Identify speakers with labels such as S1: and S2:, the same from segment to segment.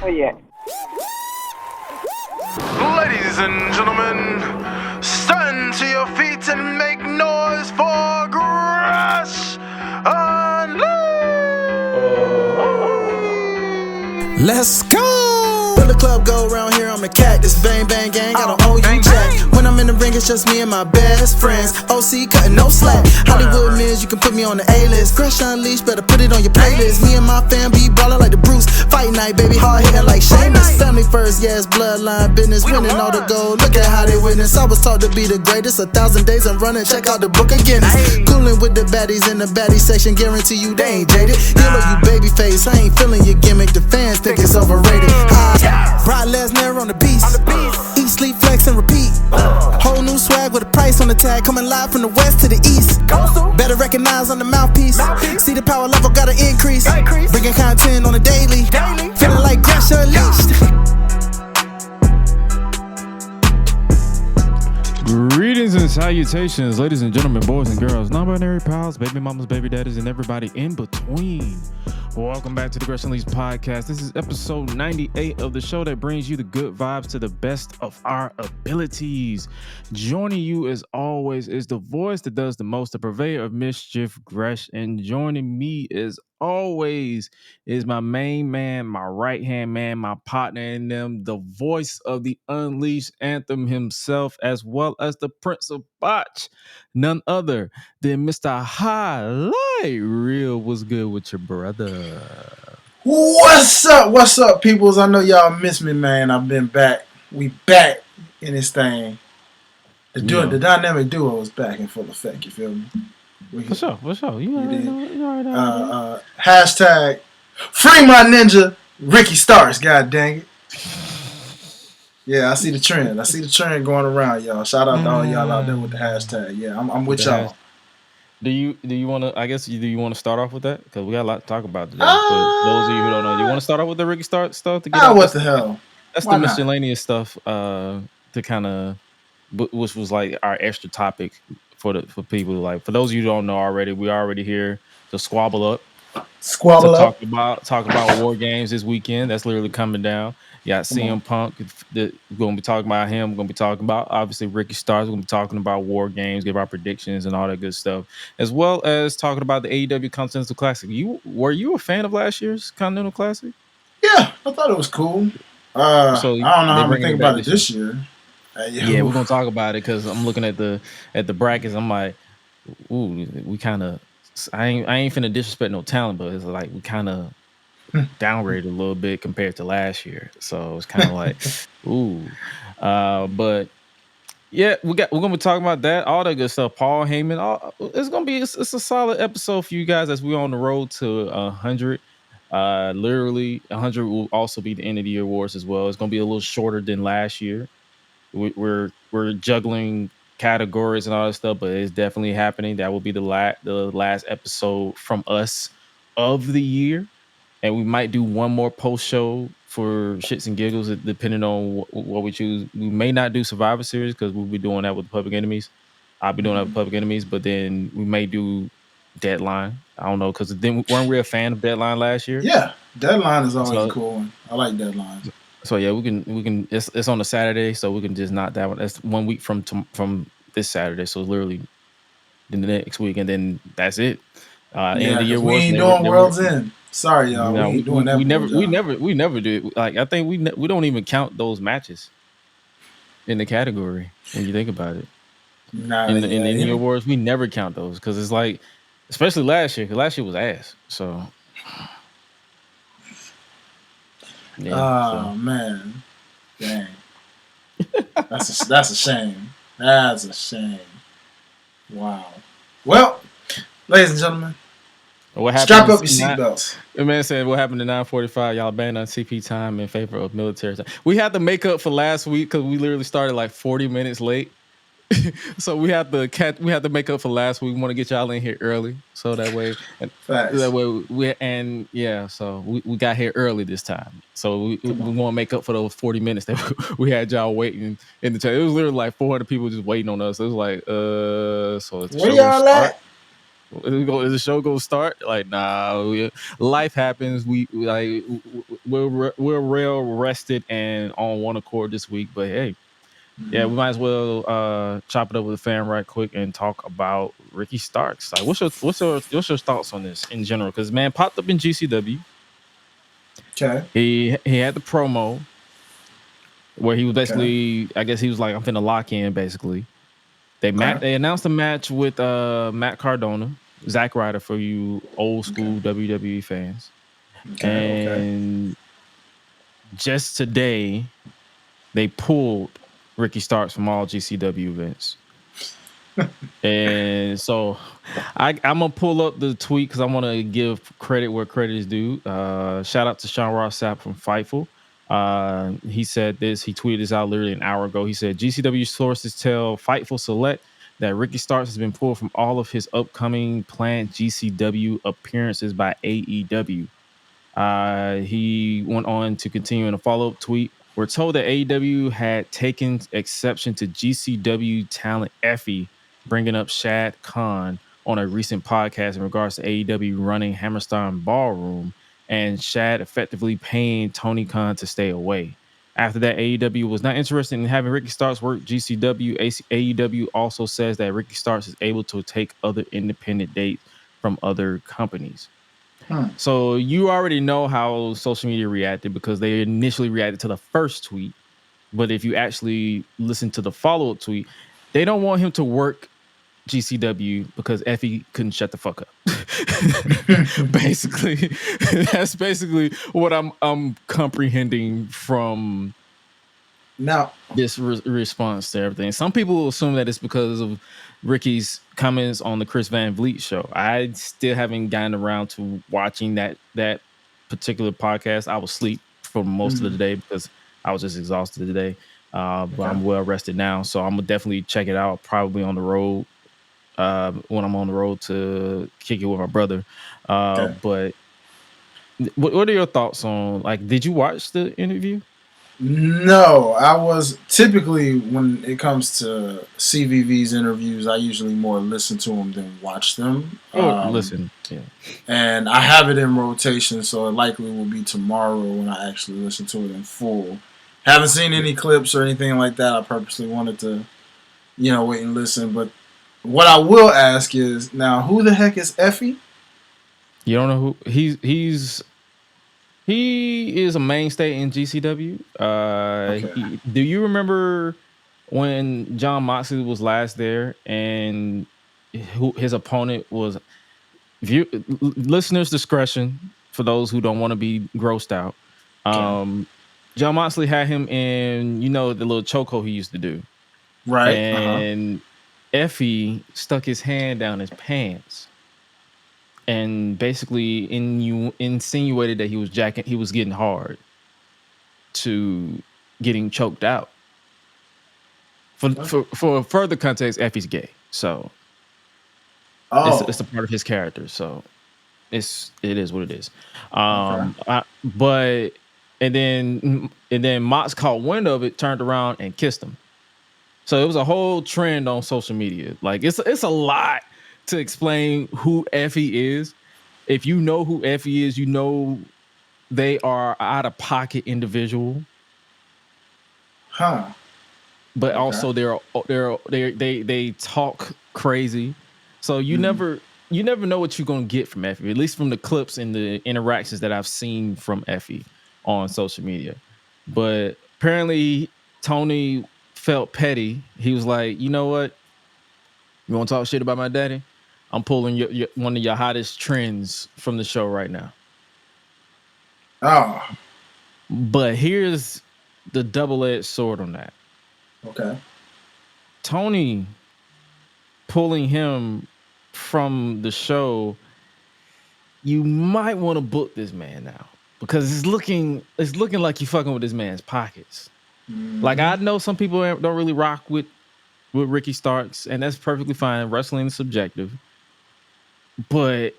S1: Oh, yeah.
S2: Ladies and gentlemen, stand to your feet and make noise for Gresh Unleashed!
S3: Let's go! When the club go around here, I'm a cactus. Bang, bang, gang, I don't owe you jack. When I'm in the ring, it's just me and my best friends. OC cutting no slack. Hollywood Miz, you can put me on the A-list. Gresh Unleashed, better put it on your playlist. Me and my fam be ballin' like the Bruce. Fight night, baby, hard hitting like Sheamus. Family first, yes, bloodline business. Winning all the gold, look at how they witness. I was taught to be the greatest. 1,000 days I'm running, check out the book of Guinness. Coolin' with the baddies in the baddie section. Guarantee you they ain't jaded. Yellow, you baby face, I ain't feeling your gimmick. The fans think it's overrated. Brock Lesnar on the beast. Eat, sleep, flex, and repeat. Whole new swag with a price on the tag. Coming live from the west to the east. Better recognize on the mouthpiece. See the power level gotta increase. Bringing content on a daily. Feeling like Gresh Unleashed.
S4: Greetings and salutations, ladies and gentlemen, boys and girls, non-binary pals, baby mamas, baby daddies, and everybody in between. Welcome back to the Gresh Unleashed podcast. This is episode 98 of the show that brings you the good vibes to the best of our abilities. Joining you as always is the voice that does the most, the purveyor of mischief, Gresh, and joining me as always is my main man, my right-hand man, my partner in them, the voice of the Unleashed anthem himself, as well as the Prince of Botch, none other than Mr. Hi-Lite. Real, what's good with your brother?
S5: What's up, peoples? I know y'all miss me, man. I've been back. We back in this thing. The dynamic duo is back in full effect, you feel me?
S4: For sure. You already know.
S5: Hashtag free my ninja, Ricky Starks, god dang it. Yeah, I see the trend going around, y'all. Shout out to all y'all out there with the hashtag. Yeah, I'm with y'all.
S4: Do you want to? I guess do you want to start off with that? Because we got a lot to talk about today. For those of you who don't know, you want to start off with the Ricky Starks stuff to get out?
S5: What the hell?
S4: That's the miscellaneous stuff. To kind of, which was like our extra topic for people. Like for those of you who don't know already, we already here to squabble up. Talk about War Games this weekend. That's literally coming down. You got CM Punk. We're going to be talking about him. We're going to be talking about, obviously, Ricky Starks. We're going to be talking about War Games, give our predictions and all that good stuff, as well as talking about the AEW Continental Classic. Were you a fan of last year's Continental Classic?
S5: Yeah, I thought it was cool. So I don't know how I'm thinking about it this year.
S4: Yeah, we're going to talk about it because I'm looking at the brackets. I'm like, ooh, we kind of, I ain't finna disrespect no talent, but it's like we kind of downgraded a little bit compared to last year, so it's kind of like, ooh. But yeah, we're gonna be talking about that, all that good stuff. Paul Heyman, it's a solid episode for you guys as we're on the road to 100. Literally 100 will also be the end of the year awards as well. It's gonna be a little shorter than last year. We're juggling categories and all that stuff, but it's definitely happening. That will be the last episode from us of the year. And we might do one more post show for shits and giggles, depending on what we choose. We may not do Survivor Series because we'll be doing that with Public Enemies. I'll be doing that with Public Enemies, but then we may do Deadline. I don't know, because then weren't we a fan of Deadline last year?
S5: Yeah, Deadline is always a cool one. I like Deadline.
S4: So yeah, we can. It's on a Saturday, so we can just knock that one. That's 1 week from this Saturday, so literally the next week, and then that's it. End of the year
S5: we ain't doing World's End. Sorry, y'all.
S4: No,
S5: we ain't doing that.
S4: We never do it. Like I think we don't even count those matches in the category when you think about it. In the awards, we never count those because it's like, especially last year, because last year was ass. So,
S5: yeah, man, dang, that's a shame. That's a shame. Wow. Well, ladies and gentlemen. Strap up your seatbelts.
S4: The man said, what happened to 9:45? Y'all banned on CP time in favor of military time. We had to make up for last week because we literally started like 40 minutes late. So we have to make up for last week. We want to get y'all in here early, so that way, we got here early this time. So we want to make up for those 40 minutes that we had y'all waiting in the chat. It was literally like 400 people just waiting on us. It was like, so it's
S5: where y'all at?
S4: Is the show gonna start? Like, nah. Life happens. We're real rested and on one accord this week. But hey, yeah, we might as well chop it up with the fan right quick and talk about Ricky Starks. Like, what's your thoughts on this in general? Because man popped up in GCW.
S5: Okay.
S4: He had the promo where he was basically, I guess he was like, I'm finna lock in. Basically, they announced a match with Matt Cardona, Zack Ryder for you old school WWE fans, and just today they pulled Ricky Starks from all GCW events. And so I'm gonna pull up the tweet because I want to give credit where credit is due. Shout out to Sean Ross Sapp from Fightful. He said this. He tweeted this out literally an hour ago. He said GCW sources tell Fightful Select that Ricky Starks has been pulled from all of his upcoming planned GCW appearances by AEW. He went on to continue in a follow-up tweet. We're told that AEW had taken exception to GCW talent Effie bringing up Shad Khan on a recent podcast in regards to AEW running Hammerstein Ballroom and Shad effectively paying Tony Khan to stay away. After that, AEW was not interested in having Ricky Starks work GCW. AEW also says that Ricky Starks is able to take other independent dates from other companies. So you already know how social media reacted because they initially reacted to the first tweet. But if you actually listen to the follow-up tweet, they don't want him to work GCW because Effie couldn't shut the fuck up. Basically, that's basically what I'm comprehending from
S5: now
S4: this response to everything. Some people will assume that it's because of Ricky's comments on the Chris Van Vliet show. I still haven't gotten around to watching that particular podcast. I was asleep for most of the day because I was just exhausted today. But I'm well rested now, so I'm gonna definitely check it out. Probably on the road when I'm on the road to kick it with my brother. But what are your thoughts on? Like, did you watch the interview?
S5: No, I was typically when it comes to CVV's interviews, I usually more listen to them than watch them.
S4: Listen, yeah.
S5: And I have it in rotation, so it likely will be tomorrow when I actually listen to it in full. Haven't seen any clips or anything like that. I purposely wanted to, wait and listen. But what I will ask is, now, who the heck is Effie?
S4: You don't know who he's. He is a mainstay in GCW. Do you remember when John Moxley was last there and his opponent was listeners' discretion for those who don't want to be grossed out. John Moxley had him in, the little chokehold he used to do.
S5: Right.
S4: And Effie stuck his hand down his pants and basically insinuated that he was getting hard to getting choked out. For further context, Effie's gay, so it's a part of his character. So it is what it is. But then Mox caught wind of it, turned around and kissed him. So it was a whole trend on social media. Like it's a lot to explain who Effie is. If you know who Effie is, you know they are out of pocket individual. But also they talk crazy. So you never know what you're gonna get from Effie, at least from the clips and the interactions that I've seen from Effie on social media. But apparently Tony felt petty. He was like, you know what? You want to talk shit about my daddy? I'm pulling your one of your hottest trends from the show right now. But here's the double-edged sword on that. Tony pulling him from the show, you might want to book this man now because it's looking like you fucking with this man's pockets. Like, I know some people don't really rock with Ricky Starks, and that's perfectly fine. Wrestling is subjective, but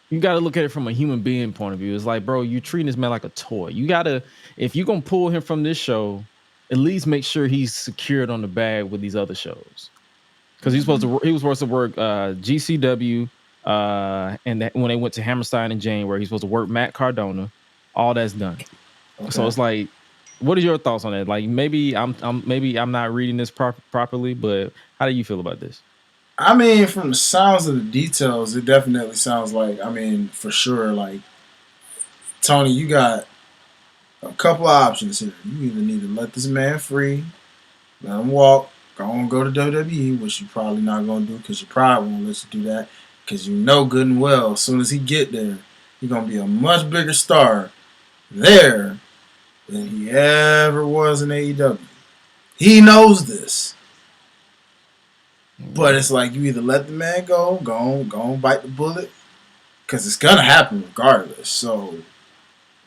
S4: you got to look at it from a human being point of view. It's like, bro, you treating this man like a toy. You gotta, if you're gonna pull him from this show, at least make sure he's secured on the bag with these other shows, because he was supposed to work GCW, And that when they went to Hammerstein in January, he's supposed to work Matt Cardona. All that's done. Okay. So it's like, what are your thoughts on that? Like, maybe I'm not reading this properly, but how do you feel about this?
S5: I mean, from the sounds of the details, it definitely sounds like, I mean, for sure, like, Tony, you got a couple of options here. You either need to let this man free, let him walk, go to WWE, which you're probably not going to do because you probably won't let you do that because you know good and well as soon as he get there, he's going to be a much bigger star there than he ever was in AEW. He knows this. But it's like you either let the man go on, bite the bullet, because it's going to happen regardless. So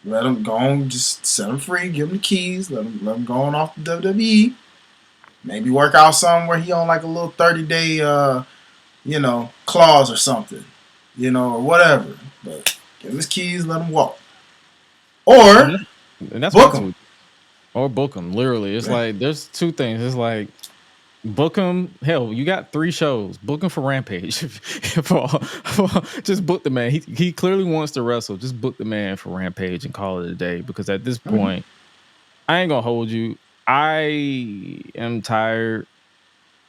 S5: let him go on, just set him free, give him the keys, let him go on off the WWE. Maybe work out something where he on like a little 30-day, clause or something, or whatever. But give him his keys, let him walk. Or
S4: and that's book him. Or book him, literally. It's like, there's two things. It's like, book him. Hell, you got 3 shows. Book him for Rampage. Just book the man. He clearly wants to wrestle. Just book the man for Rampage and call it a day. Because at this point, I ain't gonna hold you. I am tired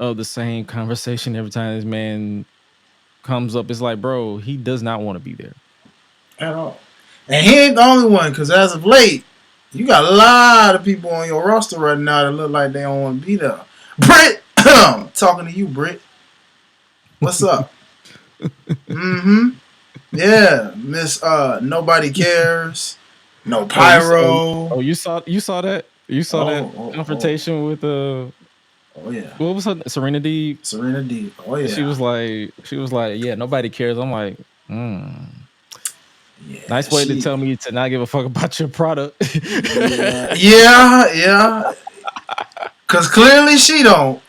S4: of the same conversation every time this man comes up. It's like, bro, he does not want to be there
S5: at all. And he ain't the only one. Because as of late, you got a lot of people on your roster right now that look like they don't want to be there. Britt, talking to you, Britt. What's up? Yeah, Miss Nobody Cares. No Pyro.
S4: You saw that? You saw that confrontation with
S5: yeah.
S4: What was her? Serena D.
S5: Serena D. Oh yeah.
S4: She was like, yeah, nobody cares. I'm like, yeah, nice way to tell me to not give a fuck about your product.
S5: yeah. Cause clearly she don't.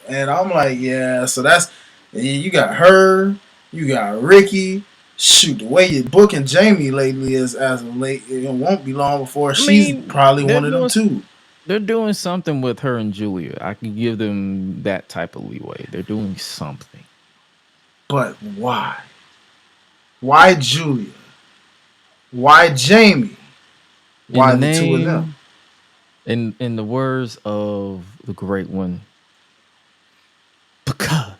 S5: And I'm like, yeah, so that's, you got her, you got Ricky. Shoot, the way you're booking Jamie lately is as of late, it won't be long before she's probably one of them too.
S4: They're doing something with her and Julia. I can give them that type of leeway. They're doing something.
S5: But why? Why Julia? Why Jamie? Why the 2 of them?
S4: In the words of the great one, because.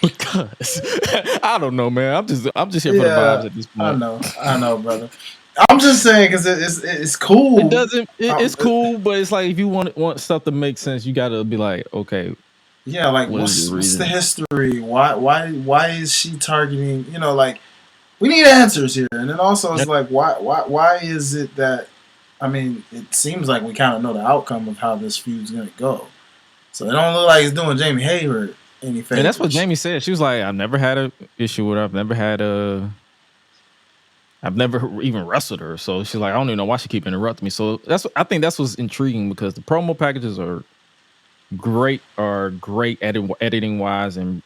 S4: Because I don't know, man. I'm just here for the vibes at this point.
S5: I know, brother. I'm just saying because it's cool.
S4: It's cool, but it's like if you want stuff to make sense, you got to be like, okay.
S5: Yeah, like what's the history? Why is she targeting? Like we need answers here, and then also it's like why is it that? I mean, it seems like we kind of know the outcome of how this feud's gonna go, so it don't look like it's doing Jamie Hayward any favors.
S4: And that's what Jamie said. She was like, I've never had an issue with her. I've never even wrestled her. So she's like, I don't even know why she keep interrupting me. So I think that's what's intriguing because the promo packages are great editing wise and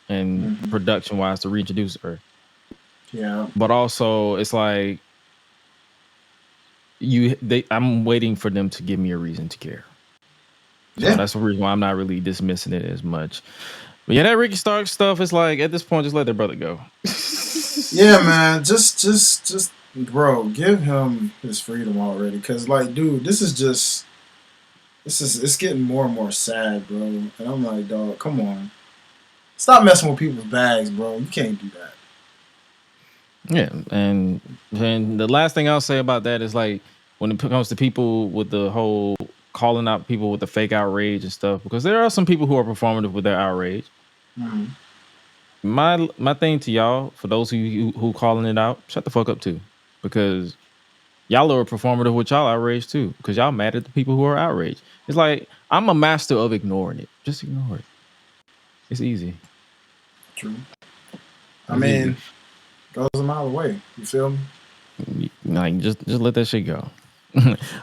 S4: production wise to reintroduce her.
S5: Yeah.
S4: But also it's like I'm waiting for them to give me a reason to care. So that's the reason why I'm not really dismissing it as much. But yeah, that Ricky Stark stuff is like at this point, just let their brother go.
S5: Yeah, man, just bro, give him his freedom already. Cause like, dude, it's getting more and more sad, bro. And I'm like, dog, come on, stop messing with people's bags, bro. You can't do that.
S4: Yeah, and the last thing I'll say about that is like when it comes to people with the whole calling out people with the fake outrage and stuff, because there are some people who are performative with their outrage.
S5: Mm-hmm.
S4: My thing to y'all, for those who calling it out, shut the fuck up too, because y'all are performative with y'all outrage too, because y'all mad at the people who are outraged. It's like I'm a master of ignoring it. Just ignore it. It's easy.
S5: True. I mean, goes a mile away. You feel me?
S4: Like just let that shit go.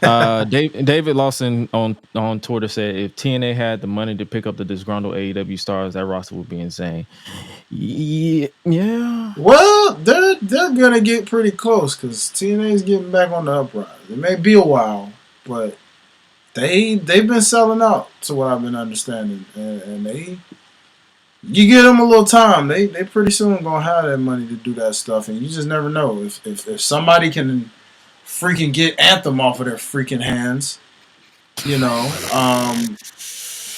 S4: David Lawson on Twitter said if TNA had the money to pick up the disgruntled AEW stars, that roster would be insane. Yeah.
S5: Well, they're gonna get pretty close because TNA is getting back on the uprise. It may be a while, but they've been selling out to what I've been understanding, and you give them a little time, they pretty soon gonna have that money to do that stuff, and you just never know if somebody can freaking get Anthem off of their freaking hands, you know.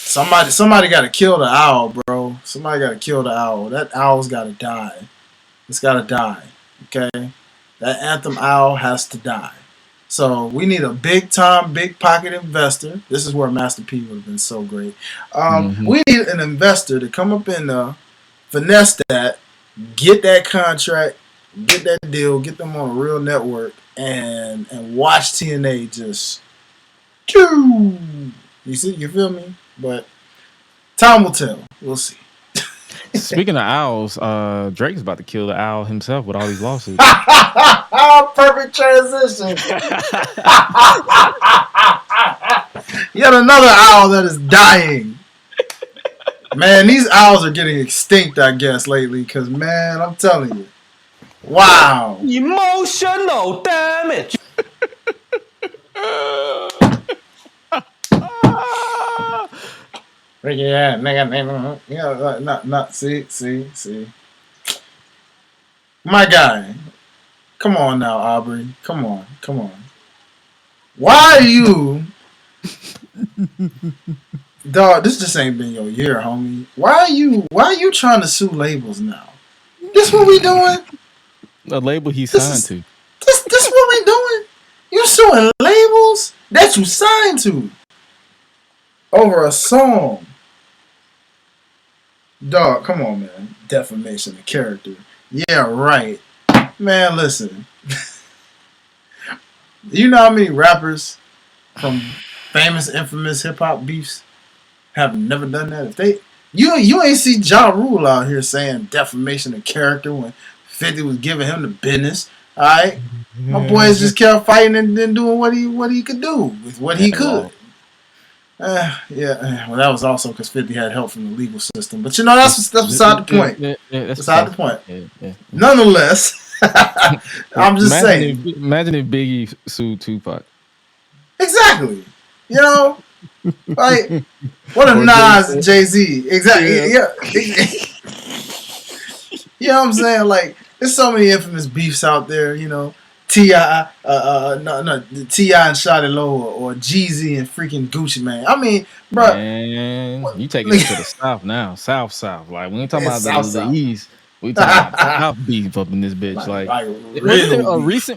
S5: Somebody got to kill the owl, bro. Somebody got to kill the owl. That owl's got to die. It's got to die. Okay, that Anthem owl has to die. So we need a big time, big pocket investor. This is where Master P would have been so great. We need an investor to come up and finesse that, get that contract, get that deal, get them on a real network, and watch TNA just. You see, you feel me? But time will tell. We'll see.
S4: Speaking of owls, Drake's about to kill the owl himself with all these lawsuits.
S5: Perfect transition. Yet another owl that is dying. Man, these owls are getting extinct, I guess, lately. Because, man, I'm telling you. Wow.
S1: Emotional damage.
S5: Yeah, nigga. Yeah, not. See. My guy. Come on now, Aubrey. Come on. Why are you... Dog, this just ain't been your year, homie. Why are you trying to sue labels now? This what we doing?
S4: The label he signed to.
S5: This what we doing? You suing labels that you signed to over a song. Dog, come on, man. Defamation of character. Yeah, right. Man, listen. You know how many rappers from famous, infamous hip-hop beefs have never done that? If they... You ain't see Ja Rule out here saying defamation of character when 50 was giving him the business. Alright? My boys just kept fighting and then doing what he could do with what he could. Well, that was also because 50 had help from the legal system. But you know, that's beside the point. That's beside the point. Yeah. Nonetheless, I'm just saying.
S4: Imagine if Biggie sued Tupac.
S5: Exactly. You know, like what if Nas and Jay-Z? Exactly. Yeah. You know what I'm saying? Like, there's so many infamous beefs out there. You know, T.I. T.I. and Shawty Lo or Jeezy and freaking Gucci Mane. I mean, bro,
S4: man, you take it to the South now, South. Like, we ain't talking about the East. We talking about South beef up in this bitch. Like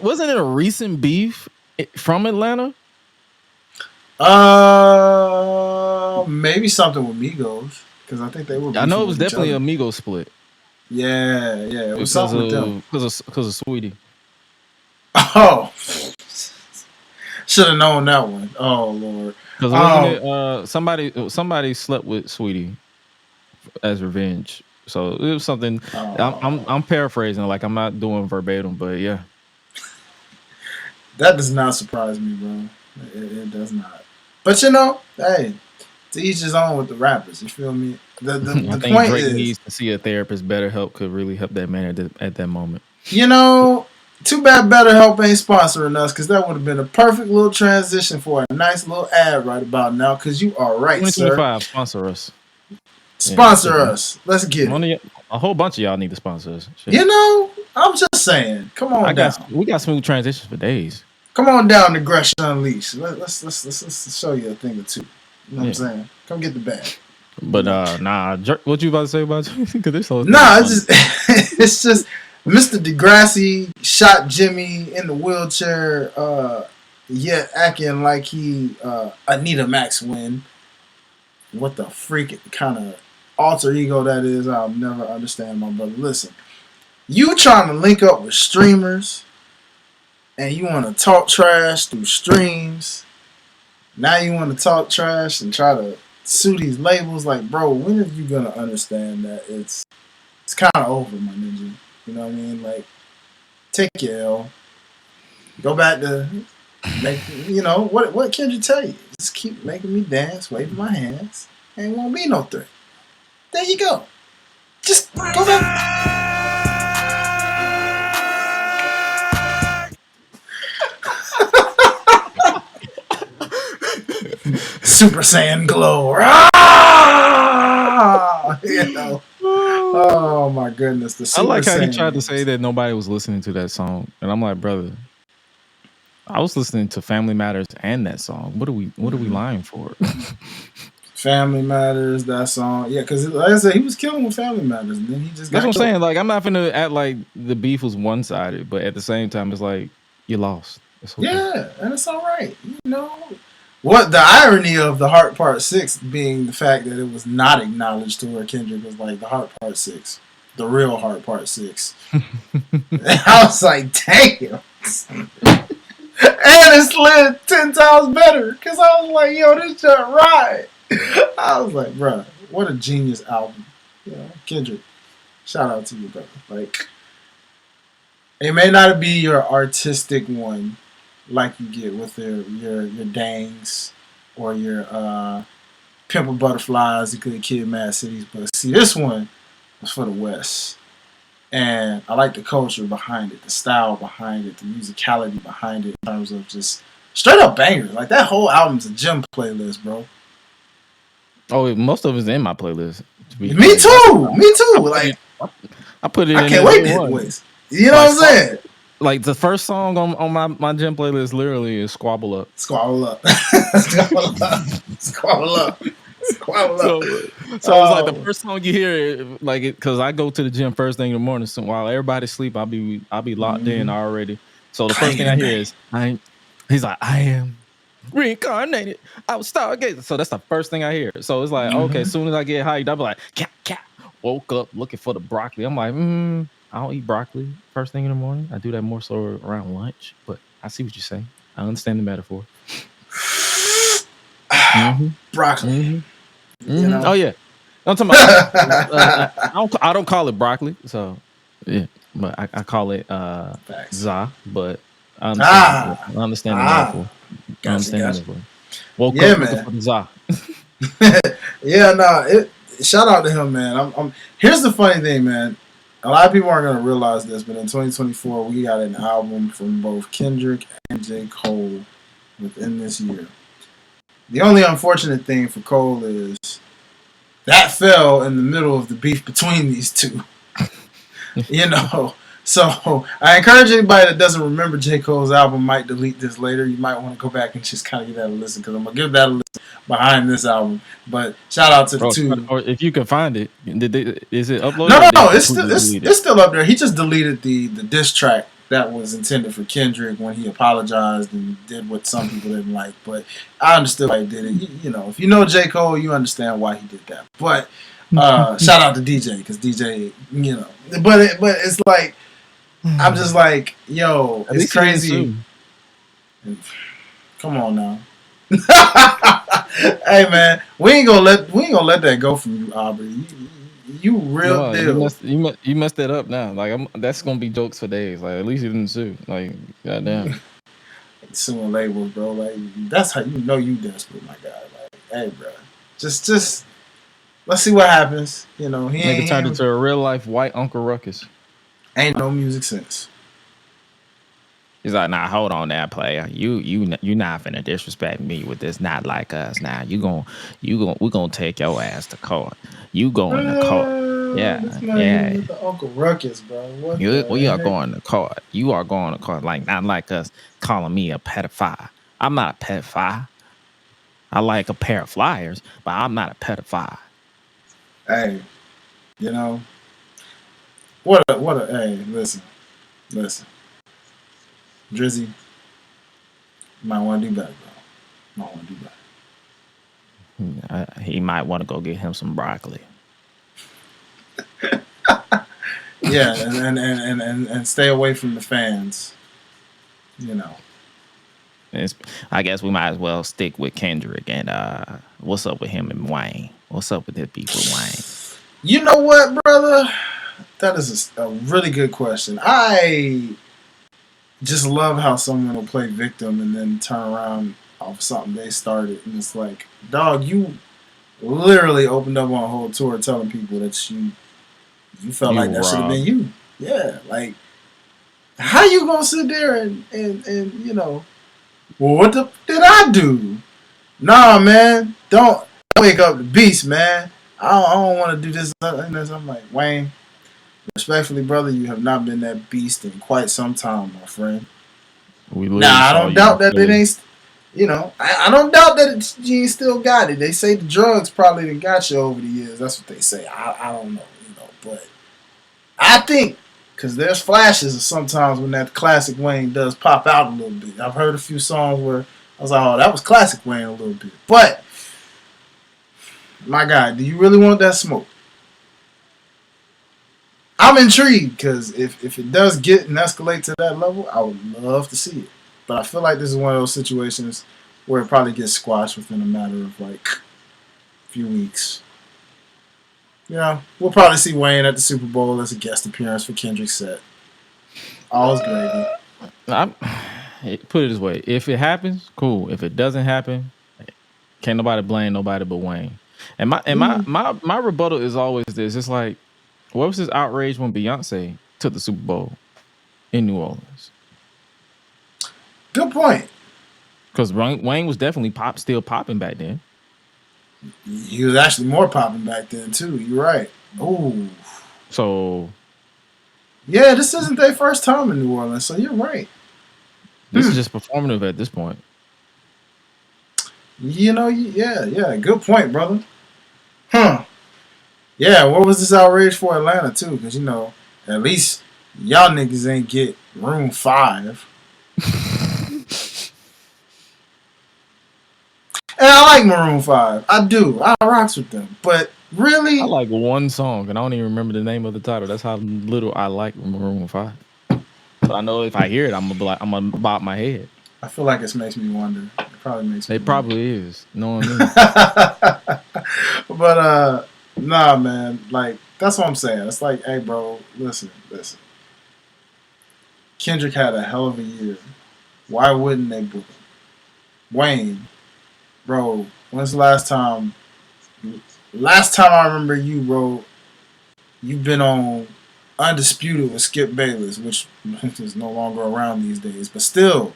S4: wasn't it a recent beef from Atlanta?
S5: Maybe something with Migos, because I think they were.
S4: I know it was definitely a Migos split.
S5: Yeah, it was something with them
S4: because of Sweetie.
S5: Oh, should have known that one. Oh Lord,
S4: because wasn't it somebody slept with Sweetie as revenge? So it was something. I'm paraphrasing, like I'm not doing verbatim, but yeah.
S5: That does not surprise me, bro. It does not. But you know, hey, to each his own with the rappers. You feel me? The
S4: I think
S5: point
S4: Drake needs to see a therapist. BetterHelp could really help that man at that moment.
S5: You know, too bad BetterHelp ain't sponsoring us, because that would have been a perfect little transition for a nice little ad right about now. Because you are right,
S4: 2025,
S5: sir.
S4: sponsor us.
S5: Sponsor us. Let's get it.
S4: A whole bunch of y'all need to sponsor us. Shit.
S5: You know, I'm just saying. Come on down.
S4: We got smooth transitions for days.
S5: Come on down to Gresh Unleashed. Let's show you a thing or two. You know what I'm saying? Come get the bag.
S4: But what you about to say about you?
S5: It's just Mr. Degrassi shot Jimmy in the wheelchair, yet acting like he Anita Max win. What the freak kind of alter ego that is, I'll never understand, my brother. Listen, you trying to link up with streamers and you want to talk trash through streams. Now you want to talk trash and try to sue these labels. Like, bro, when are you gonna understand that it's kind of over, my ninja? You know what I mean? Like, take your L. Go back to what can you tell you? Just keep making me dance, waving my hands. Ain't won't be no threat. There you go. Just go back. Super Saiyan glow. Ah! You know. Oh my goodness. The Super
S4: I like how
S5: Saiyan
S4: he tried to say that nobody was listening to that song. And I'm like, brother, I was listening to Family Matters and that song. What are we lying for?
S5: Family Matters, that song. Yeah, because like I said, he was killing with Family Matters, and then he just got
S4: That's what I'm
S5: killed.
S4: saying. Like, I'm not finna act like the beef was one-sided, but at the same time, it's like, you lost. It's okay.
S5: Yeah, and it's all right. You know, what the irony of the Heart Part 6 being the fact that it was not acknowledged to where Kendrick was like the Heart Part 6, the real Heart Part 6. I was like, damn. And it slid 10 times better because I was like, yo, this shit right. I was like, bruh, what a genius album. You know, Kendrick, shout out to you, brother. Like, it may not be your artistic one like you get with your Dangs or your Pimple Butterflies, the Good Kid, Mad Cities, but see, this one was for the West. And I like the culture behind it, the style behind it, the musicality behind it in terms of just straight up bangers. Like, that whole album's a gym playlist, bro.
S4: Oh, most of it's in my playlist.
S5: Me too.
S4: I put it in.
S5: I can't wait to hit the waist. You know what I'm saying?
S4: Like, the first song on my gym playlist literally is Squabble Up.
S5: Squabble Up. Squabble Up. Squabble Up. Squabble Up.
S4: So it's like the first song you hear, like, because I go to the gym first thing in the morning. So while everybody sleep, I'll be locked in already. So the first thing I hear is he's like, I am reincarnated. I was stargated. So that's the first thing I hear. So it's like, okay, as soon as I get hyped, I'll be like, cat. Woke up looking for the broccoli. I'm like, I don't eat broccoli first thing in the morning. I do that more so around lunch. But I see what you're saying. I understand the metaphor.
S5: Broccoli. You know?
S4: Oh yeah, I'm talking about. I don't call it broccoli. So yeah, but I call it za. But I understand the metaphor.
S5: Gotcha.
S4: Woke up looking for the za.
S5: Yeah, no. Shout out to him, man. Here's the funny thing, man. A lot of people aren't gonna realize this, but in 2024, we got an album from both Kendrick and J. Cole within this year. The only unfortunate thing for Cole is that fell in the middle of the beef between these two. You know, so I encourage anybody that doesn't remember J. Cole's album might delete this later. You might want to go back and just kind of give that a listen because I'm gonna give that a listen behind this album. But shout out to the two.
S4: Or if you can find it, is it uploaded?
S5: No, it's still up there. He just deleted the diss track that was intended for Kendrick when he apologized and did what some people didn't like. But I understood why he did it. You know, if you know J. Cole, you understand why he did that. But shout out to DJ because DJ, you know. But it's like I'm just like, yo, it's crazy. Come on now. Hey man, we ain't gonna let that go from you, Aubrey. You real deal.
S4: You messed that up now. Like that's gonna be jokes for days. Like at least you didn't sue. Like goddamn.
S5: Suing labels, bro. Like that's how you know you desperate, my guy. Like, hey, bro, just let's see what happens. You know, he ain't
S4: turned into a real life white Uncle Ruckus.
S5: Ain't no music sense.
S4: He's like, nah, hold on now, player. You not finna disrespect me with this not like us now. We're gonna take your ass to court. You going to court. Yeah.
S5: The Uncle Ruckus, bro.
S4: We are going to court. You are going to court. Like not like us calling me a pedophile. I'm not a pedophile. I like a pair of flyers, but I'm not a pedophile.
S5: Hey, you know, hey, listen. Drizzy, you might want to do better, bro.
S4: He might want to go get him some broccoli.
S5: Yeah, and stay away from the fans. You know.
S4: I guess we might as well stick with Kendrick and what's up with him and Wayne? What's up with his beef with Wayne?
S5: You know what, brother? That is a really good question. I just love how someone will play victim and then turn around off something they started. And it's like, dog, you literally opened up on a whole tour telling people that you felt like that should have been you. Yeah, like, how you gonna sit there and you know, well, what did I do Nah, man, don't wake up the beast, man. I don't want to do this. I'm like, Wayne, respectfully, brother, you have not been that beast in quite some time, my friend.
S4: We
S5: Nah,
S4: literally
S5: I
S4: saw
S5: don't
S4: you in
S5: doubt that it
S4: Philly.
S5: ain't. I don't doubt that you ain't still got it. They say the drugs probably done got you over the years. That's what they say. I don't know, but I think because there's flashes of sometimes when that classic Wayne does pop out a little bit. I've heard a few songs where I was like, oh, that was classic Wayne a little bit. But my God, do you really want that smoke? I'm intrigued because if it does get and escalate to that level, I would love to see it. But I feel like this is one of those situations where it probably gets squashed within a matter of like a few weeks. We'll probably see Wayne at the Super Bowl as a guest appearance for Kendrick's set. All's gravy.
S4: Put it this way: if it happens, cool. If it doesn't happen, can't nobody blame nobody but Wayne. And my rebuttal is always this: it's like, what was his outrage when Beyonce took the Super Bowl in New Orleans?
S5: Good point.
S4: Because Wayne was definitely still popping back then.
S5: He was actually more popping back then too. You're right. Ooh.
S4: So.
S5: Yeah, this isn't their first time in New Orleans, so you're right.
S4: This is just performative at this point.
S5: Yeah. Good point, brother. Huh. Yeah, what was this outrage for Atlanta, too? Because, at least y'all niggas ain't get room 5. And I like Maroon 5. I do. I rocks with them. But really?
S4: I like one song, and I don't even remember the name of the title. That's how little I like Maroon 5. But I know if I hear it, I'm gonna bob my head.
S5: I feel like this makes me wonder. It probably makes me
S4: It
S5: wonder.
S4: probably is. Knowing me.
S5: But, nah, man. Like, that's what I'm saying. It's like, hey, bro, listen. Kendrick had a hell of a year. Why wouldn't they book him? Wayne, bro, when's the last time? Last time I remember you, bro, you've been on Undisputed with Skip Bayless, which is no longer around these days. But still,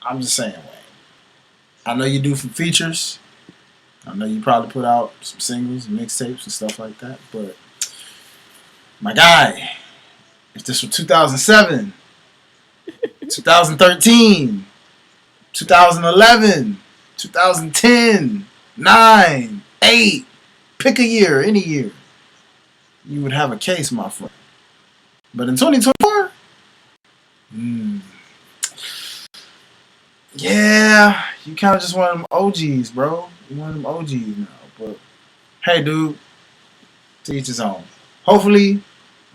S5: I'm just saying, Wayne. I know you do some features. I know you probably put out some singles, mixtapes, and stuff like that. But, my guy, if this was 2007, 2013, 2011, 2010, 9, 8, pick a year, any year, you would have a case, my friend. But in 2024, yeah, you kind of just one of them OGs, bro. You one of them OGs now. But, hey, dude, to each his own. Hopefully,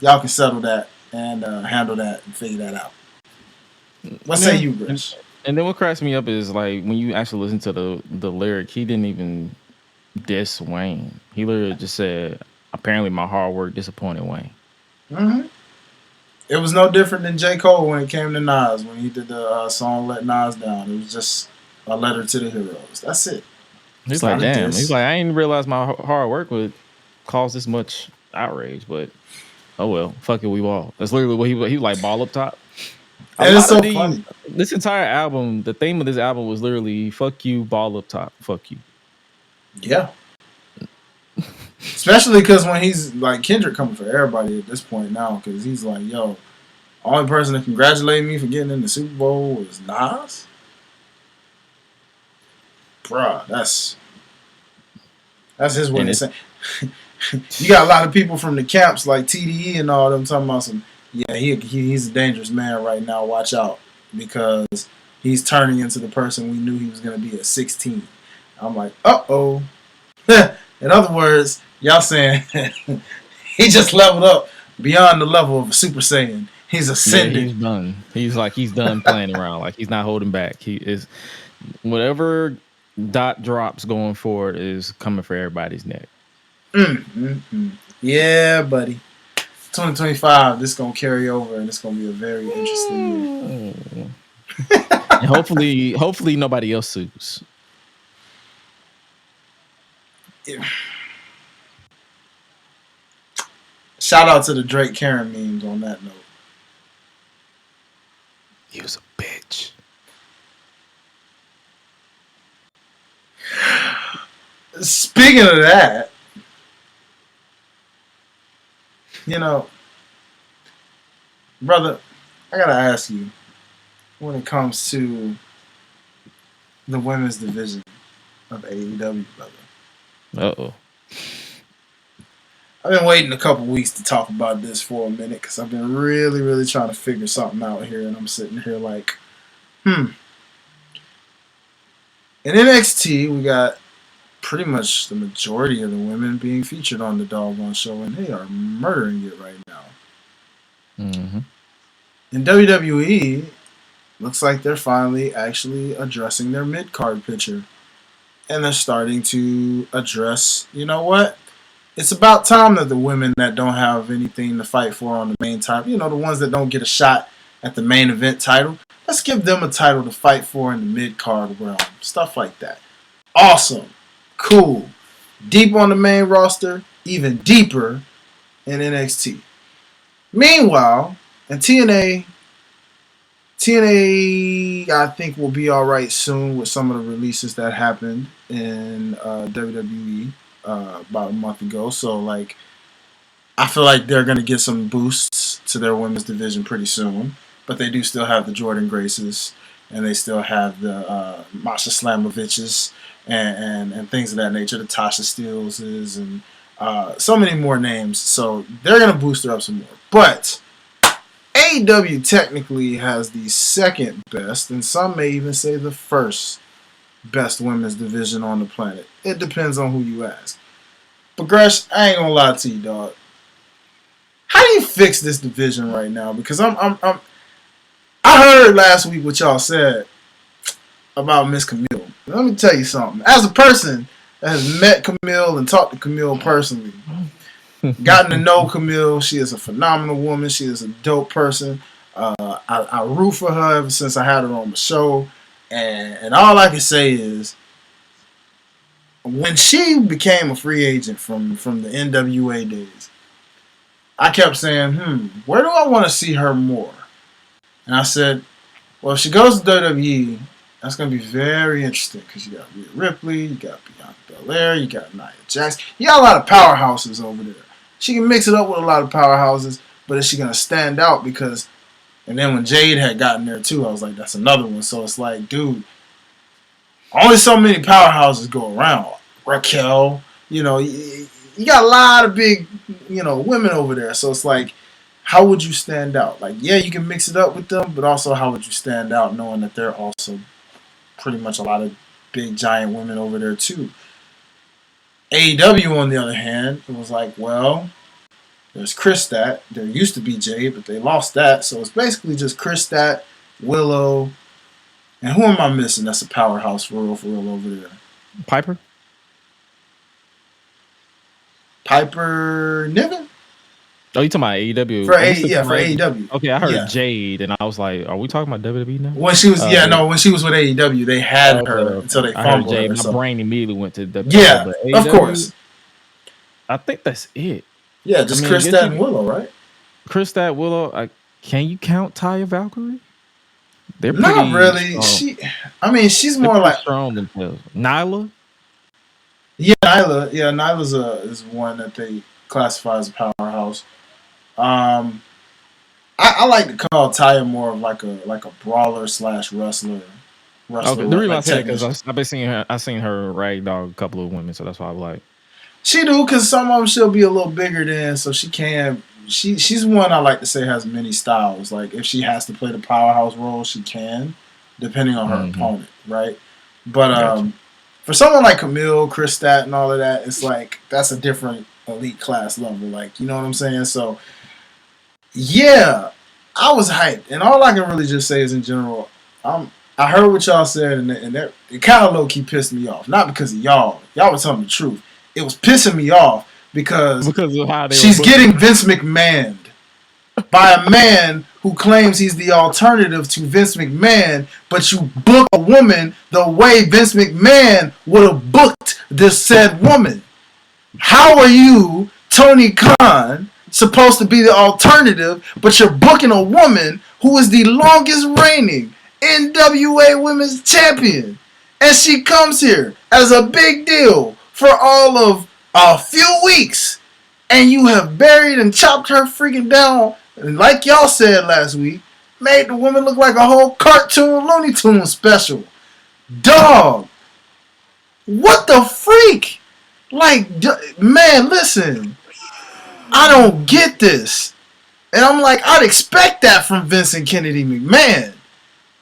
S5: y'all can settle that and handle that and figure that out. What say you, Gresh?
S4: And then what cracks me up is like when you actually listen to the lyric, he didn't even diss Wayne. He literally just said, apparently my hard work disappointed Wayne.
S5: Mm-hmm. It was no different than J. Cole when it came to Nas, when he did the song Let Nas Down. It was just a letter to the heroes. That's it.
S4: He's like, damn. He's like, I didn't realize my hard work would cause this much outrage, but oh well, fuck it, we ball. That's literally what he was like, ball up top.
S5: It's so funny.
S4: This entire album, the theme of this album was literally "fuck you, ball up top, fuck you."
S5: Yeah. Especially because when he's like Kendrick coming for everybody at this point now, because he's like, yo, only person that congratulated me for getting in the Super Bowl was Nas. Bruh, that's his way of saying. You got a lot of people from the camps like TDE and all them talking about some. Yeah, he's a dangerous man right now. Watch out, because he's turning into the person we knew he was going to be at 16. I'm like, uh-oh. In other words, y'all saying he just leveled up beyond the level of a Super Saiyan. He's ascending.
S4: Yeah, he's done. He's done playing around. Like he's not holding back. He is whatever dot drops going forward is coming for everybody's neck.
S5: Yeah, buddy. 2025, this gonna carry over, and it's gonna be a very interesting year.
S4: And hopefully nobody else sues.
S5: Yeah. Shout out to the Drake Karen memes on that note.
S4: He was a bitch.
S5: speaking of that, you know, brother, I gotta ask you, when it comes to the women's division of AEW, brother.
S4: Uh-oh.
S5: I've been waiting a couple weeks to talk about this for a minute because I've been really, really trying to figure something out here, and I'm sitting here like, In NXT, we got pretty much the majority of the women being featured on the doggone show, and they are murdering it right now.
S4: Mm-hmm.
S5: In WWE, looks like they're finally actually addressing their mid-card picture. And they're starting to address, you know what? It's about time that the women that don't have anything to fight for on the main title, the ones that don't get a shot at the main event title, let's give them a title to fight for in the mid-card realm. Stuff like that. Awesome. Cool. Deep on the main roster, even deeper in NXT. Meanwhile, in TNA, I think will be alright soon with some of the releases that happened in WWE about a month ago. So, I feel like they're going to get some boosts to their women's division pretty soon. But they do still have the Jordan Graces, and they still have the Masha Slamoviches, and things of that nature, the Tasha Steeleses, and so many more names. So, they're going to boost her up some more. But AEW technically has the second best, and some may even say the first best women's division on the planet. It depends on who you ask. But Gresh, I ain't gonna lie to you, dog. How do you fix this division right now? Because I heard last week what y'all said about Miss Camille. Let me tell you something. As a person that has met Camille and talked to Camille personally, gotten to know Camille. She is a phenomenal woman. She is a dope person. I root for her ever since I had her on the show. And all I can say is, when she became a free agent from the NWA days, I kept saying, where do I want to see her more? And I said, well, if she goes to WWE, that's going to be very interesting because you got Rhea Ripley, you got Bianca Belair, you got Nia Jax. You got a lot of powerhouses over there. She can mix it up with a lot of powerhouses, but is she going to stand out? Because, and then when Jade had gotten there too, I was like, that's another one. So it's like, dude, only so many powerhouses go around. Raquel, you got a lot of big, women over there. So it's like, how would you stand out? Like, yeah, you can mix it up with them, but also how would you stand out knowing that there are also pretty much a lot of big, giant women over there too? AEW, on the other hand, it was like, well, there's Chris Stat. There used to be Jade, but they lost that. So it's basically just Chris Stat, Willow, and who am I missing? That's a powerhouse for real over there.
S4: Piper
S5: Niven?
S4: Oh, you talking about AEW?
S5: For AEW.
S4: Okay, I heard Jade, and I was like, "Are we talking about WWE now?"
S5: When she was, when she was with AEW, they had her until they fumbled her.
S4: My brain immediately went to WWE.
S5: Yeah,
S4: but
S5: AEW, of course.
S4: I think that's it.
S5: Yeah, just Chris Stat and Willow, right?
S4: Chris Stat, Willow. Can you count Taya Valkyrie? They're
S5: not really. She's more like
S4: strong themselves. Nyla.
S5: Yeah, Nyla. Yeah, Nyla's is one that they classify as a powerhouse. I like to call Taya more of like a brawler / wrestler.
S4: Okay, the reason I say it because I've been seeing her. I've seen her ragdoll a couple of women, so that's why I like.
S5: She do, because some of them she'll be a little bigger than, so she can. She's one I like to say has many styles. Like if she has to play the powerhouse role, she can, depending on her opponent, right? But for someone like Camille, Chris Stat, and all of that, it's like that's a different elite class level. Like, you know what I'm saying? So yeah, I was hyped, and all I can really just say is in general, I heard what y'all said, and that it kind of low key pissed me off. Not because of y'all were telling the truth. It was pissing me off because of how she's getting Vince McMahoned by a man who claims he's the alternative to Vince McMahon, but you book a woman the way Vince McMahon would have booked this said woman. How are you, Tony Khan, supposed to be the alternative, but you're booking a woman who is the longest reigning NWA Women's Champion, and she comes here as a big deal for all of a few weeks, and you have buried and chopped her freaking down, and like y'all said last week, made the woman look like a whole cartoon Looney Tunes special. Dog, what the freak? Like, man, listen, I don't get this. And I'm like, I'd expect that from Vincent Kennedy McMahon.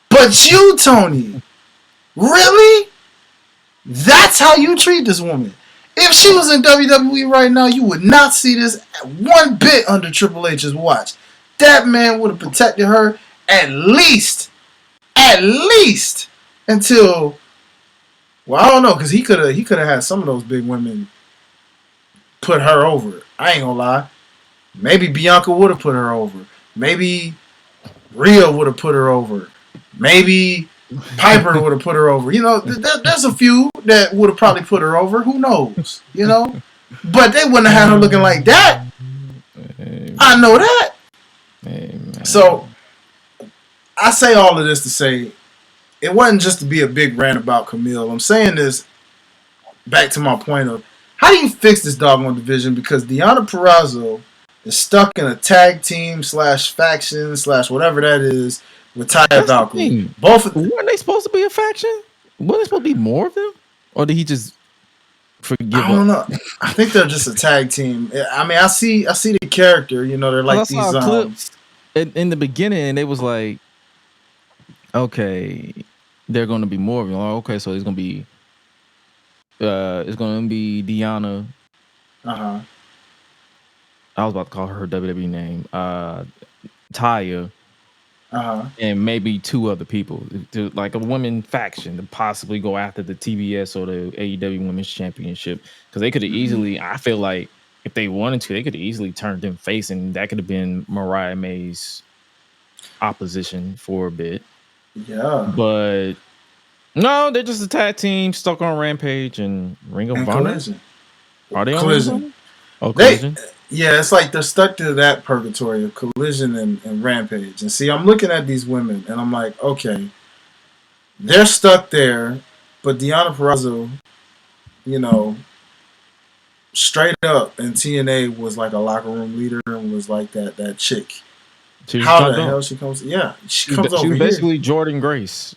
S5: But you, Tony, really? That's how you treat this woman? If she was in WWE right now, you would not see this one bit under Triple H's watch. That man would have protected her at least until, well, I don't know, because he could have had some of those big women put her over. I ain't gonna lie. Maybe Bianca would have put her over. Maybe Rhea would have put her over. Maybe Piper would have put her over. You know, there's a few that would have probably put her over. Who knows? You know? But they wouldn't have had her looking like that. I know that. So, I say all of this to say, it wasn't just to be a big rant about Camille. I'm saying this back to my point of, how do you fix this doggone division? Because Deonna Purrazzo is stuck in a tag team / faction / whatever that is with Taya Valkyrie.
S4: Both of them. Weren't they supposed to be a faction? Weren't they supposed to be more of them? Or did he just forgive
S5: I don't know. I think they're just a tag team. I mean, I see the character. You know, they're like these
S4: clips in the beginning. They was like, okay, they're going to be more of them. Okay, so it's going to be Deonna. I was about to call her WWE name. Taya. And maybe 2 other people, to like a women faction to possibly go after the TBS or the AEW Women's Championship, because they could have easily, I feel like if they wanted to, they could have easily turned them face, and that could have been Mariah May's opposition for a bit.
S5: Yeah,
S4: but no, they're just a tag team stuck on Rampage and Ring of Honor.
S5: Collision.
S4: Are they
S5: Collision?
S4: on? Oh, Collision.
S5: Yeah, it's like they're stuck to that purgatory of Collision and Rampage. And see, I'm looking at these women, and I'm like, okay, they're stuck there, but Deonna Purrazzo, you know, straight up in TNA was like a locker room leader and was like that chick. How the hell she comes? Yeah, she comes over here. She was
S4: basically Jordan Grace.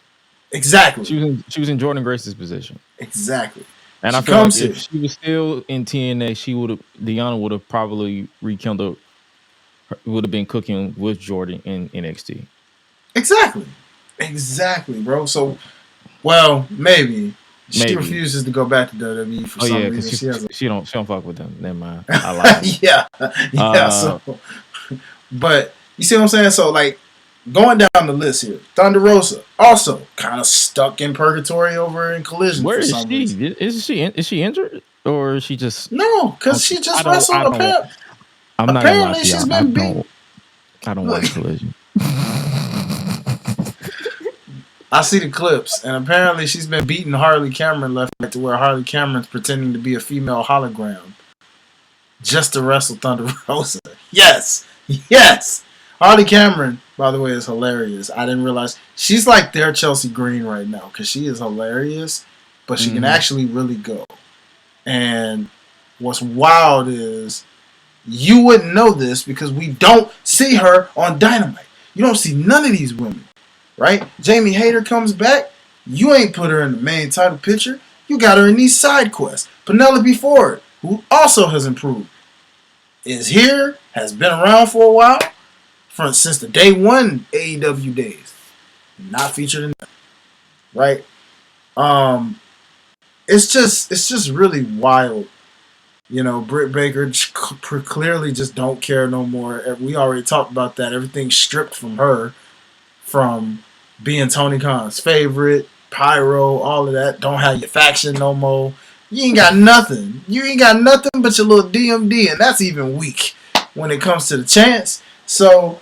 S5: Exactly.
S4: She was in Jordan Grace's position.
S5: Exactly.
S4: And I feel like if she was still in TNA, Deonna would have probably rekindled, would have been cooking with Jordan in NXT.
S5: Exactly, bro. So, well, maybe. She refuses to go back to WWE for some reason.
S4: She don't fuck with them. Never mind. I like
S5: yeah. So, but you see what I'm saying? So, like, going down the list here, Thunder Rosa also kind of stuck in purgatory over in Collision.
S4: Where is she? Is she injured, or is she just
S5: no? Because she just wrestled. Apparently, she's been beat.
S4: I don't watch Collision.
S5: I see the clips, and apparently she's been beating Harley Cameron left back to where Harley Cameron's pretending to be a female hologram just to wrestle Thunder Rosa. Yes. Harley Cameron, by the way, is hilarious. I didn't realize she's like their Chelsea Green right now because she is hilarious, but she can actually really go. And what's wild is you wouldn't know this because we don't see her on Dynamite. You don't see none of these women, right? Jamie Hayter comes back. You ain't put her in the main title picture. You got her in these side quests. Penelope Ford, who also has improved, is here, has been around for a while. Since the day one AEW days, not featured in that, right? It's just really wild, you know. Britt Baker clearly just don't care no more. We already talked about that. Everything's stripped from her, from being Tony Khan's favorite, Pyro, all of that. Don't have your faction no more. You ain't got nothing. You ain't got nothing but your little DMD, and that's even weak when it comes to the chance. So,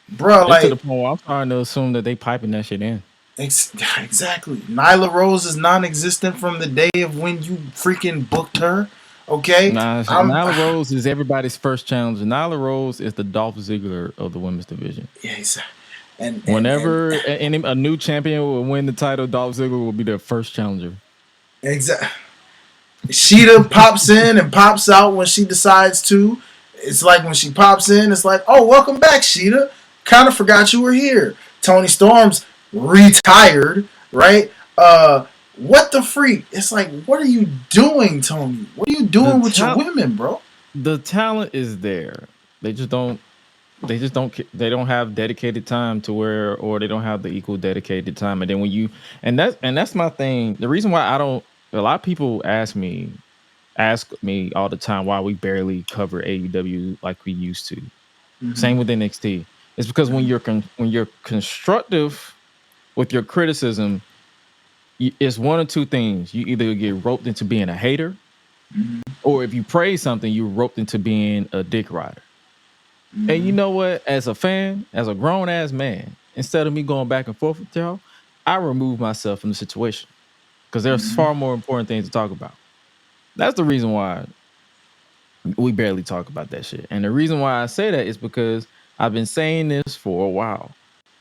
S5: bro, like,
S4: to the point where I'm starting to assume that they piping that shit in.
S5: Exactly. Nyla Rose is non-existent from the day of when you freaking booked her. Okay.
S4: Nyla Rose is everybody's first challenger. Nyla Rose is the Dolph Ziggler of the women's division.
S5: Yeah, exactly. And
S4: whenever a new champion will win the title, Dolph Ziggler will be their first challenger.
S5: Exactly. Sheeta pops in and pops out when she decides to. It's like when she pops in, it's like, oh, welcome back, Sheeta. Kind of forgot you were here. Toni Storm's retired, right? What the freak? It's like, what are you doing, Tony? What are you doing with your women, bro?
S4: The talent is there. They just don't. They don't have dedicated time to where, or they don't have the equal dedicated time. And then when you, and that's my thing. The reason why I don't. A lot of people ask me all the time why we barely cover AEW like we used to. Mm-hmm. Same with NXT. It's because when you're constructive with your criticism, it's one or two things. You either get roped into being a hater, or if you praise something, you're roped into being a dick rider. And you know what? As a fan, as a grown ass man, instead of me going back and forth with y'all, I remove myself from the situation because there's far more important things to talk about. That's the reason why we barely talk about that shit. And the reason why I say that is because I've been saying this for a while.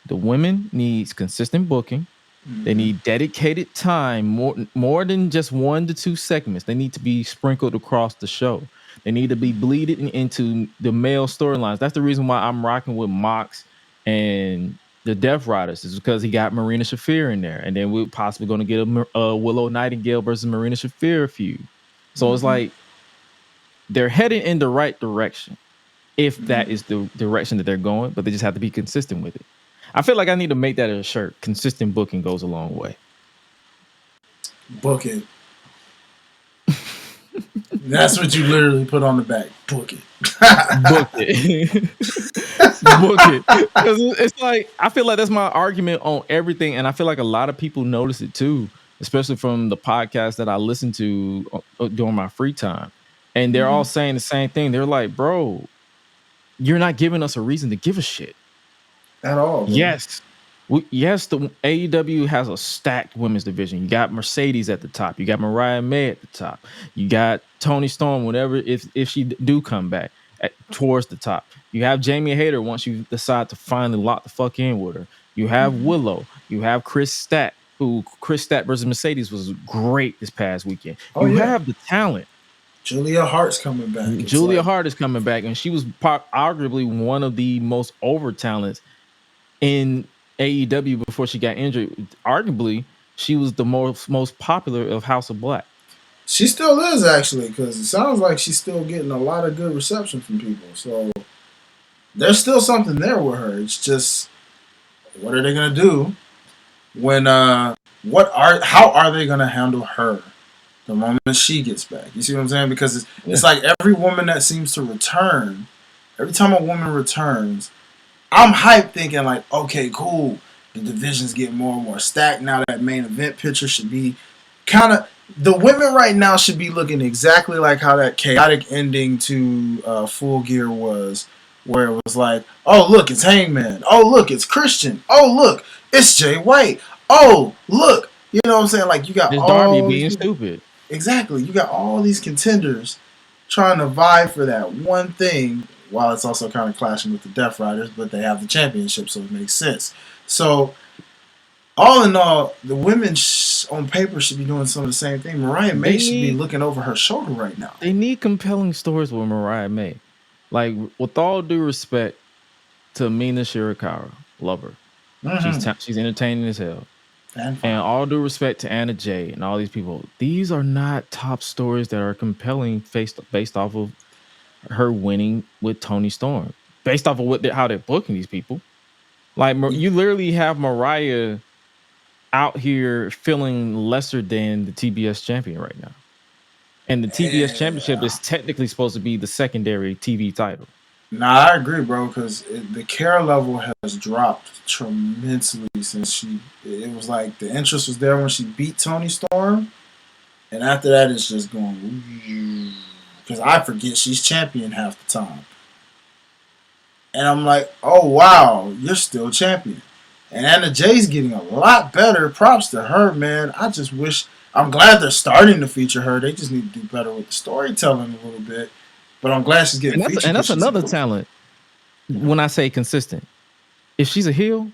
S4: The women needs consistent booking. They need dedicated time, more than just 1 to 2 segments. They need to be sprinkled across the show. They need to be bleeded into the male storylines. That's the reason why I'm rocking with Mox and the Death Riders, is because he got Marina Shafir in there, and then we're possibly going to get a Willow Nightingale versus Marina Shafir feud. So it's like they're heading in the right direction, if that is the direction that they're going, but they just have to be consistent with it. I feel like I need to make that a shirt. Consistent booking goes a long way.
S5: Book it. That's what you literally put on the back. Book it.
S4: Book it. Book it. Because it's like, I feel like that's my argument on everything. And I feel like a lot of people notice it too, especially from the podcast that I listen to during my free time. And they're all saying the same thing. They're like, bro, you're not giving us a reason to give a shit.
S5: At all. Bro.
S4: Yes. Yes, the AEW has a stacked women's division. You got Mercedes at the top. You got Mariah May at the top. You got Toni Storm, whenever, if she do come back, towards the top. You have Jamie Hayter once you decide to finally lock the fuck in with her. You have Willow. You have Chris Stat, who Chris Stat versus Mercedes was great this past weekend. You have the talent.
S5: Julia Hart's coming back.
S4: Julia Hart is coming back, and she was arguably one of the most over talents in AEW before she got injured. Arguably, she was the most popular of House of Black.
S5: She still is, actually, because it sounds like she's still getting a lot of good reception from people. So there's still something there with her. It's just, what are they gonna do when how are they gonna handle her the moment she gets back? You see what I'm saying? Because it's like every woman that seems to return, every time a woman returns, I'm hyped thinking like, okay, cool. The division's getting more and more stacked now. That main event picture should be kind of, the women right now should be looking exactly like how that chaotic ending to Full Gear was, where it was like, oh, look, it's Hangman. Oh, look, it's Christian. Oh, look, it's Jay White. Oh, look. You know what I'm saying? Like, you got
S4: it's
S5: all
S4: Darby being stupid.
S5: Exactly. You got all these contenders trying to vie for that one thing, while it's also kind of clashing with the Death Riders, but they have the championship, so it makes sense. So, all in all, the women on paper should be doing some of the same thing. Mariah May should be looking over her shoulder right now.
S4: They need compelling stories with Mariah May. Like, with all due respect to Mina Shirakawa, love her. She's entertaining as hell. And all due respect to Anna Jay and all these people, these are not top stories that are compelling based off of her winning with Toni Storm, based off of how they're booking these people. Like, you literally have Mariah out here feeling lesser than the TBS champion right now, and the TBS championship is technically supposed to be the secondary TV title.
S5: Nah, I agree, bro, because the care level has dropped tremendously since it was like the interest was there when she beat Toni Storm, and after that it's just going, because I forget she's champion half the time. And I'm like, oh, wow, you're still champion. And Anna Jay's getting a lot better. Props to her, man. I just wish, I'm glad they're starting to feature her. They just need to do better with the storytelling a little bit. But I'm glad she's getting featured.
S4: And that's another talent. When I say consistent, if she's a heel,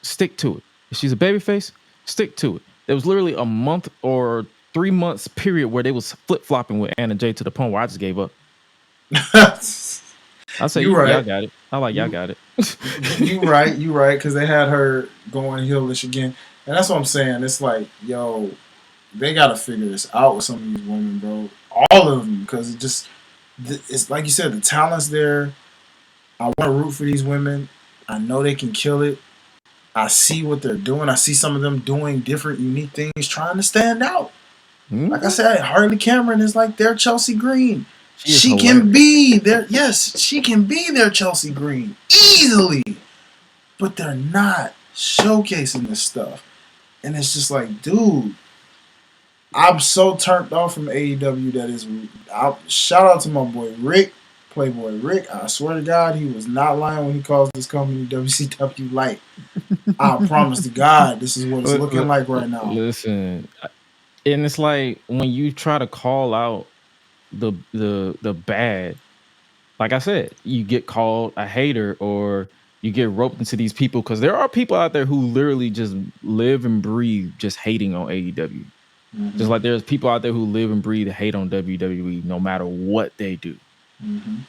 S4: stick to it. If she's a babyface, stick to it. There was literally a month or 3 months period where they was flip flopping with Anna Jay to the point where I just gave up. I say
S5: you right.
S4: Y'all got it. I like y'all got it.
S5: You right, because they had her going heelish again, and that's what I'm saying. It's like, yo, they gotta figure this out with some of these women, bro. All of them, because it's like you said, the talent's there. I want to root for these women. I know they can kill it. I see what they're doing. I see some of them doing different, unique things, trying to stand out. Mm-hmm. Like I said, Harley Cameron is like their Chelsea Green. She can be their she can be their Chelsea Green easily, but they're not showcasing this stuff, and it's just like, dude, I'm so turned off from AEW. That is, shout out to my boy Rick, Playboy Rick. I swear to God, he was not lying when he calls this company WCW Light. I promise to God, this is what it's looking like right now.
S4: Listen, and it's like when you try to call out the bad, like I said, you get called a hater or you get roped into these people, because there are people out there who literally just live and breathe just hating on AEW. Mm-hmm. Just like there's people out there who live and breathe hate on WWE no matter what they do. Mm-hmm.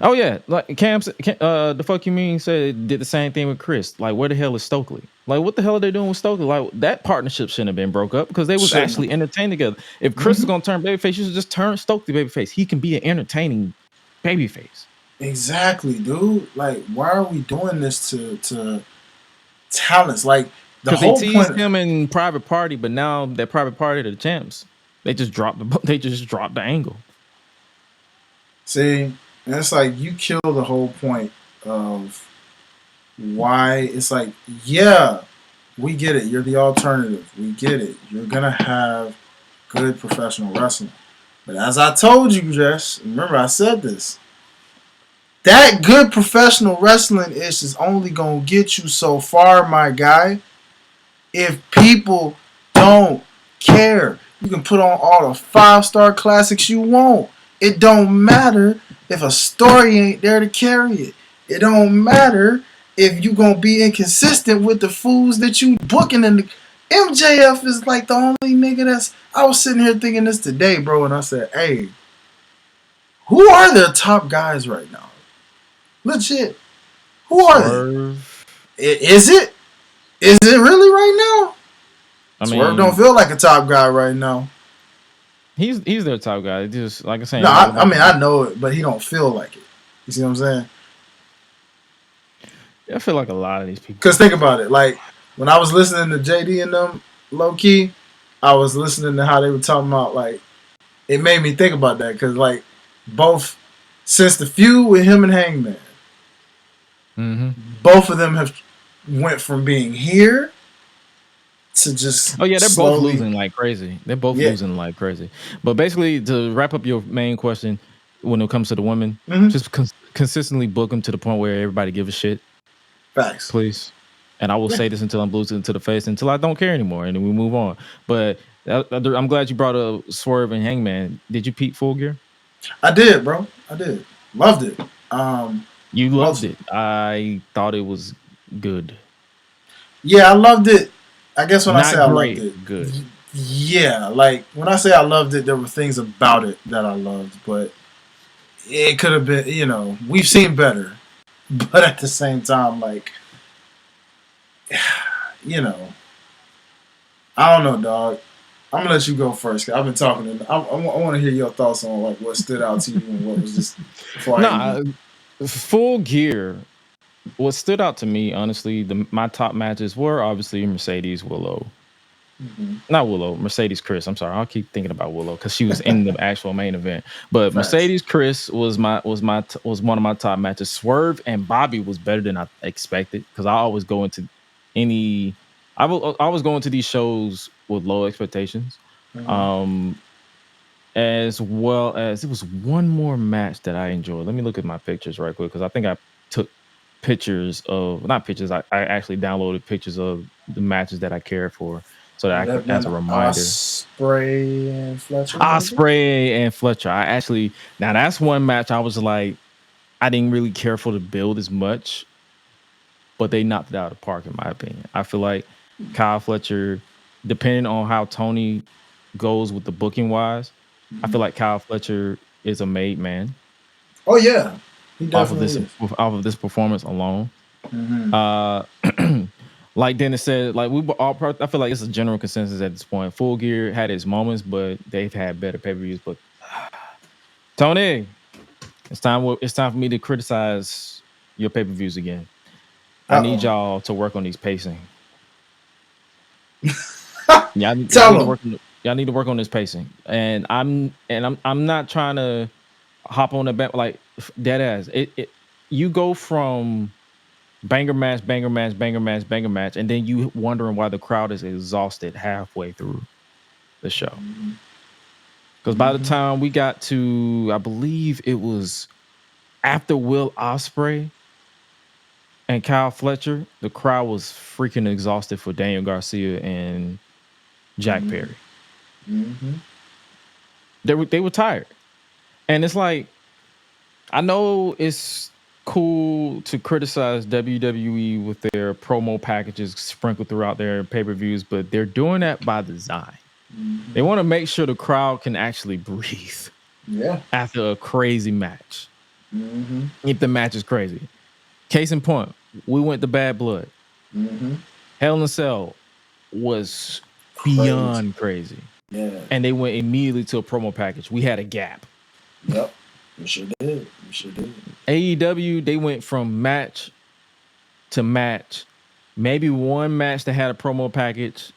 S4: Oh yeah, like the fuck you mean said did the same thing with Chris. Like, where the hell is Stokely? Like, what the hell are they doing with Stokely? Like, that partnership shouldn't have been broke up because they was actually entertained together. If Chris is gonna turn babyface, you should just turn Stokely babyface. He can be an entertaining babyface.
S5: Exactly, dude. Like, why are we doing this to talents? Like, the whole
S4: they teased him in Private Party, but now that Private Party to the champs, they just dropped the angle.
S5: See. And it's like, you kill the whole point of why. It's like, yeah, we get it. You're the alternative. We get it. You're going to have good professional wrestling. But as I told you, Jess, remember I said this, that good professional wrestling is only going to get you so far, my guy. If people don't care, you can put on all the 5-star classics you want. It don't matter if a story ain't there to carry it. It don't matter if you gonna be inconsistent with the fools that you booking. And the MJF is like the only nigga that's... I was sitting here thinking this today, bro, and I said, hey, who are their top guys right now? Legit. Who are they? Is it? Is it really right now? Swerve don't feel like a top guy right now.
S4: He's their top guy. Just like I'm saying.
S5: No, I know it, but he don't feel like it. You see what I'm saying?
S4: I feel like a lot of these people.
S5: Because think about it. Like, when I was listening to JD and them, low key, I was listening to how they were talking about, like, it made me think about that. Because, like, both, since the feud with him and Hangman, both of them have went from being here to just
S4: they're both losing like crazy. They're both losing like crazy. But basically, to wrap up your main question, when it comes to the women, just consistently book them to the point where everybody gives a shit.
S5: Facts,
S4: please. And I will say this until I'm blue to the face, until I don't care anymore, and then we move on. But I'm glad you brought up Swerve and Hangman. Did you peep Full Gear?
S5: I did, bro. I did. Loved it.
S4: You loved it. I thought it was good.
S5: Yeah, I loved it. I guess when I say I loved it,
S4: good.
S5: Yeah, like when I say I loved it, there were things about it that I loved, but it could have been, we've seen better. But at the same time, like, I don't know, dog. I'm gonna let you go first. I've been talking. I want to hear your thoughts on like what stood out to you and what was just.
S4: Full Gear. What stood out to me, honestly, my top matches were obviously Mercedes Willow. Not Willow, Mercedes Chris. I'm sorry, I'll keep thinking about Willow because she was in the actual main event. But Mercedes Chris was one of my top matches. Swerve and Bobby was better than I expected because I always go into these shows with low expectations. As well as it was one more match that I enjoyed. Let me look at my pictures right quick because I think I took pictures of I actually downloaded pictures of the matches that I cared for so that I could, as a reminder.
S5: Ospreay and Fletcher.
S4: I actually, now that's one match I was like, I didn't really care for the build as much, but they knocked it out of the park in my opinion. I feel like Kyle Fletcher depending on how Tony goes with the booking wise, I feel like Kyle Fletcher is a made man.
S5: Oh yeah, he definitely is.
S4: Off of this performance alone.
S5: Mm-hmm.
S4: Like Dennis said, like we all, I feel like it's a general consensus at this point. Full Gear had its moments, but they've had better pay-per-views. But Tony, it's time for me to criticize your pay-per-views again. I need y'all to work on these pacing. Y'all need to work on this pacing. And I'm not trying to hop on the back like dead ass. You go from banger match, and then you wondering why the crowd is exhausted halfway through the show. Because by the time we got to, I believe it was after Will Ospreay and Kyle Fletcher, the crowd was freaking exhausted for Daniel Garcia and Jack Perry. They were tired. And it's like, I know it's cool to criticize WWE with their promo packages sprinkled throughout their pay-per-views, but they're doing that by design. They want to make sure the crowd can actually breathe after a crazy match. If the match is crazy. Case in point, we went to Bad Blood. Hell in a Cell was beyond crazy.
S5: Yeah.
S4: And they went immediately to a promo package. We had a gap.
S5: Yep. We sure did.
S4: AEW, they went from match to match. Maybe one match that had a promo package,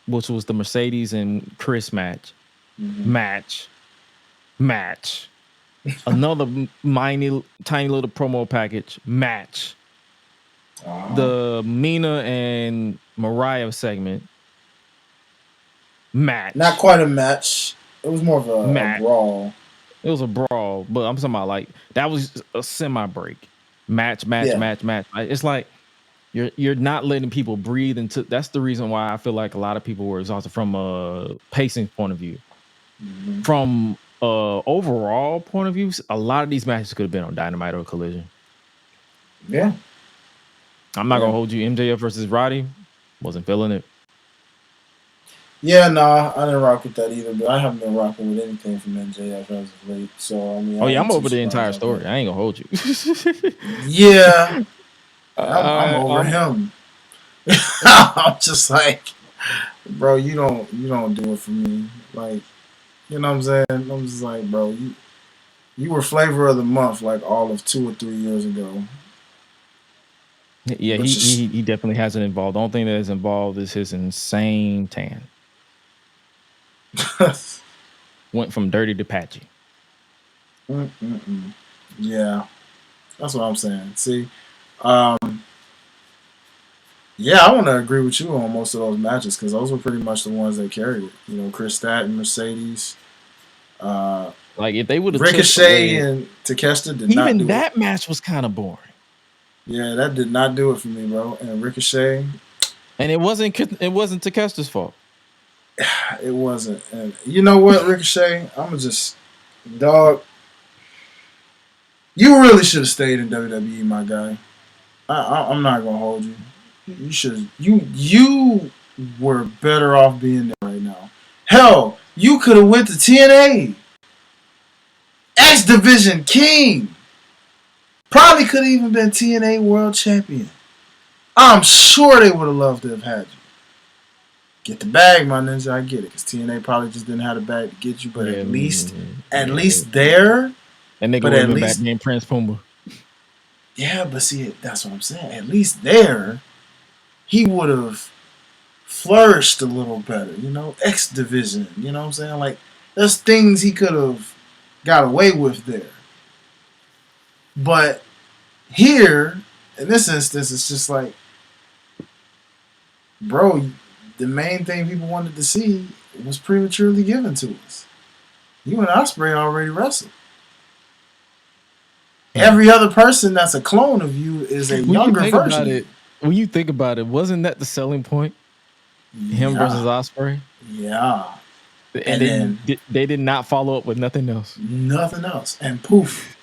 S4: which was the Mercedes and Chris match. Match. Another tiny little promo package. Match. The Mina and Mariah segment. Match.
S5: Not quite a match. It was more of a brawl.
S4: It was a brawl, but I'm talking about like that was a semi-break. Match. It's like you're not letting people breathe into. That's the reason why I feel like a lot of people were exhausted from a pacing point of view. From overall point of view, a lot of these matches could have been on Dynamite or Collision.
S5: Yeah.
S4: I'm not gonna hold you. MJF versus Roddy, wasn't feeling it.
S5: Yeah, nah, I didn't rock with that either, but I haven't been rocking with anything from MJF as of late. So I mean,
S4: I'm over the entire story. I ain't gonna hold you.
S5: Yeah, I'm over him. I'm just like, bro, you don't do it for me. Like, you know what I'm saying? I'm just like, bro, you were flavor of the month like all of 2 or 3 years ago.
S4: Yeah, he definitely hasn't involved. The only thing that is involved is his insane tan. Went from dirty to patchy.
S5: Yeah, that's what I'm saying. See, yeah, I want to agree with you on most of those matches because those were pretty much the ones that carried it. You know, Chris Statton, Mercedes.
S4: Like if they would have
S5: Ricochet and Takeshita did not do
S4: even that match was kind of boring.
S5: Yeah, that did not do it for me, bro. And Ricochet,
S4: and it wasn't Takeshita's fault.
S5: It wasn't. And you know what, Ricochet? I'm just dog. You really should have stayed in WWE, my guy. I'm not gonna hold you. You should. You were better off being there right now. Hell, you could have went to TNA. X Division King. Probably could have even been TNA World Champion. I'm sure they would have loved to have had you. Get the bag, my ninja. I get it, because TNA probably just didn't have the bag to get you. But at least there.
S4: And they go back named Prince Puma.
S5: Yeah, but see, that's what I'm saying. At least there, he would have flourished a little better. You know, X Division. You know what I'm saying? Like, there's things he could have got away with there. But here, in this instance, it's just like, bro, the main thing people wanted to see was prematurely given to us. You and Ospreay already wrestled. Every other person that's a clone of you is a younger version.
S4: When you think about it, wasn't that the selling point? Him versus Ospreay?
S5: Yeah.
S4: And then they did not follow up with nothing else.
S5: Nothing else. And poof.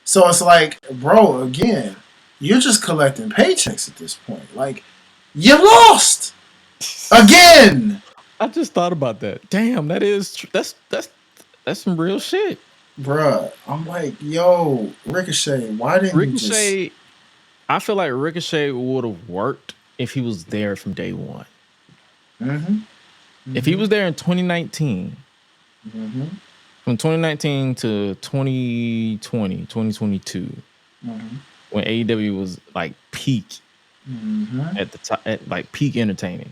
S5: So it's like, bro, again, you're just collecting paychecks at this point. Like, you lost. Again.
S4: I just thought about that. Damn, that's some real shit.
S5: Bruh, I'm like, yo, Ricochet, why didn't you just...
S4: I feel like Ricochet would have worked if he was there from day one. If he was there in 2019, from 2019 to 2020, 2022, when AEW was like peak at the top, at like peak entertaining,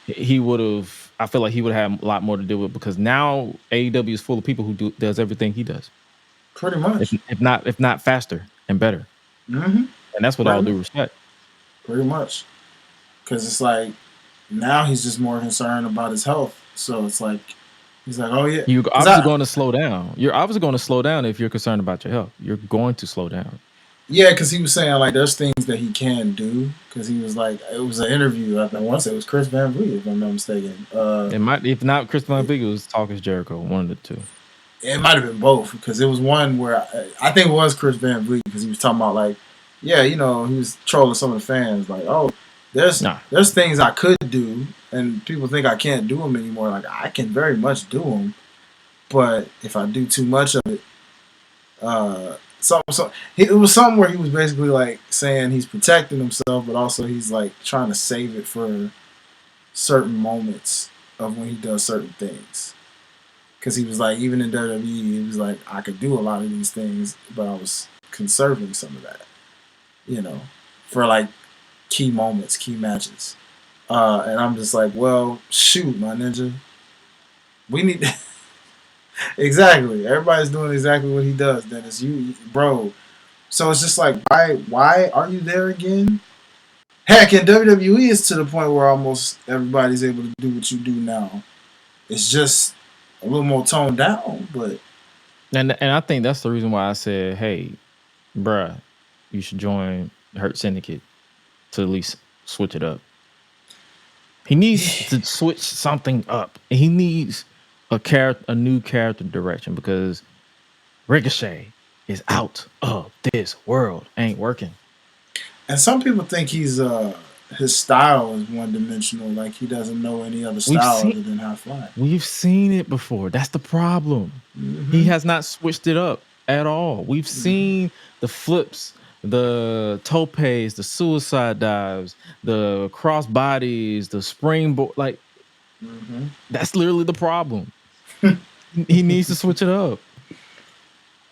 S4: he would have. I feel like he would have a lot more to do with, because now AEW is full of people who does everything he does.
S5: Pretty much,
S4: if not faster and better, and that's with all due respect.
S5: Pretty much, because it's like now he's just more concerned about his health. So it's like he's like, oh yeah,
S4: you're obviously going to slow down. You're obviously going to slow down if you're concerned about your health. You're going to slow down.
S5: Yeah, because he was saying like there's things that he can do. Because he was like, it was an interview. I want to say it was Chris Van Vliet, if I'm not mistaken.
S4: It might, if not Chris Van Vliet, it was Talk Is Jericho. One of the two.
S5: It might have been both, because it was one where I think it was Chris Van Vliet, because he was talking about like, yeah, you know, he was trolling some of the fans like, oh, there's things I could do, and people think I can't do them anymore. Like, I can very much do them, but if I do too much of it, it was something where he was basically like saying he's protecting himself, but also he's like trying to save it for certain moments of when he does certain things. Because he was like, even in WWE, he was like, I could do a lot of these things, but I was conserving some of that, you know, for like key moments, key matches. And I'm just like, well, shoot, my ninja. We need... Exactly. Everybody's doing exactly what he does, Dennis. You, bro. So it's just like, why are you there again? Heck, in WWE, it's to the point where almost everybody's able to do what you do now. It's just a little more toned down, but...
S4: And I think that's the reason why I said, hey, bruh, you should join Hurt Syndicate to at least switch it up. He needs to switch something up. He needs a new character direction, because Ricochet is out of this world. Ain't working.
S5: And some people think he's his style is one dimensional, like he doesn't know any other style other than high fly.
S4: We've seen it before. That's the problem. He has not switched it up at all. We've seen the flips, the topes, the suicide dives, the cross bodies, the springboard. Like, that's literally the problem. He needs to switch it up.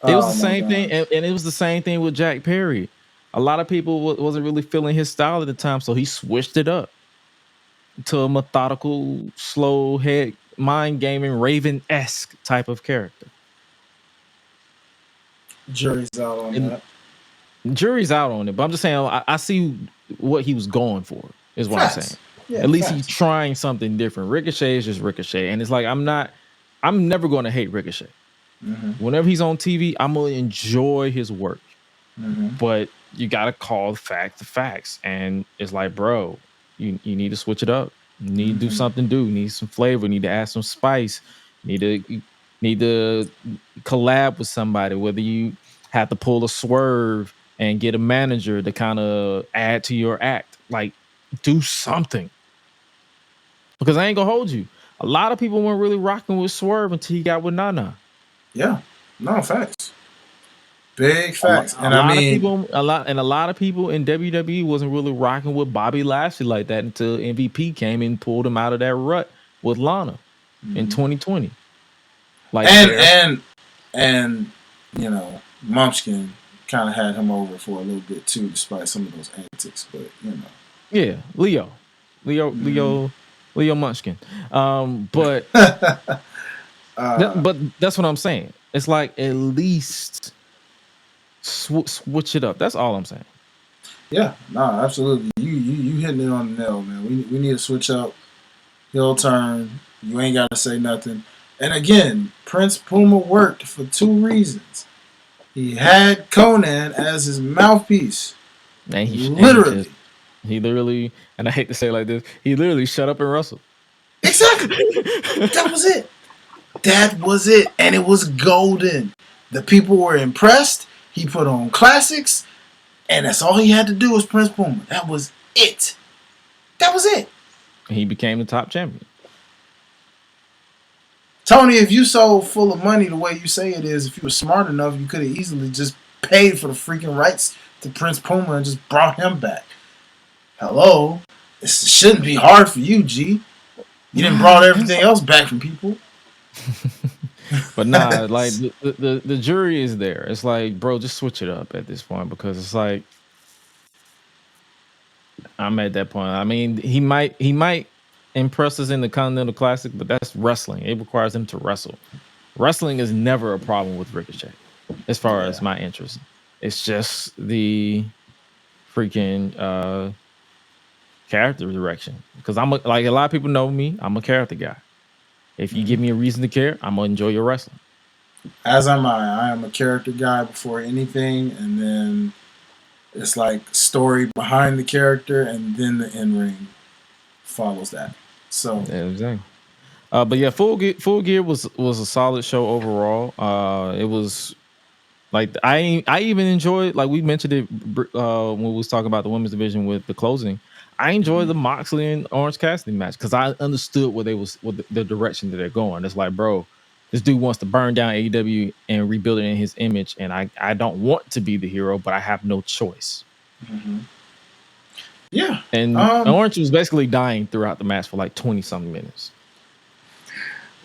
S4: It was the same thing, and it was the same thing with Jack Perry. A lot of people wasn't really feeling his style at the time, so he switched it up to a methodical, slow head, mind gaming, Raven-esque type of character.
S5: Jury's out on that.
S4: Jury's out on it, but I'm just saying I see what he was going for, is what I'm saying. Yeah, at least he's trying something different. Ricochet is just Ricochet, and it's like I'm never going to hate Ricochet. Whenever he's on TV, I'm going to enjoy his work. But you got to call the facts. And it's like, bro, you need to switch it up. You need to do something new. You need some flavor. You need to add some spice. You need to collab with somebody, whether you have to pull a swerve and get a manager to kind of add to your act. Like, do something. Because I ain't going to hold you. A lot of people weren't really rocking with Swerve until he got with Nana.
S5: Yeah. No, facts. Big facts.
S4: A lot of people in WWE wasn't really rocking with Bobby Lashley like that until MVP came and pulled him out of that rut with Lana in 2020. Like,
S5: and you know, Munchkin kind of had him over for a little bit too, despite some of those antics. But you know,
S4: yeah, Leo Munchkin. But but that's what I'm saying. It's like, at least switch it up. That's all I'm saying.
S5: Yeah, no, absolutely. You hitting it on the nail, man. We need to switch up. Heel turn. You ain't got to say nothing. And again, Prince Puma worked for two reasons. He had Conan as his mouthpiece.
S4: And he literally, and I hate to say it like this, he literally shut up and wrestled.
S5: Exactly. That was it. That was it. And it was golden. The people were impressed. He put on classics. And that's all he had to do was Prince Puma. That was it. That was it.
S4: he became the top champion.
S5: Tony, if you so full of money the way you say it is, if you were smart enough, you could have easily just paid for the freaking rights to Prince Puma and just brought him back. Hello? It shouldn't be hard for you, G. You didn't brought everything else back from people.
S4: But nah, like the jury is there. It's like, bro, just switch it up at this point, because it's like I'm at that point. I mean, he might impress us in the Continental Classic, but that's wrestling. It requires him to wrestle. Wrestling is never a problem with Ricochet, as far as my interest. It's just the freaking character direction. Because like a lot of people know me, I'm a character guy. If you give me a reason to care, I'm gonna enjoy your wrestling.
S5: As am I. I am a character guy before anything, and then it's like story behind the character, and then the in-ring follows that. So
S4: yeah, exactly. But yeah, Full Gear was a solid show overall. It was like I even enjoyed, like we mentioned it when we was talking about the women's division with the closing. I enjoyed the Moxley and Orange Cassidy match because I understood what the direction that they're going. It's like, bro, this dude wants to burn down AEW and rebuild it in his image, and I don't want to be the hero, but I have no choice.
S5: Yeah,
S4: and Orange was basically dying throughout the match for like 20-something minutes.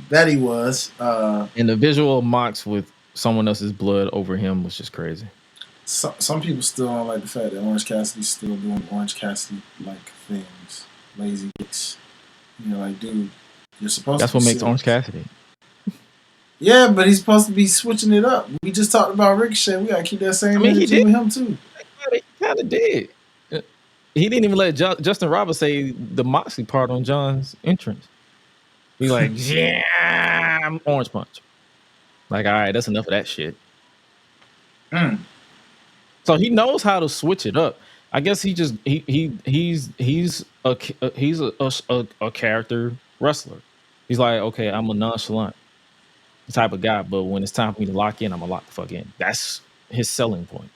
S5: That he was.
S4: And the visual of Mox with someone else's blood over him was just crazy.
S5: Some people still don't like the fact that Orange Cassidy's still doing Orange Cassidy-like things. Lazy dicks. Like, dude, you're supposed
S4: That's
S5: to be
S4: what makes
S5: serious.
S4: Orange Cassidy.
S5: Yeah, but he's supposed to be switching it up. We just talked about Ricochet. We got to keep that same energy with him, too.
S4: He kind of did. He didn't even let Justin Roberts say the Moxley part on John's entrance. He's like, yeah, Orange Punch. Like, all right, that's enough of that shit. So he knows how to switch it up. I guess he's a character wrestler. He's like, okay, I'm a nonchalant type of guy, but when it's time for me to lock in, I'm gonna lock the fuck in. That's his selling point.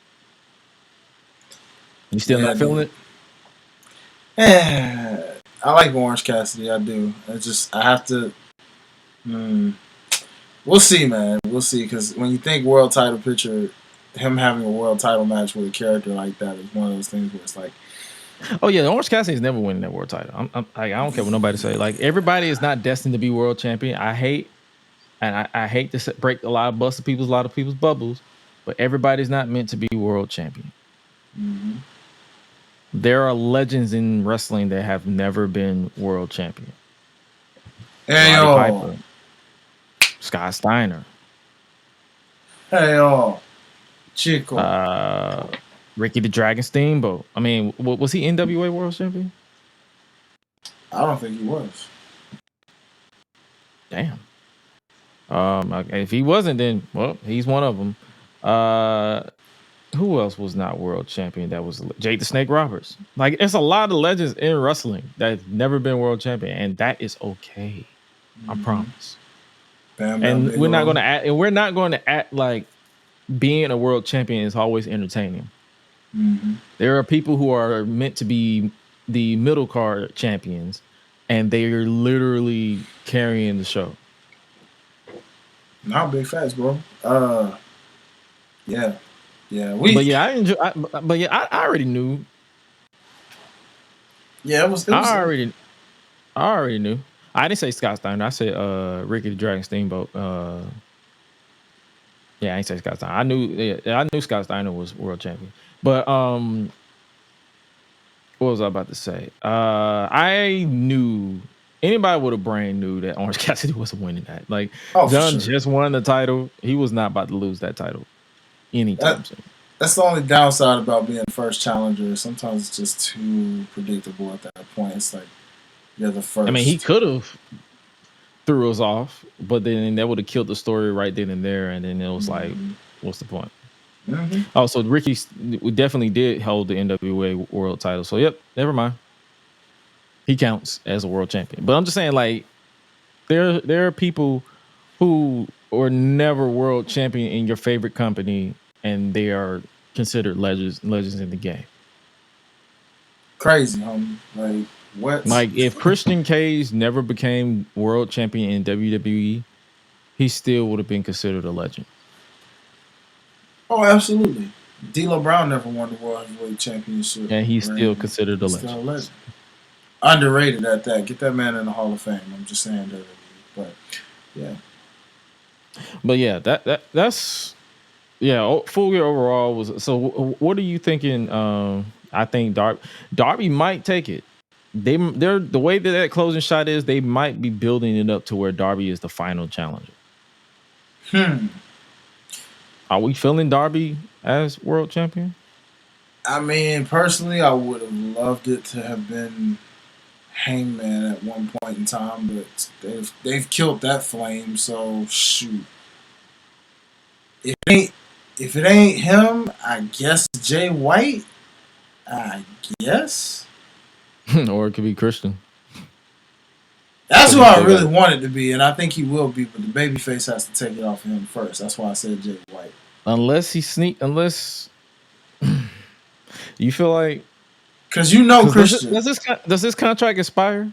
S4: You still not feeling
S5: it? I like Orange Cassidy. I do. I have to. We'll see, man. We'll see. Because when you think world title picture, him having a world title match with a character like that is one of those things where it's like,
S4: oh yeah, Orange Cassidy's never winning that world title. I don't care what nobody say. Like, everybody is not destined to be world champion. I hate to break a lot of people's bubbles, but everybody's not meant to be world champion. There are legends in wrestling that have never been world champion.
S5: Hey,
S4: Piper, Scott Steiner.
S5: Hey, Chico.
S4: Ricky the Dragon Steamboat. I mean, was he NWA world champion?
S5: I don't think he was.
S4: Damn. If he wasn't, then well, he's one of them. Who else was not world champion? That was Jade the Snake Roberts. Like, it's a lot of legends in wrestling that have never been world champion, and that is okay. I promise. And we're not going to act like being a world champion is always entertaining. There are people who are meant to be the middle card champions, and they are literally carrying the show.
S5: Not big facts, bro. Yeah.
S4: I already knew.
S5: Yeah, it was.
S4: I already knew. I didn't say Scott Steiner. I said Ricky the Dragon Steamboat. Yeah, I didn't say Scott Steiner. I knew Scott Steiner was world champion. But what was I about to say? I knew anybody with a brain knew that Orange Cassidy wasn't winning that. Like, John just won the title. He was not about to lose that title anytime soon.
S5: That's the only downside about being first challenger. Sometimes it's just too predictable at that point. It's like you're the first.
S4: I mean, he could have threw us off, but then that would have killed the story right then and there. And then it was like, what's the point? Oh, so Ricky definitely did hold the NWA world title. So, yep, never mind. He counts as a world champion. But I'm just saying, like, there are people who are never world champion in your favorite company, and they are considered legends in the game.
S5: Crazy, homie. Like, What?
S4: Like if Christian Cage never became world champion in WWE, he still would have been considered a legend.
S5: Oh, absolutely. D'Lo Brown never won the World Heavyweight Championship.
S4: And he's still considered a legend.
S5: Still a legend. Underrated at that. Get that man in the Hall of Fame. I'm just saying that. But yeah.
S4: But yeah, that's Full Gear overall was. So what are you thinking? I think Darby might take it. They're the way that closing shot is. They might be building it up to where Darby is the final challenger. Are we feeling Darby as world champion?
S5: I mean, personally, I would have loved it to have been Hangman at one point in time, but they've killed that flame. So shoot, if it ain't him, I guess Jay White. I guess,
S4: or it could be Christian.
S5: That's who I really want it to be, and I think he will be. But the babyface has to take it off of him first. That's why I said Jay White.
S4: Unless you feel like,
S5: because Christian.
S4: Does this contract expire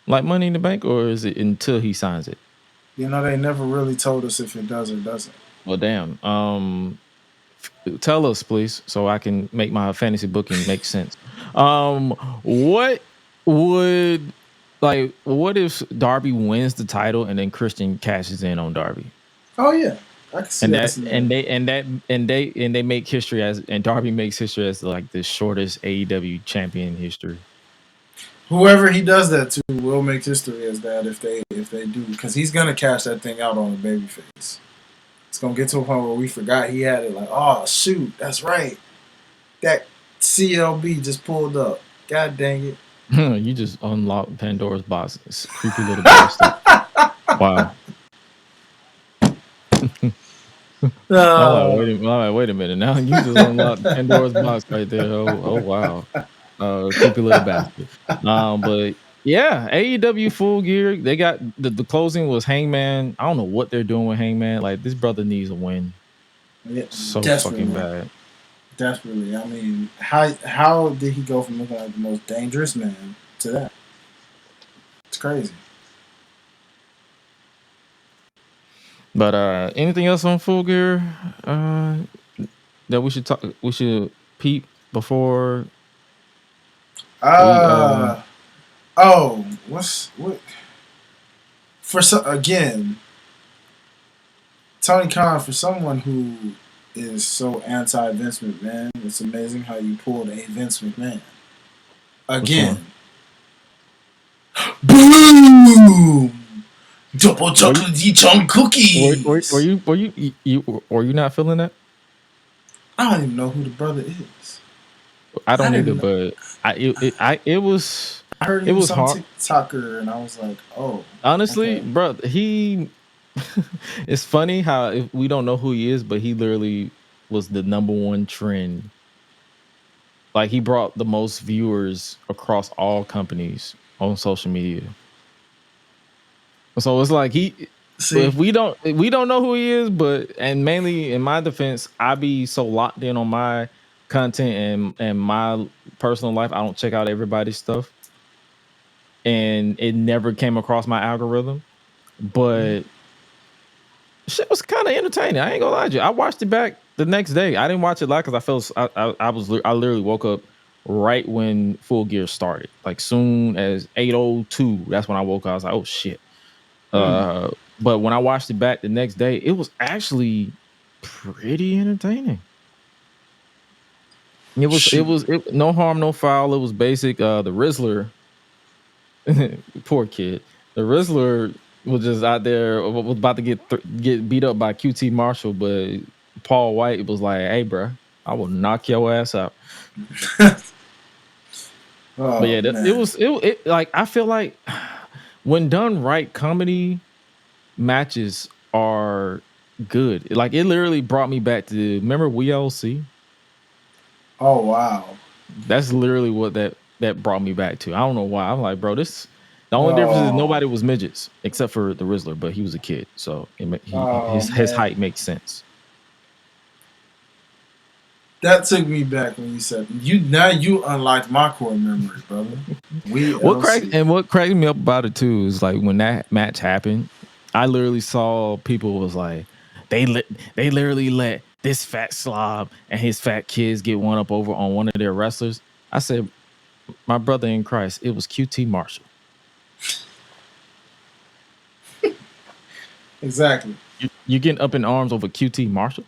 S4: like Money in the Bank, or is it until he signs it?
S5: They never really told us if it does or doesn't.
S4: Well, damn. Tell us, please, so I can make my fantasy booking make sense. What if Darby wins the title and then Christian cashes in on Darby?
S5: Oh yeah. I can see
S4: and they make history and Darby makes history as like the shortest AEW champion in history.
S5: Whoever he does that to will make history as that if they do, because he's gonna cash that thing out on the babyface. It's gonna get to a point where we forgot he had it. Like, oh shoot, that's right. That CLB just pulled up. God dang it!
S4: You just unlocked Pandora's box. It's creepy little bastard. Wow. Wait a minute. Now you just unlocked Pandora's box right there. Oh wow. Creepy little bastard. But yeah, AEW Full Gear. They got the closing was Hangman. I don't know what they're doing with Hangman. Like this brother needs a win.
S5: Yeah,
S4: so fucking bad.
S5: Desperately. I mean, how did he go from looking like the most dangerous man to that? It's crazy.
S4: But anything else on Full Gear that we should peep before?
S5: What? Tony Khan, for someone who is so anti Vince McMahon, it's amazing how you pulled a Vince McMahon again. Boom! Double chocolate chunk cookies.
S4: Were you not feeling that?
S5: I don't even know who the brother is.
S4: I don't either, but it was.
S5: I heard he was hard. TikToker, and I was like, oh.
S4: Honestly, okay. Bro, he. It's funny how we don't know who he is, but he literally was the number one trend. Like he brought the most viewers across all companies on social media. So it's like if we don't know who he is, and mainly in my defense, I be so locked in on my content and my personal life, I don't check out everybody's stuff, and it never came across my algorithm. But shit was kind of entertaining. I ain't gonna lie to you. I watched it back the next day. I didn't watch it live because I literally woke up right when Full Gear started. Like soon as 8:02, that's when I woke up. I was like, oh shit. But when I watched it back the next day, it was actually pretty entertaining. It was no harm, no foul. It was basic. The Rizzler, poor kid. The Rizzler was just out there, was about to get beat up by QT Marshall, but Paul White was like, "Hey, bro, I will knock your ass out." But yeah, it like I feel like when done right, comedy matches are good. Like it literally brought me back to remember WLC.
S5: Oh wow,
S4: that's literally what that brought me back to. I don't know why. I'm like, bro, this. The only difference is nobody was midgets except for the Rizzler, but he was a kid, so his height makes sense.
S5: That took me back when you said you unlocked my core memory, brother.
S4: What cracked me up about it too is like when that match happened, I literally saw people was like they literally let this fat slob and his fat kids get one up over on one of their wrestlers. I said, my brother in Christ, it was QT Marshall.
S5: Exactly.
S4: You're getting up in arms over QT Marshall.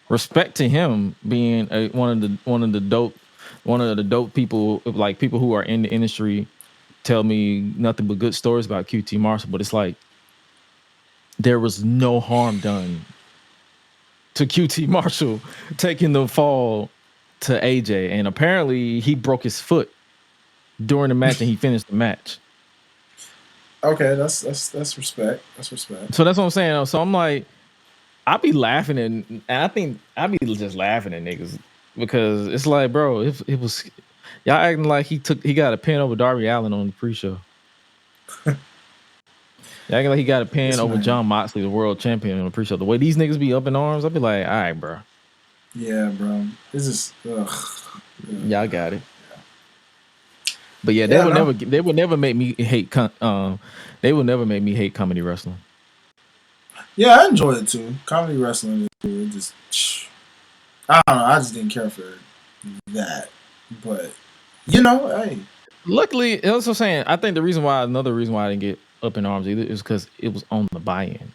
S4: Respect to him being one of the dope people, like people who are in the industry tell me nothing but good stories about QT Marshall, but it's like there was no harm done to QT Marshall taking the fall to AJ, and apparently he broke his foot during the match and he finished the match.
S5: Okay, that's respect. That's respect.
S4: So that's what I'm saying. So I'm like, I be laughing and I think I be just laughing at niggas because it's like, bro, it was y'all acting like he got a pin over Darby Allin on the pre-show. Y'all acting like he got a pin over John Moxley, the world champion, on the pre-show. The way these niggas be up in arms, I'll be like, all right, bro.
S5: Yeah, bro. This is
S4: y'all got it. But yeah, they would never make me hate they would never make me hate comedy wrestling.
S5: Yeah, I enjoy it too. Comedy wrestling is cool. It just I don't know, I just didn't care for that. But hey.
S4: Luckily, that's what I'm saying. I think another reason why I didn't get up in arms either is because it was on the buy-in.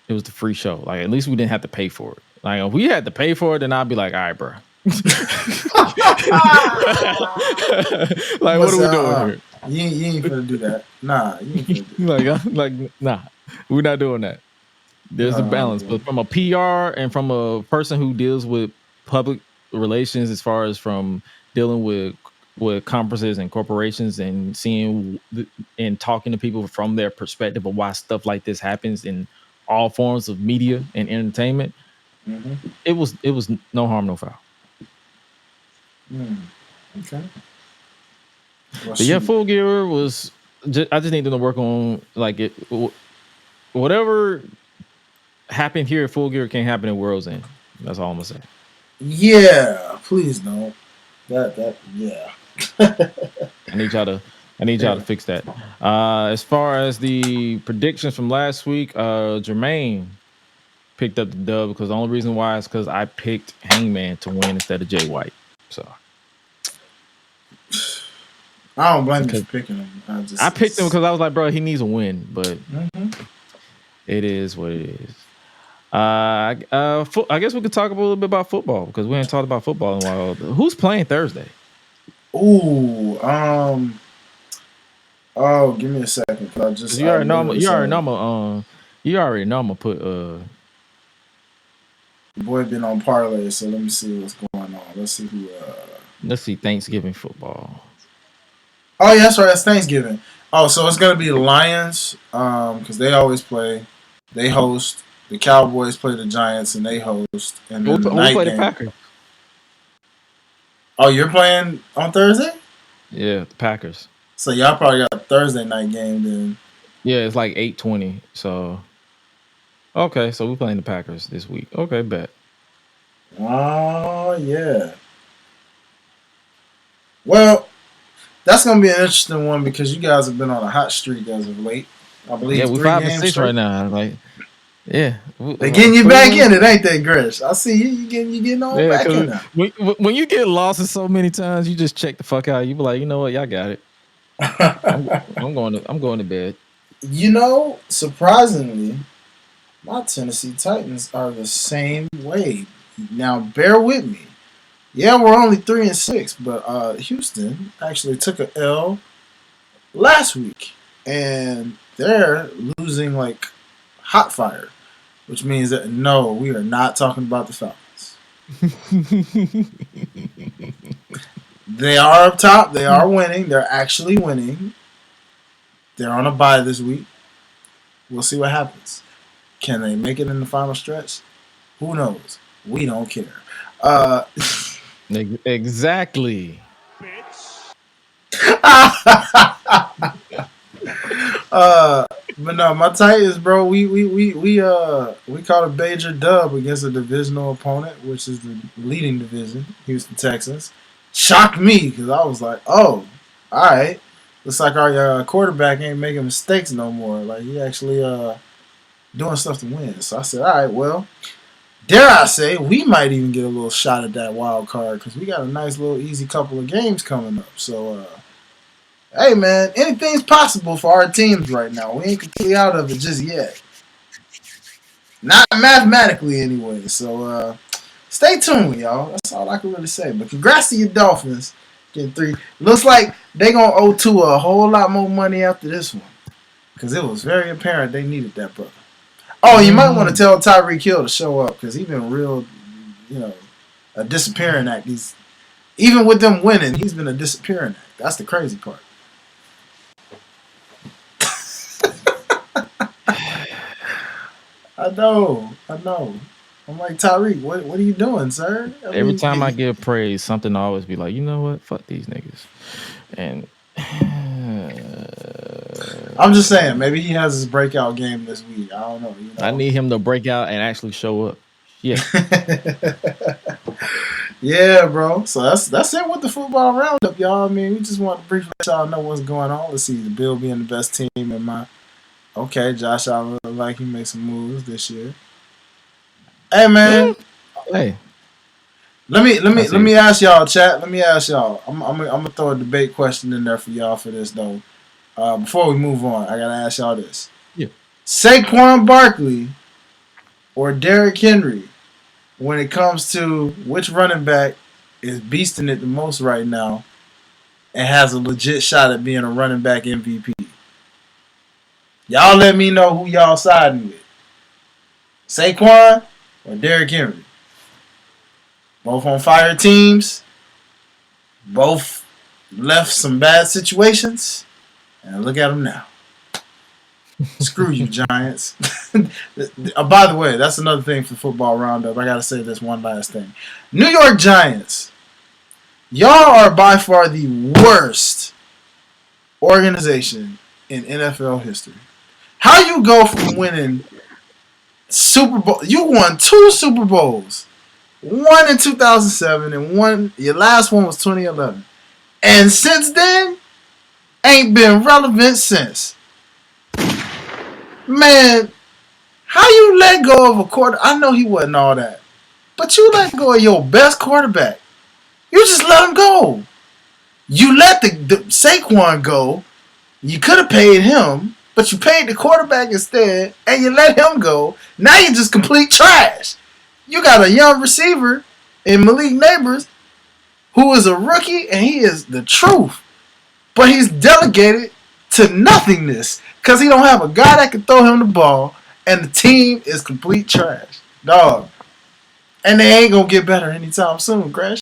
S4: It was the free show. Like at least we didn't have to pay for it. Like if we had to pay for it, then I'd be like, all right, bro. Like what are we doing here?
S5: You ain't gonna do that. Nah, you ain't gonna do that.
S4: like nah, we're not doing that. There's a balance, but from a PR and from a person who deals with public relations, as far as from dealing with conferences and corporations and seeing and talking to people from their perspective of why stuff like this happens in all forms of media and entertainment, it was no harm, no foul.
S5: Okay.
S4: But yeah, Full Gear was. I just need to work on like it. Whatever happened here at Full Gear can't happen at World's End. That's all I'm gonna say.
S5: Yeah, please don't. That yeah.
S4: I need y'all to fix that. As far as the predictions from last week, Jermaine picked up the dub because the only reason why is because I picked Hangman to win instead of Jay White. So
S5: I don't blame you for picking him.
S4: I picked him because I was like, bro, he needs a win, but it is what it is. I guess we could talk a little bit about football because we ain't talked about football in a while. Who's playing Thursday?
S5: Ooh, oh, give me a second.
S4: You already know I'm gonna put
S5: the boy been on parlay, so let me see what's going on. Let's see who.
S4: Let's see Thanksgiving football.
S5: Oh yeah, that's right. That's Thanksgiving. Oh, so it's gonna be the Lions, because they always play. They host. The Cowboys play the Giants, and they host. And then the night
S4: play
S5: game.
S4: The Packers.
S5: Oh, you're playing on Thursday?
S4: Yeah, the Packers.
S5: So y'all probably got a Thursday night game then.
S4: Yeah, it's like 8:20. So okay, so we're playing the Packers this week. Okay, bet.
S5: Oh yeah. Well, that's gonna be an interesting one because you guys have been on a hot streak as of late. I believe.
S4: Yeah, we're 5-6 right now. Like, yeah,
S5: they're getting you back in it, ain't they, Gresh? I see you. You getting on back in now.
S4: When you get lost so many times, you just check the fuck out. You be like, you know what, y'all got it. I'm going to bed.
S5: Surprisingly, my Tennessee Titans are the same way. Now, bear with me. Yeah, we're only 3-6, but Houston actually took an L last week, and they're losing like hot fire, which means that no, we are not talking about the Falcons. They are up top. They are winning. They're actually winning. They're on a bye this week. We'll see what happens. Can they make it in the final stretch? Who knows? We don't care.
S4: Exactly.
S5: But no, my Titans, bro. We caught a major dub against a divisional opponent, which is the leading division, Houston Texans. Shocked me because I was like, oh, all right. Looks like our quarterback ain't making mistakes no more. Like he actually doing stuff to win. So I said, all right, well, dare I say, we might even get a little shot at that wild card because we got a nice little easy couple of games coming up. So. Hey man, anything's possible for our teams right now. We ain't completely out of it just yet. Not mathematically anyway. So stay tuned, y'all. That's all I can really say. But congrats to your Dolphins. Getting 3. Looks like they gonna owe Tua a whole lot more money after this one. Because it was very apparent they needed that brother. Oh, you might want to tell Tyreek Hill to show up because he's been real, a disappearing act. Even with them winning, he's been a disappearing act. That's the crazy part. I know. I'm like, Tyreek, what are you doing, sir?
S4: Every time I give praise, something I always be like, you know what? Fuck these niggas. And
S5: I'm just saying, maybe he has his breakout game this week. I don't know.
S4: I need him to break out and actually show up. Yeah.
S5: Yeah, bro. So that's it with the football roundup, y'all. I mean, we just want to briefly let y'all know what's going on. Let's see, the Bill being the best team in my. Okay, Josh Allen look like he made some moves this year. Hey man,
S4: hey,
S5: let me ask y'all, chat. Let me ask y'all. I'm gonna throw a debate question in there for y'all for this though. Before we move on, I gotta ask y'all this.
S4: Yeah.
S5: Saquon Barkley or Derrick Henry when it comes to which running back is beasting it the most right now and has a legit shot at being a running back MVP. Y'all let me know who y'all siding with. Saquon or Derrick Henry. Both on fire teams. Both left some bad situations. And look at them now. Screw you, Giants. By the way, that's another thing for Football Roundup. I got to say this one last thing. New York Giants. Y'all are by far the worst organization in NFL history. How you go from winning Super Bowl? You won 2 Super Bowls. One in 2007 and your last one was 2011. And since then, ain't been relevant since. Man, how you let go of a quarter? I know he wasn't all that. But you let go of your best quarterback. You just let him go. You let the Saquon go. You could have paid him. But you paid the quarterback instead, and you let him go. Now you just complete trash. You got a young receiver in Malik Neighbors who is a rookie, and he is the truth. But he's delegated to nothingness because he don't have a guy that can throw him the ball, and the team is complete trash. Dog. And they ain't going to get better anytime soon, Gresh.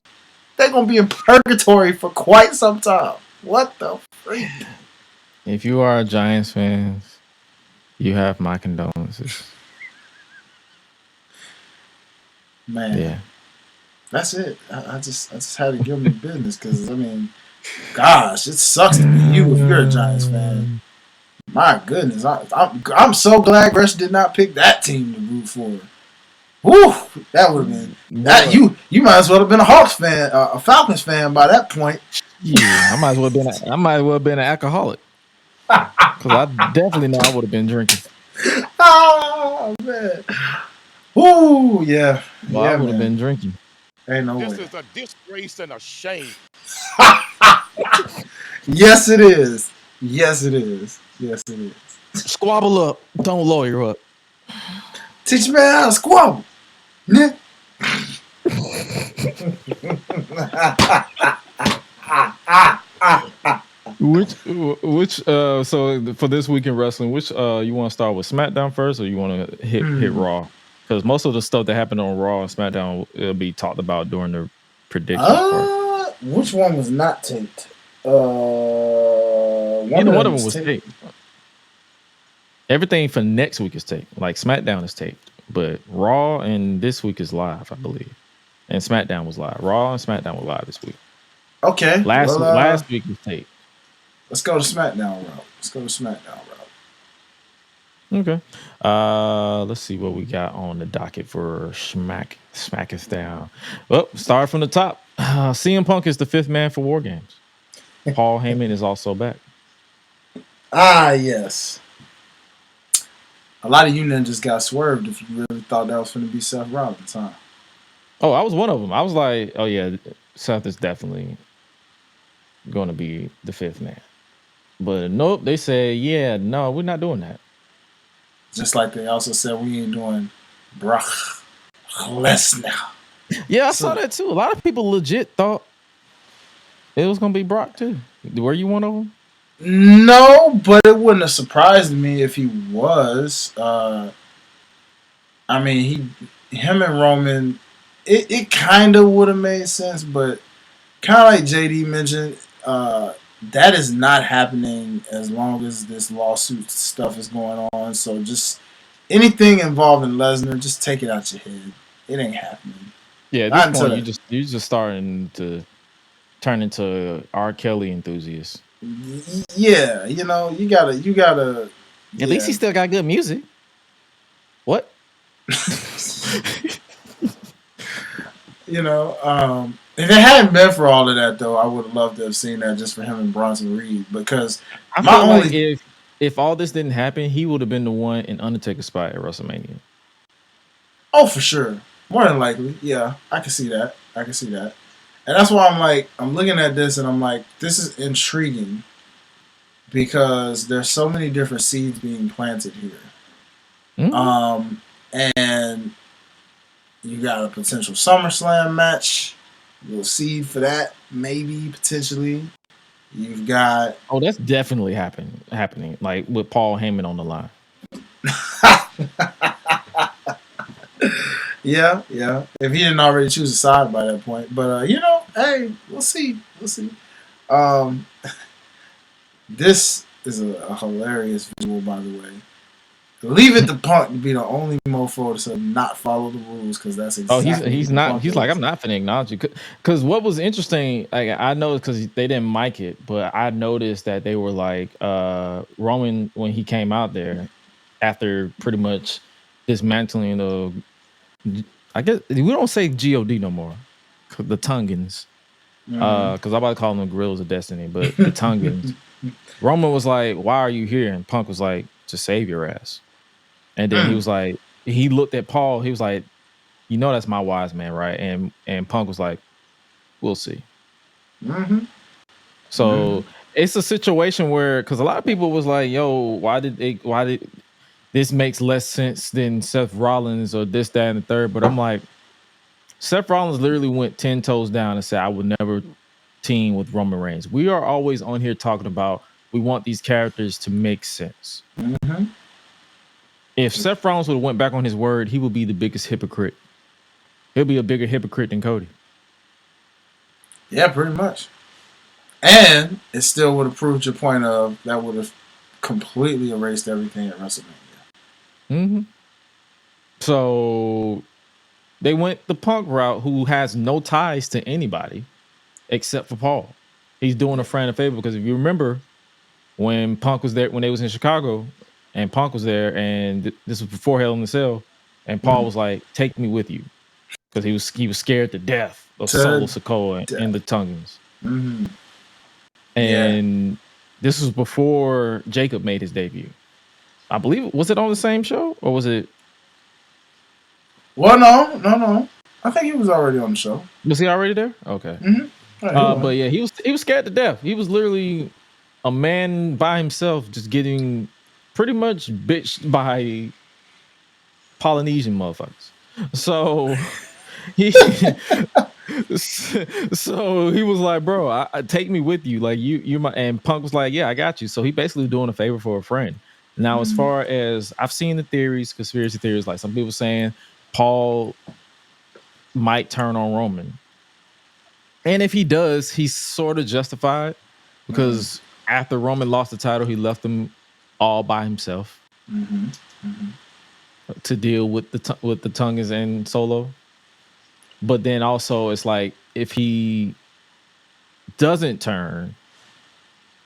S5: They're going to be in purgatory for quite some time. What the freak?
S4: If you are a Giants fan, you have my condolences.
S5: Man.
S4: Yeah.
S5: That's it. I just had to give them the business because, I mean, gosh, it sucks to be you if you're a Giants fan. My goodness. I'm so glad Gresh did not pick that team to root for. Woo! That would have been that you might as well have been a Hawks fan, a Falcons fan by that point.
S4: Yeah, I might as well have been an alcoholic. Because I definitely know I would have been drinking.
S5: Oh man! Ooh, yeah.
S4: Well,
S5: yeah,
S4: I would have been drinking.
S5: Ain't no
S6: This
S5: way.
S6: is a disgrace and a shame.
S5: Yes, it is. Yes, it is. Yes, it is.
S4: Squabble up. Don't lawyer up.
S5: Teach me how to squabble. Yeah.
S4: Which so for this week in wrestling, which you want to start with SmackDown first, or you want to hit Raw? Because most of the stuff that happened on Raw and SmackDown will be talked about during the predictions part.
S5: Which one was not taped?
S4: One of them was taped. Everything for next week is taped. Like SmackDown is taped, but Raw and this week is live, I believe. And SmackDown was live. Raw and SmackDown were live this week.
S5: Okay.
S4: Last week was taped.
S5: Let's go to SmackDown route.
S4: Okay. Let's see what we got on the docket for Smack Us Down. Well, start from the top. CM Punk is the 5th man for War Games. Paul Heyman is also back.
S5: Yes. A lot of you ninjas got swerved if you really thought that was going to be Seth Rollins, huh?
S4: Oh, I was one of them. I was like, oh yeah, Seth is definitely going to be the 5th man. But nope, they said, yeah, no, we're not doing that.
S5: Just like they also said we ain't doing Brock Lesnar.
S4: Yeah, I saw that too. A lot of people legit thought it was going to be Brock too. Were you one of them?
S5: No, but it wouldn't have surprised me if he was. I mean, him and Roman, it kind of would have made sense, but kind of like JD mentioned, that is not happening as long as this lawsuit stuff is going on. So just anything involving Lesnar, just take it out your head. It ain't happening.
S4: Yeah, at this point, you just starting to turn into R. Kelly enthusiast.
S5: Yeah, you gotta.
S4: At least he still got good music. What?
S5: If it hadn't been for all of that, though, I would have loved to have seen that just for him and Bronson Reed. Because
S4: I feel like if all this didn't happen, he would have been the one in Undertaker's spot at WrestleMania.
S5: Oh, for sure, more than likely. Yeah, I can see that. And that's why I'm looking at this and I'm like, this is intriguing because there's so many different seeds being planted here. Mm-hmm. And you got a potential SummerSlam match. You'll seed for that, maybe, potentially. You've got...
S4: Oh, that's definitely happening, like with Paul Heyman on the line.
S5: Yeah. If he didn't already choose a side by that point. But, hey, we'll see. This is a hilarious visual, by the way. Leave it to Punk to be the only mofo to not follow the rules, because that's exactly.
S4: He's not. He's like, I'm not finna acknowledge you, because what was interesting, like, I noticed, because they didn't mic it, but I noticed that they were like, Roman, when he came out there after pretty much dismantling the, I guess we don't say God no more, the Tungans, because I'm about to call them the Gorillas of Destiny, but the Tungans. Roman was like, "Why are you here?" And Punk was like, "To save your ass." And then he was like, he looked at Paul. He was like, "You know that's my wise man, right?" And Punk was like, "We'll see."
S5: Mm-hmm.
S4: So it's a situation where, because a lot of people was like, "Yo, why did this makes less sense than Seth Rollins or this, that, and the third?" But I'm like, Seth Rollins literally went 10 toes down and said, "I would never team with Roman Reigns." We are always on here talking about we want these characters to make sense.
S5: Mm-hmm.
S4: If Seth Rollins would have went back on his word, he would be the biggest hypocrite. He'll be a bigger hypocrite than Cody.
S5: Yeah, pretty much. And it still would have proved your point of that would have completely erased everything at WrestleMania.
S4: Mm-hmm. So they went the Punk route, who has no ties to anybody except for Paul. He's doing a friend a favor, because if you remember when Punk was there, when they was in Chicago, and Punk was there, and this was before Hell in the Cell, and Paul was like, "Take me with you," because he was scared to death of Solo Sikoa and the Tungans.
S5: Mm-hmm.
S4: And this was before Jacob made his debut. I believe, was it on the same show, or was it?
S5: Well, no. I think he was already on the show.
S4: Was he already there? Okay.
S5: Mm-hmm.
S4: But yeah, he was scared to death. He was literally a man by himself, just getting pretty much bitched by Polynesian motherfuckers. So he was like, "Bro, I take me with you. Like, you're my." And Punk was like, "Yeah, I got you." So he basically doing a favor for a friend. Now, as far as I've seen the theories, conspiracy theories, like some people saying Paul might turn on Roman. And if he does, he's sort of justified, because after Roman lost the title, he left them all by himself to deal with the Tungans and Solo. But then also, it's like, if he doesn't turn,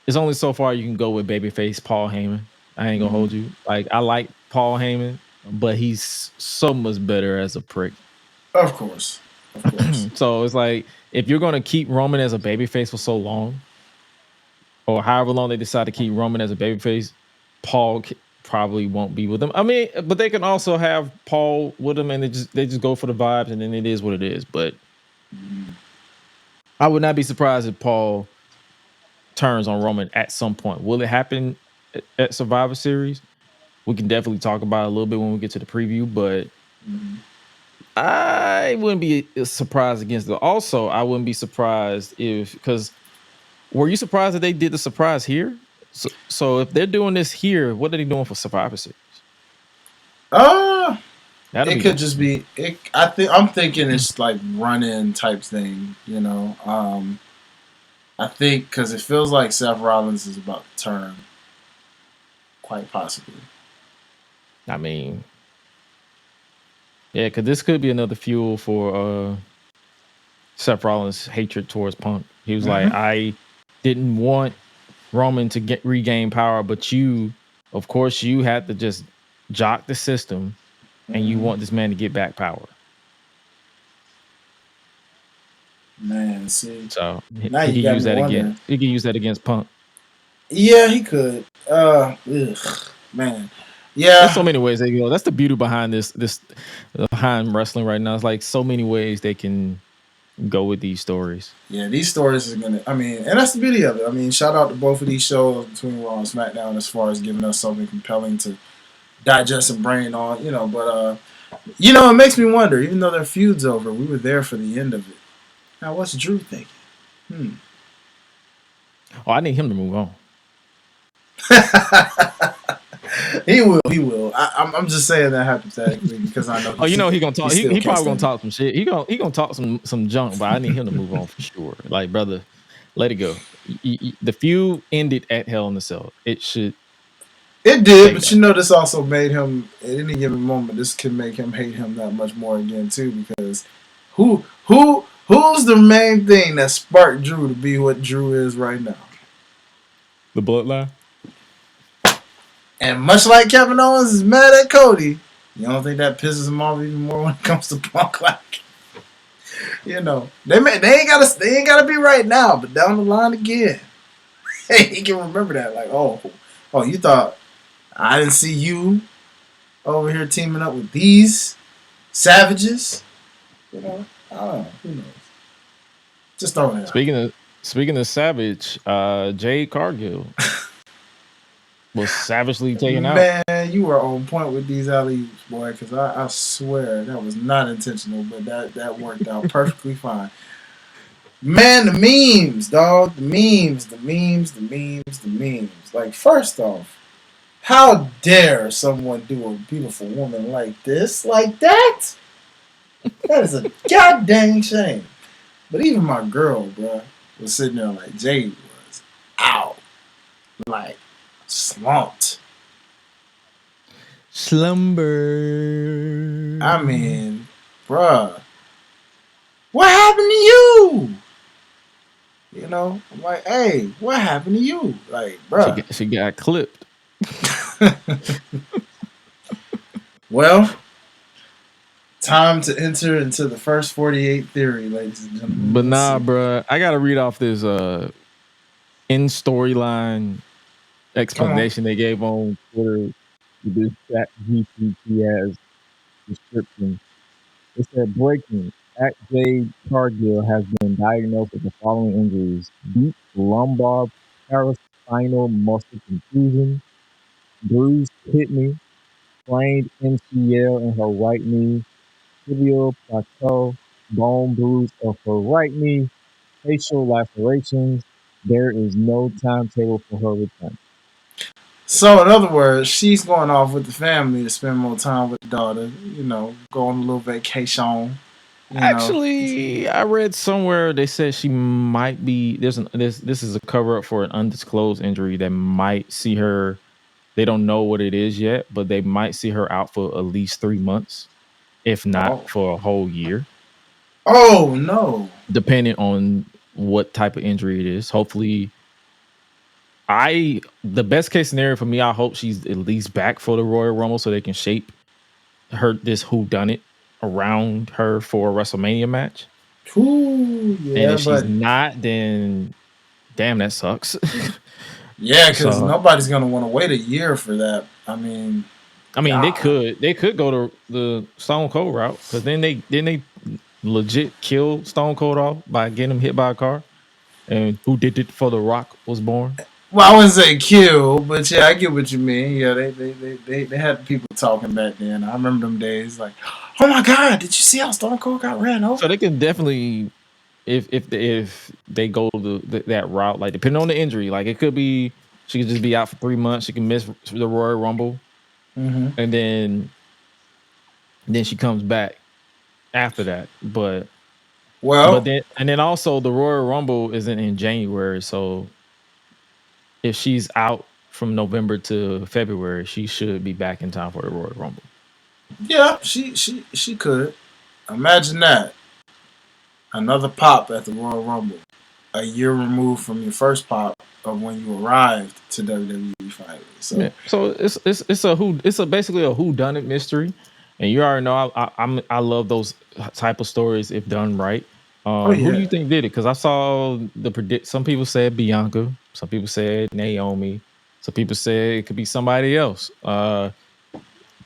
S4: it's only so far you can go with babyface Paul Heyman. I ain't gonna hold you. Like, I like Paul Heyman, but he's so much better as a prick.
S5: Of course.
S4: So it's like, if you're gonna keep Roman as a babyface for so long, or however long they decide to keep Roman as a babyface, Paul probably won't be with them. I mean, but they can also have Paul with them, and they just go for the vibes, and then it is what it is. But I would not be surprised if Paul turns on Roman at some point. Will it happen at Survivor Series? We can definitely talk about it a little bit when we get to the preview, but I wouldn't be surprised against it. Also, I wouldn't be surprised because were you surprised that they did the surprise here? So if they're doing this here, what are they doing for Survivor Series?
S5: It could just be. I'm thinking it's like run-in type thing. I think because it feels like Seth Rollins is about to turn, quite possibly.
S4: I mean, yeah, because this could be another fuel for Seth Rollins' hatred towards Punk. He was like, I didn't want Roman to regain power, but you, of course, you had to just jock the system, and you want this man to get back power.
S5: Man, see.
S4: So
S5: now
S4: he can use that again. He can use that against Punk.
S5: Yeah, he could. Man. Yeah.
S4: There's so many ways they go. That's the beauty behind this behind wrestling right now. It's like so many ways they can go with these stories.
S5: Yeah, these stories are gonna. I mean, and that's the beauty of it. I mean, shout out to both of these shows between Raw and SmackDown as far as giving us something compelling to digest and brain on. But it makes me wonder. Even though their feud's over, we were there for the end of it. Now, what's Drew thinking?
S4: Oh, I need him to move on.
S5: He will. I'm just saying that hypothetically because I know.
S4: He gonna talk. He probably gonna talk some shit. He gonna talk some junk, but I need him to move on for sure. Like, brother, let it go. The feud ended at Hell in a Cell. It should.
S5: It did, but this also made him at any given moment. This can make him hate him that much more again too, because who's the main thing that sparked Drew to be what Drew is right now?
S4: The Bloodline.
S5: And much like Kevin Owens is mad at Cody, you don't think that pisses him off even more when it comes to Punk? Like, they ain't gotta be right now, but down the line again, he can remember that. Like, oh, you thought I didn't see you over here teaming up with these savages? I don't know. Who knows? Just throwing it out.
S4: Speaking of savage, Jade Cargill was savagely taken out.
S5: Man, you were on point with these alley-oops, boy, because I swear that was not intentional, but that worked out perfectly fine. Man, the memes, dog. The memes. Like, first off, how dare someone do a beautiful woman like this, like that? That is a goddamn shame. But even my girl, bro, was sitting there like, Jade was out. Like, slumped.
S4: Slumber.
S5: I mean, bruh, what happened to you? I'm like, hey, what happened to you? Like, bruh.
S4: She got clipped.
S5: Well, time to enter into the first 48 theory, ladies and gentlemen.
S4: But nah, bruh, I gotta read off this in storyline explanation they gave on Twitter. This GPT has description. It said, breaking. Jade Cargill has been diagnosed with the following injuries: deep lumbar paraspinal muscle contusion, bruised kidney, sprained MCL in her right knee, tibial plateau, bone bruise of her right knee, facial lacerations. There is no timetable for her return.
S5: So, in other words, she's going off with the family to spend more time with the daughter, go on a little vacation.
S4: Actually, I read somewhere they said she might be. This is a cover up for an undisclosed injury that might see her. They don't know what it is yet, but they might see her out for at least 3 months, if not for a whole year.
S5: Oh no!
S4: Depending on what type of injury it is. Hopefully, The best case scenario for me, I hope she's at least back for the Royal Rumble so they can shape this whodunit around her for a WrestleMania match.
S5: Ooh, yeah,
S4: and if she's not, then damn, that sucks.
S5: Yeah, because nobody's gonna want to wait a year for that. I mean,
S4: they could go to the Stone Cold route because then they legit kill Stone Cold off by getting him hit by a car. And who did it for The Rock was born.
S5: Well, I wouldn't say kill, but yeah, I get what you mean. Yeah, they had people talking back then. I remember them days. Like, oh my God, did you see how Stone Cold got ran over?
S4: So they can definitely, if they go that route, like depending on the injury, like it could be she could just be out for 3 months. She can miss the Royal Rumble, and then she comes back after that. But then also the Royal Rumble isn't in January, so if she's out from November to February, she should be back in time for the Royal Rumble.
S5: Yeah, she could. Imagine that. Another pop at the Royal Rumble, a year removed from your first pop of when you arrived to WWE finally.
S4: So it's basically a whodunit mystery, and you already know I love those type of stories if done right. Who do you think did it? Because I saw some people said Bianca, some people said Naomi, some people said it could be somebody else. It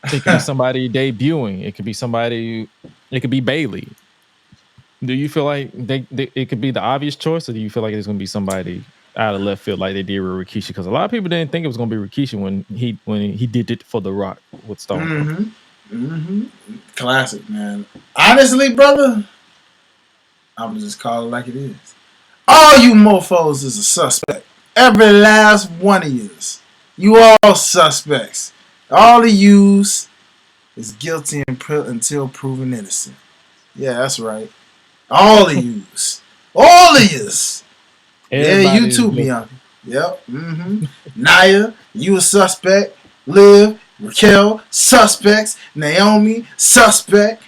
S4: could be somebody debuting. It could be somebody. It could be Bayley. Do you feel like it could be the obvious choice, or do you feel like it's going to be somebody out of left field like they did with Rikishi? Because a lot of people didn't think it was going to be Rikishi when he did it for The Rock with Stone.
S5: Classic, man. Honestly, brother, I'm gonna just call it like it is. All you mofos is a suspect. Every last one of yous. You all suspects. All of yous is guilty until proven innocent. Yeah, that's right. All of yous. All of yous. Yeah, you too, Bianca. Yep. Naya, you a suspect. Liv, Raquel, suspects. Naomi, suspect.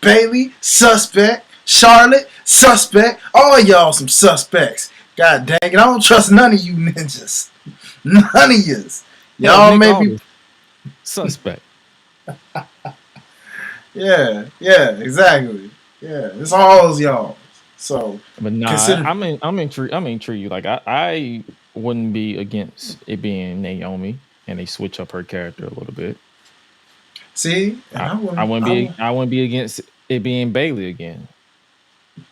S5: Bayley, suspect. Charlotte, suspect. All y'all some suspects. God dang it, I don't trust none of you ninjas. None of yous. Y'all may be
S4: suspect.
S5: Yeah, exactly. Yeah, it's all y'all. So,
S4: but nah, I'm intrigued. Like I wouldn't be against it being Naomi and they switch up her character a little bit.
S5: See,
S4: I wouldn't be against it being Bayley again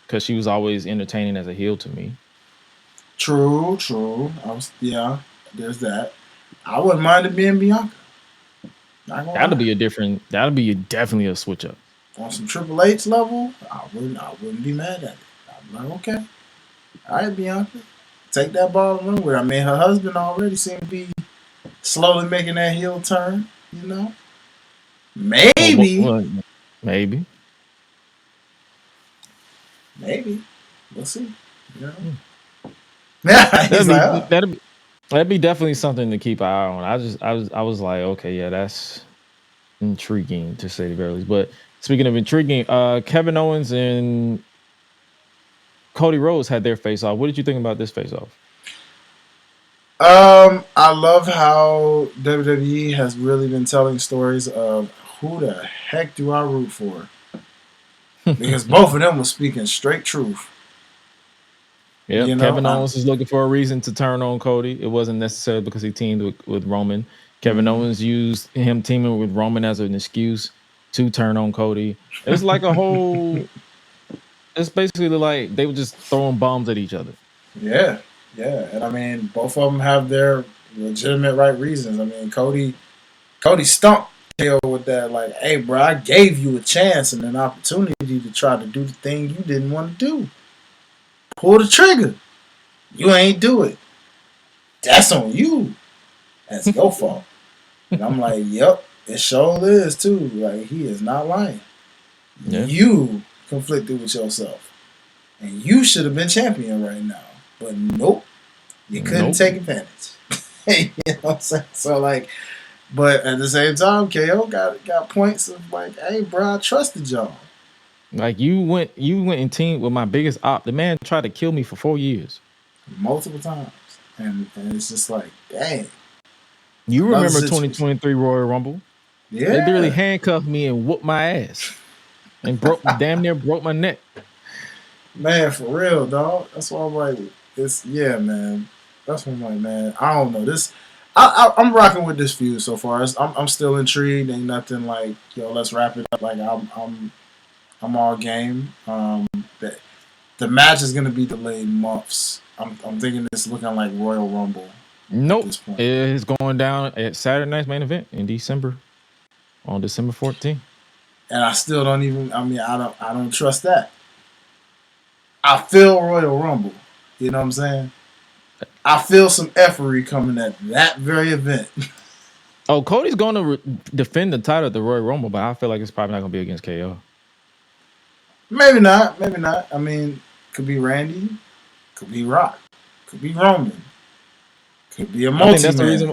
S4: because she was always entertaining as a heel to me.
S5: True. There's that. I wouldn't mind it being Bianca. That'd
S4: be definitely a switch up.
S5: On some Triple H level, I wouldn't be mad at it. I'm like, okay. All right, Bianca. Take that ball and run with it. I mean, her husband already seemed to be slowly making that heel turn, you know? Maybe.
S4: Maybe.
S5: We'll see. You know?
S4: That'd be definitely something to keep an eye on. I was like, okay, yeah, that's intriguing to say the very least. But speaking of intriguing, Kevin Owens and Cody Rhodes had their face off. What did you think about this face off?
S5: I love how WWE has really been telling stories of who the heck do I root for? Because both of them were speaking straight truth.
S4: Yeah, you know, Kevin Owens is looking for a reason to turn on Cody. It wasn't necessarily because he teamed with Roman. Kevin Owens used him teaming with Roman as an excuse to turn on Cody. It's like a whole. It's basically like they were just throwing bombs at each other.
S5: Yeah, and I mean, both of them have their legitimate right reasons. I mean, Cody stumped Hill with that, like, hey, bro, I gave you a chance and an opportunity to try to do the thing you didn't want to do. Pull the trigger. You ain't do it. That's on you. That's your fault. And I'm like, yep, it sure is too. Like, he is not lying. Yeah. You conflicted with yourself. And you should have been champion right now. But nope. You couldn't take advantage. You know what I'm saying? So, like, but at the same time, KO got points of like, hey, bro, I trusted y'all.
S4: Like you went and teamed with my biggest op. The man tried to kill me for 4 years.
S5: Multiple times. and it's just like, dang.
S4: You remember 2023 Royal Rumble?
S5: Yeah,
S4: they literally handcuffed me and whooped my ass and damn near broke my neck.
S5: Man, for real, dog. That's why I'm like, man. That's why I'm like, man. I don't know this. I'm rocking with this feud so far. I'm still intrigued. Ain't nothing like, yo, let's wrap it up. Like I'm all game. The match is gonna be delayed months. I'm thinking it's looking like Royal Rumble.
S4: Nope, it is going down at Saturday night's main event in December, on December 14th.
S5: And I still don't even. I mean, I don't trust that. I feel Royal Rumble. You know what I'm saying? I feel some effery coming at that very event.
S4: Oh, Cody's going to defend the title at the Royal Rumble, but I feel like it's probably not going to be against KO.
S5: Maybe not. I mean, could be Randy, could be Rock, could be Roman, could be a multi-man.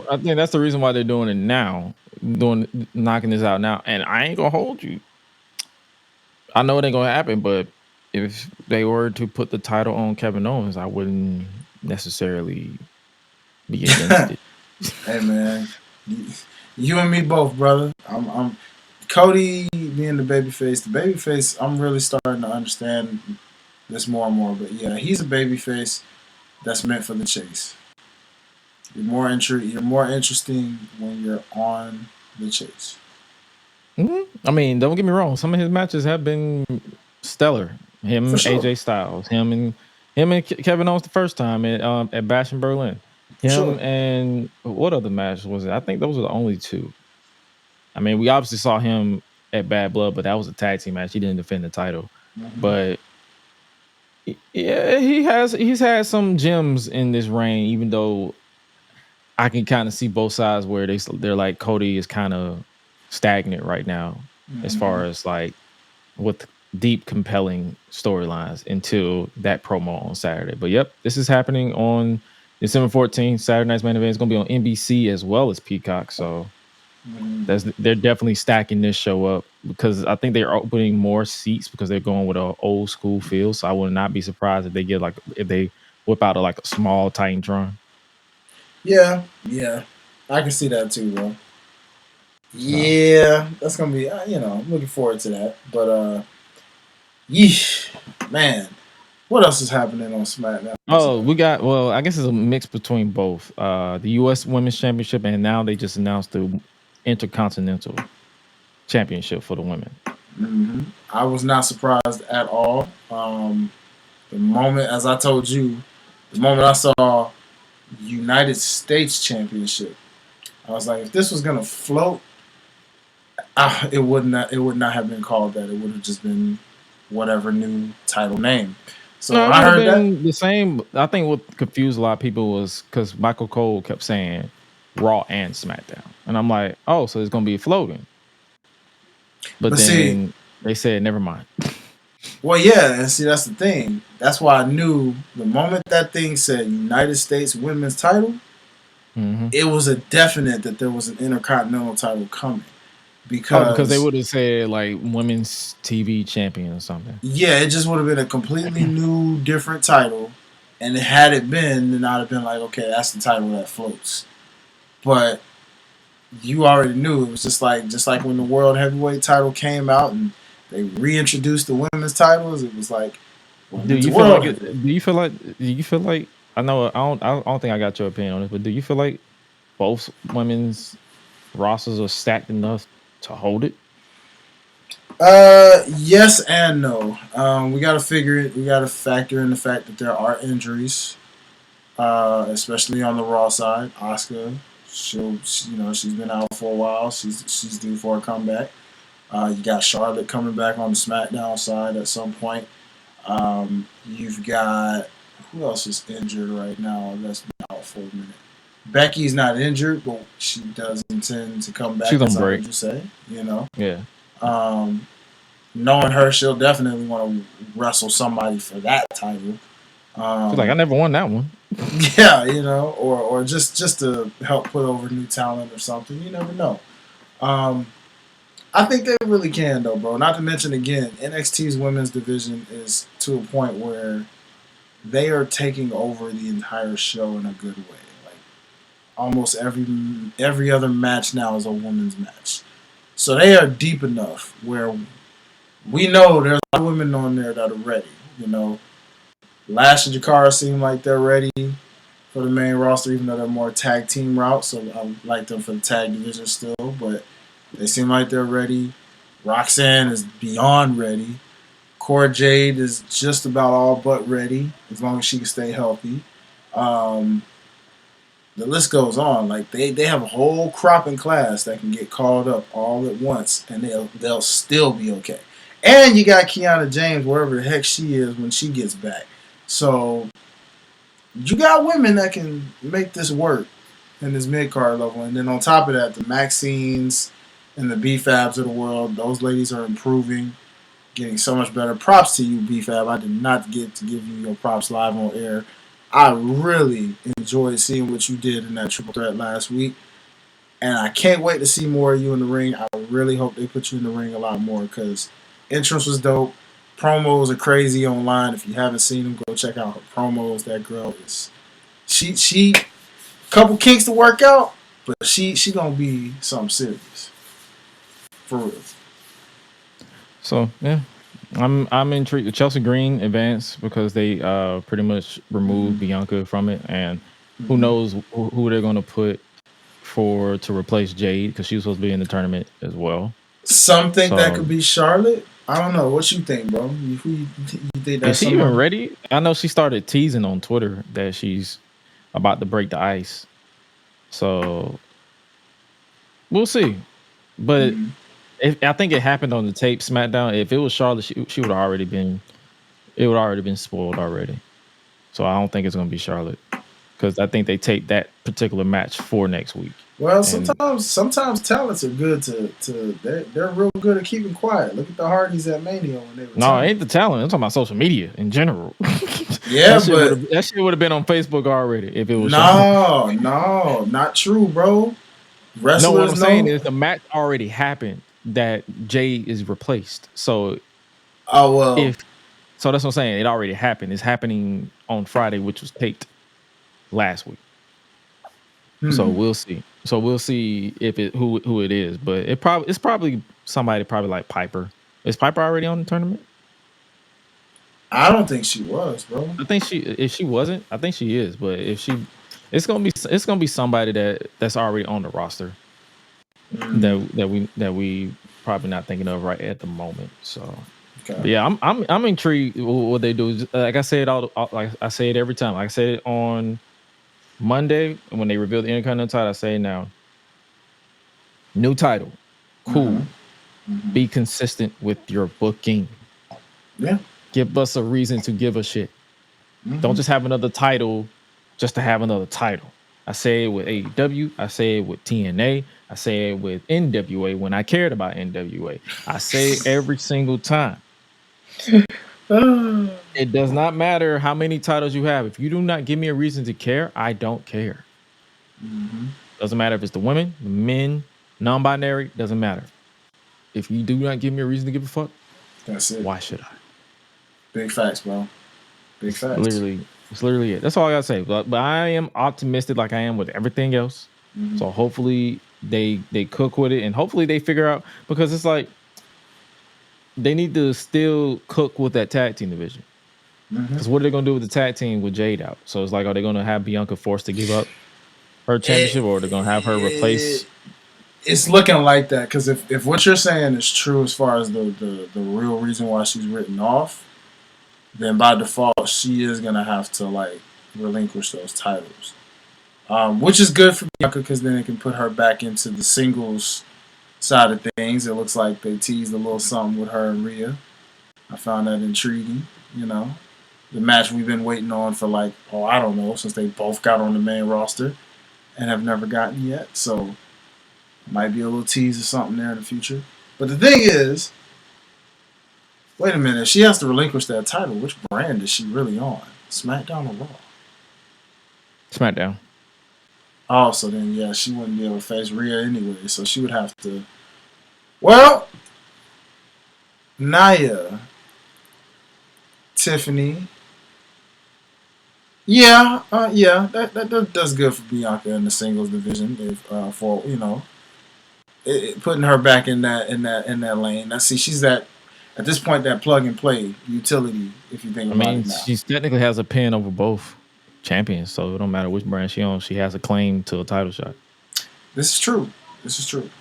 S4: I think that's the reason why they're doing it now, knocking this out now. And I ain't gonna hold you. I know it ain't gonna happen, but if they were to put the title on Kevin Owens, I wouldn't necessarily be against it.
S5: Hey man, you and me both, brother. I'm Cody being the babyface. The babyface, I'm really starting to understand this more and more. But yeah, he's a babyface that's meant for the chase. You're more interesting when you're on the chase.
S4: Mm-hmm. I mean, don't get me wrong. Some of his matches have been stellar. Him and AJ Styles, him and Kevin Owens the first time at Bash in Berlin. And what other match was it? I think those were the only two. I mean, we obviously saw him at Bad Blood, but that was a tag team match. He didn't defend the title. Mm-hmm. But yeah, he's had some gems in this reign, even though I can kind of see both sides where they're like Cody is kind of stagnant right now, as far as like with deep, compelling storylines until that promo on Saturday. But yep, this is happening on December 14th. Saturday night's main event is going to be on NBC as well as Peacock. So they're definitely stacking this show up, because I think they're opening more seats because they're going with an old school feel. So I would not be surprised if they whip out a small Titantron.
S5: Yeah, I can see that too, bro. Yeah, that's gonna be, I'm looking forward to that. But yeesh, man, what else is happening on SmackDown?
S4: Oh, I guess it's a mix between both. The U.S. Women's Championship, and now they just announced the Intercontinental Championship for the women.
S5: Mm-hmm. I was not surprised at all. The moment, as I told you, the moment I saw United States Championship, I was like, if this was gonna float, it would not have been called that. It would have just been whatever new title name. So I heard that
S4: the same. I think what confused a lot of people was because Michael Cole kept saying Raw and SmackDown, and I'm like, oh, so it's gonna be floating. But then they said, never mind.
S5: Well, yeah, and see, that's the thing. That's why I knew the moment that thing said United States Women's Title, it was a definite that there was an Intercontinental title coming.
S4: Because they would have said like Women's TV Champion or something.
S5: Yeah, it just would have been a completely new, different title. And had it been, then I'd have been like, okay, that's the title that floats. But you already knew. It was just like when the World Heavyweight title came out and they reintroduced the women's titles. It was like,
S4: do you feel like? I know I don't think I got your opinion on this, but do you feel like both women's rosters are stacked enough to hold it?
S5: Yes and no. We got to figure it. We got to factor in the fact that there are injuries, especially on the Raw side. Asuka, she's been out for a while. She's due for a comeback. You got Charlotte coming back on the SmackDown side at some point. You've got, who else is injured right now that's been out for a minute? Becky's not injured, but she does intend to come back.
S4: She's on break.
S5: You say,
S4: Yeah.
S5: Knowing her, she'll definitely want to wrestle somebody for that title.
S4: She's like, I never won that one.
S5: Yeah, or just to help put over new talent or something. You never know. I think they really can, though, bro. Not to mention, again, NXT's women's division is to a point where they are taking over the entire show in a good way. Like almost every other match now is a women's match. So they are deep enough where we know there's a lot of women on there that are ready. You know, Lash and Jakara seem like they're ready for the main roster, even though they're more tag team route. So I like them for the tag division still, but they seem like they're ready. Roxanne is beyond ready. Cora Jade is just about all but ready, as long as she can stay healthy. The list goes on. Like they have a whole crop in class that can get called up all at once, and they'll still be okay. And you got Kiana James, wherever the heck she is when she gets back. So you got women that can make this work in this mid card level, and then on top of that, the Maxines and the BFABs of the world, those ladies are improving, getting so much better. Props to you, BFAB. I did not get to give you your props live on air. I really enjoyed seeing what you did in that triple threat last week, and I can't wait to see more of you in the ring. I really hope they put you in the ring a lot more because entrance was dope. Promos are crazy online. If you haven't seen them, go check out her promos. That girl is she couple kinks to work out, but she gonna be something serious for real.
S4: So yeah, I'm intrigued. Chelsea Green advanced because they pretty much removed Bianca from it, and who knows who they're gonna put to replace Jade because she was supposed to be in the tournament as well.
S5: Some think that could be Charlotte. I don't know. What you think, bro? You think that's
S4: is she even ready? I know she started teasing on Twitter that she's about to break the ice. So we'll see. But I think it happened on the tape SmackDown. If it was Charlotte, she would have already been. It would already been spoiled already. So I don't think it's going to be Charlotte because I think they taped that particular match for next week.
S5: Well, sometimes talents are good they're real good at keeping quiet. Look at the Hardys at Mania when they were.
S4: No, it ain't the talent. I'm talking about social media in general.
S5: Yeah,
S4: that shit would have been on Facebook already if it was.
S5: No, not true, bro. Wrestlers
S4: no, what I'm saying is the match already happened that Jay is replaced. So, so that's what I'm saying. It already happened. It's happening on Friday, which was taped last week. So we'll see. So we'll see if who it is, but it's probably somebody like Piper. Is Piper already on the tournament?
S5: I don't think she was, bro.
S4: I think if she wasn't, I think she is. But if she, it's gonna be somebody that's already on the roster that we probably not thinking of right at the moment. So yeah, I'm intrigued what they do. Like I said, like I say it every time. Like I said it on Monday when they revealed the Intercontinental title. I say now, new title, cool. Be consistent with your booking.
S5: Yeah.
S4: Give us a reason to give a shit. Don't just have another title just to have another title. I say it with AEW. I say it with TNA. I say it with NWA when I cared about NWA. I say it every single time. It does not matter how many titles you have. If you do not give me a reason to care, I don't care. Doesn't matter if it's the women, the men, non-binary, doesn't matter. If you do not give me a reason to give a fuck,
S5: that's it.
S4: Why should I?
S5: Big facts, bro. Big facts.
S4: It's literally it. That's all I gotta say. But I am optimistic, like I am with everything else. So hopefully they cook with it, and hopefully they figure out, because it's like they need to still cook with that tag team division. Because what are they gonna do with the tag team with Jade out? So it's like, are they gonna have Bianca forced to give up her championship, or are they gonna have her replace?
S5: It's looking like that, because if what you're saying is true as far as the real reason why she's written off, then by default she is gonna have to like relinquish those titles, which is good for Bianca because then it can put her back into the singles side of things. It looks like they teased a little something with her and Rhea. I found that intriguing. You know, the match we've been waiting on for like, I don't know, since they both got on the main roster and have never gotten yet. So might be a little tease or something there in the future. But the thing is, wait a minute, she has to relinquish that title. Which brand is she really on? SmackDown or Raw?
S4: SmackDown.
S5: Oh, so then, yeah, she wouldn't be able to face Rhea anyway. So she would have to... Well, Nia, Tiffany, Yeah, that does good for Bianca in the singles division. If for putting her back in that lane. I see she's at this point that plug and play utility. If you think about it now,
S4: she technically has a pin over both champions, so it don't matter which brand she owns. She has a claim to a title shot.
S5: This is true.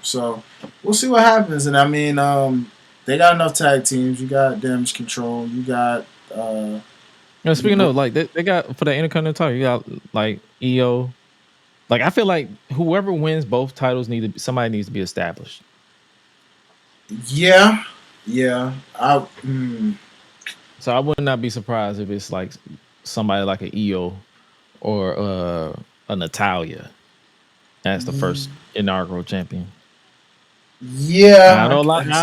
S5: So we'll see what happens. And I mean, they got enough tag teams. You got Damage Control. You got.
S4: Speaking of, like they got for the Intercontinental title, you got like EO. Like I feel like whoever wins both titles somebody needs to be established.
S5: Yeah.
S4: So I would not be surprised if it's like somebody like an EO or a Natalia as the first inaugural champion.
S5: Yeah,
S4: I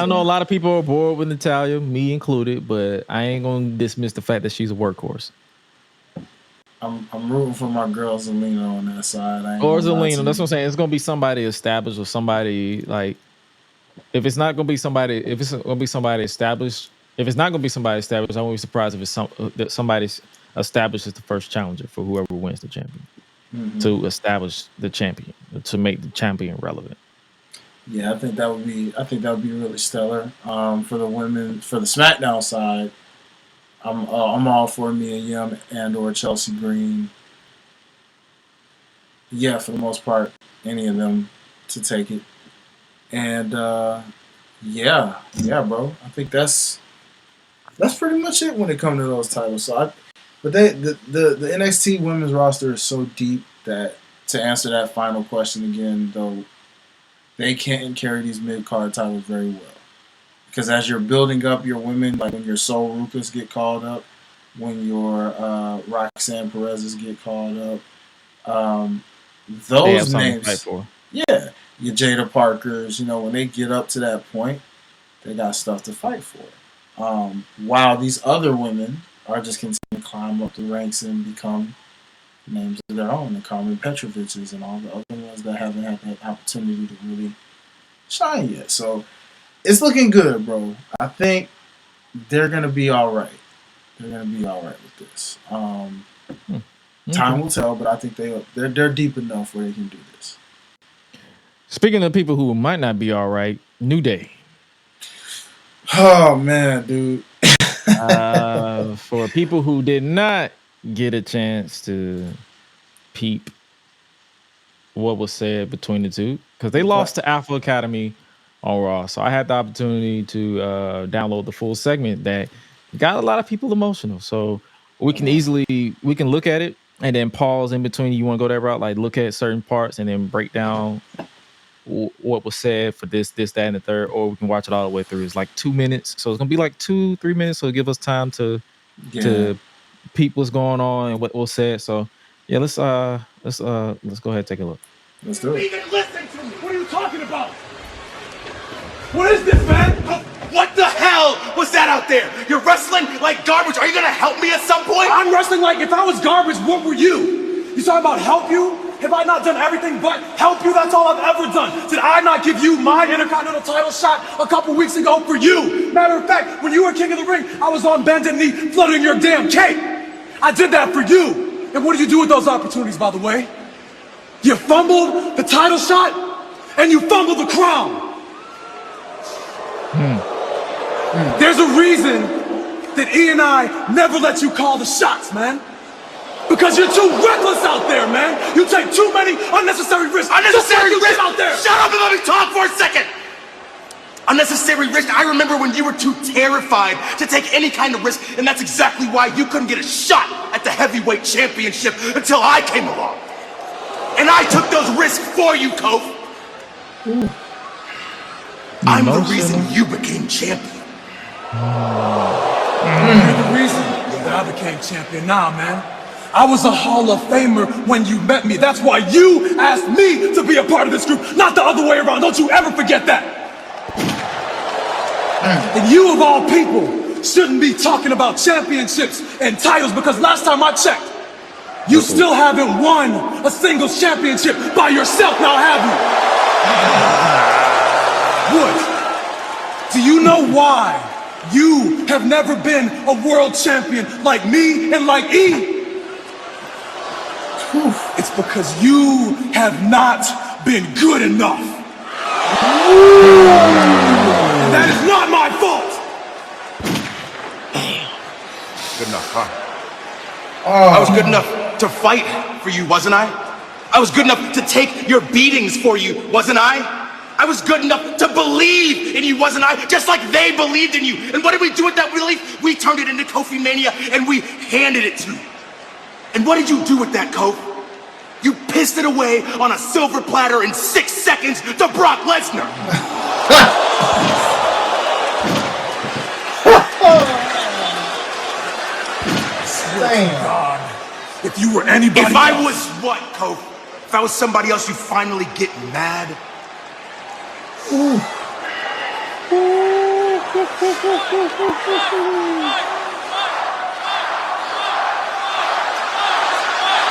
S4: know a lot of people are bored with Natalia, me included, but I ain't gonna dismiss the fact that she's a workhorse.
S5: I'm rooting for my girl Zelina on that side.
S4: Or Zelina, that's what I'm saying. It's gonna be somebody established or somebody like. If it's not gonna be somebody established, I won't be surprised if it's somebody established as the first challenger for whoever wins the champion to establish the champion to make the champion relevant.
S5: Yeah, I think that would be really stellar. For the women, for the SmackDown side, I'm all for Mia Yim and or Chelsea Green. Yeah, for the most part, any of them to take it. And yeah, bro. I think that's pretty much it when it comes to those titles. So the NXT women's roster is so deep that to answer that final question again, though. They can't carry these mid-card titles very well. Because as you're building up your women, like when your Sol Rukas get called up, when your Roxanne Perez's get called up, those names, yeah, your Jada Parkers, when they get up to that point, they got stuff to fight for. While these other women are just continuing to climb up the ranks and become names of their own, the Carmen Petroviches and all the other ones that haven't had that opportunity to really shine yet. So it's looking good, bro. I think they're gonna be all right. With this. Time will tell, but I think they're deep enough where they can do this.
S4: Speaking of people who might not be all right, New Day.
S5: Oh man, dude.
S4: For people who did not get a chance to peep what was said between the two, because they lost to Alpha Academy on Raw. So I had the opportunity to download the full segment that got a lot of people emotional. So we can look at it and then pause in between. You want to go that route, like look at certain parts and then break down what was said for this, that, and the third, or we can watch it all the way through. It's like 2 minutes. So it's gonna be like 2-3 minutes. So it'll give us time to peep what's going on and what was said. So yeah, let's go ahead and take a look.
S5: Let's do it.
S7: Even listen to me. What are you talking about? What is this, man? What the hell was that out there? You're wrestling like garbage. Are you gonna help me at some point? I'm wrestling like if I was garbage, what were you? You talking about help you? Have I not done everything but help you? That's all I've ever done. Did I not give you my Intercontinental title shot a couple weeks ago for you? Matter of fact, when you were King of the Ring, I was on bended knee fluttering your damn cape. I did that for you. And what did you do with those opportunities, by the way? You fumbled the title shot and you fumbled the crown. There's a reason that E and I never let you call the shots, man. Because you're too reckless out there, man. You take too many unnecessary risks. Unnecessary risks out there. Shut up and let me talk for a second. Unnecessary risk. I remember when you were too terrified to take any kind of risk, and that's exactly why you couldn't get a shot at the heavyweight championship until I came along. And I took those risks for you, Kof. I'm the reason you became champion. You're the reason that I became champion. Nah, man. I was a Hall of Famer when you met me. That's why you asked me to be a part of this group, not the other way around. Don't you ever forget that. And you, of all people, shouldn't be talking about championships and titles, because last time I checked, you still haven't won a singles championship by yourself, now have you? What? Do you know why you have never been a world champion like me and like E? It's because you have not been good enough. That is not my fault.
S2: Good enough, huh?
S7: I was good enough to fight for you, wasn't I? I was good enough to take your beatings for you, wasn't I? I was good enough to believe in you, wasn't I? Just like they believed in you. And what did we do with that belief? We turned it into Kofi Mania and we handed it to you. And what did you do with that, Kofi? You pissed it away on a silver platter in 6 seconds to Brock Lesnar.
S5: Damn.
S7: God, if you were anybody else. If I was what, Kofi? If I was somebody else, you finally get mad?
S5: Ooh.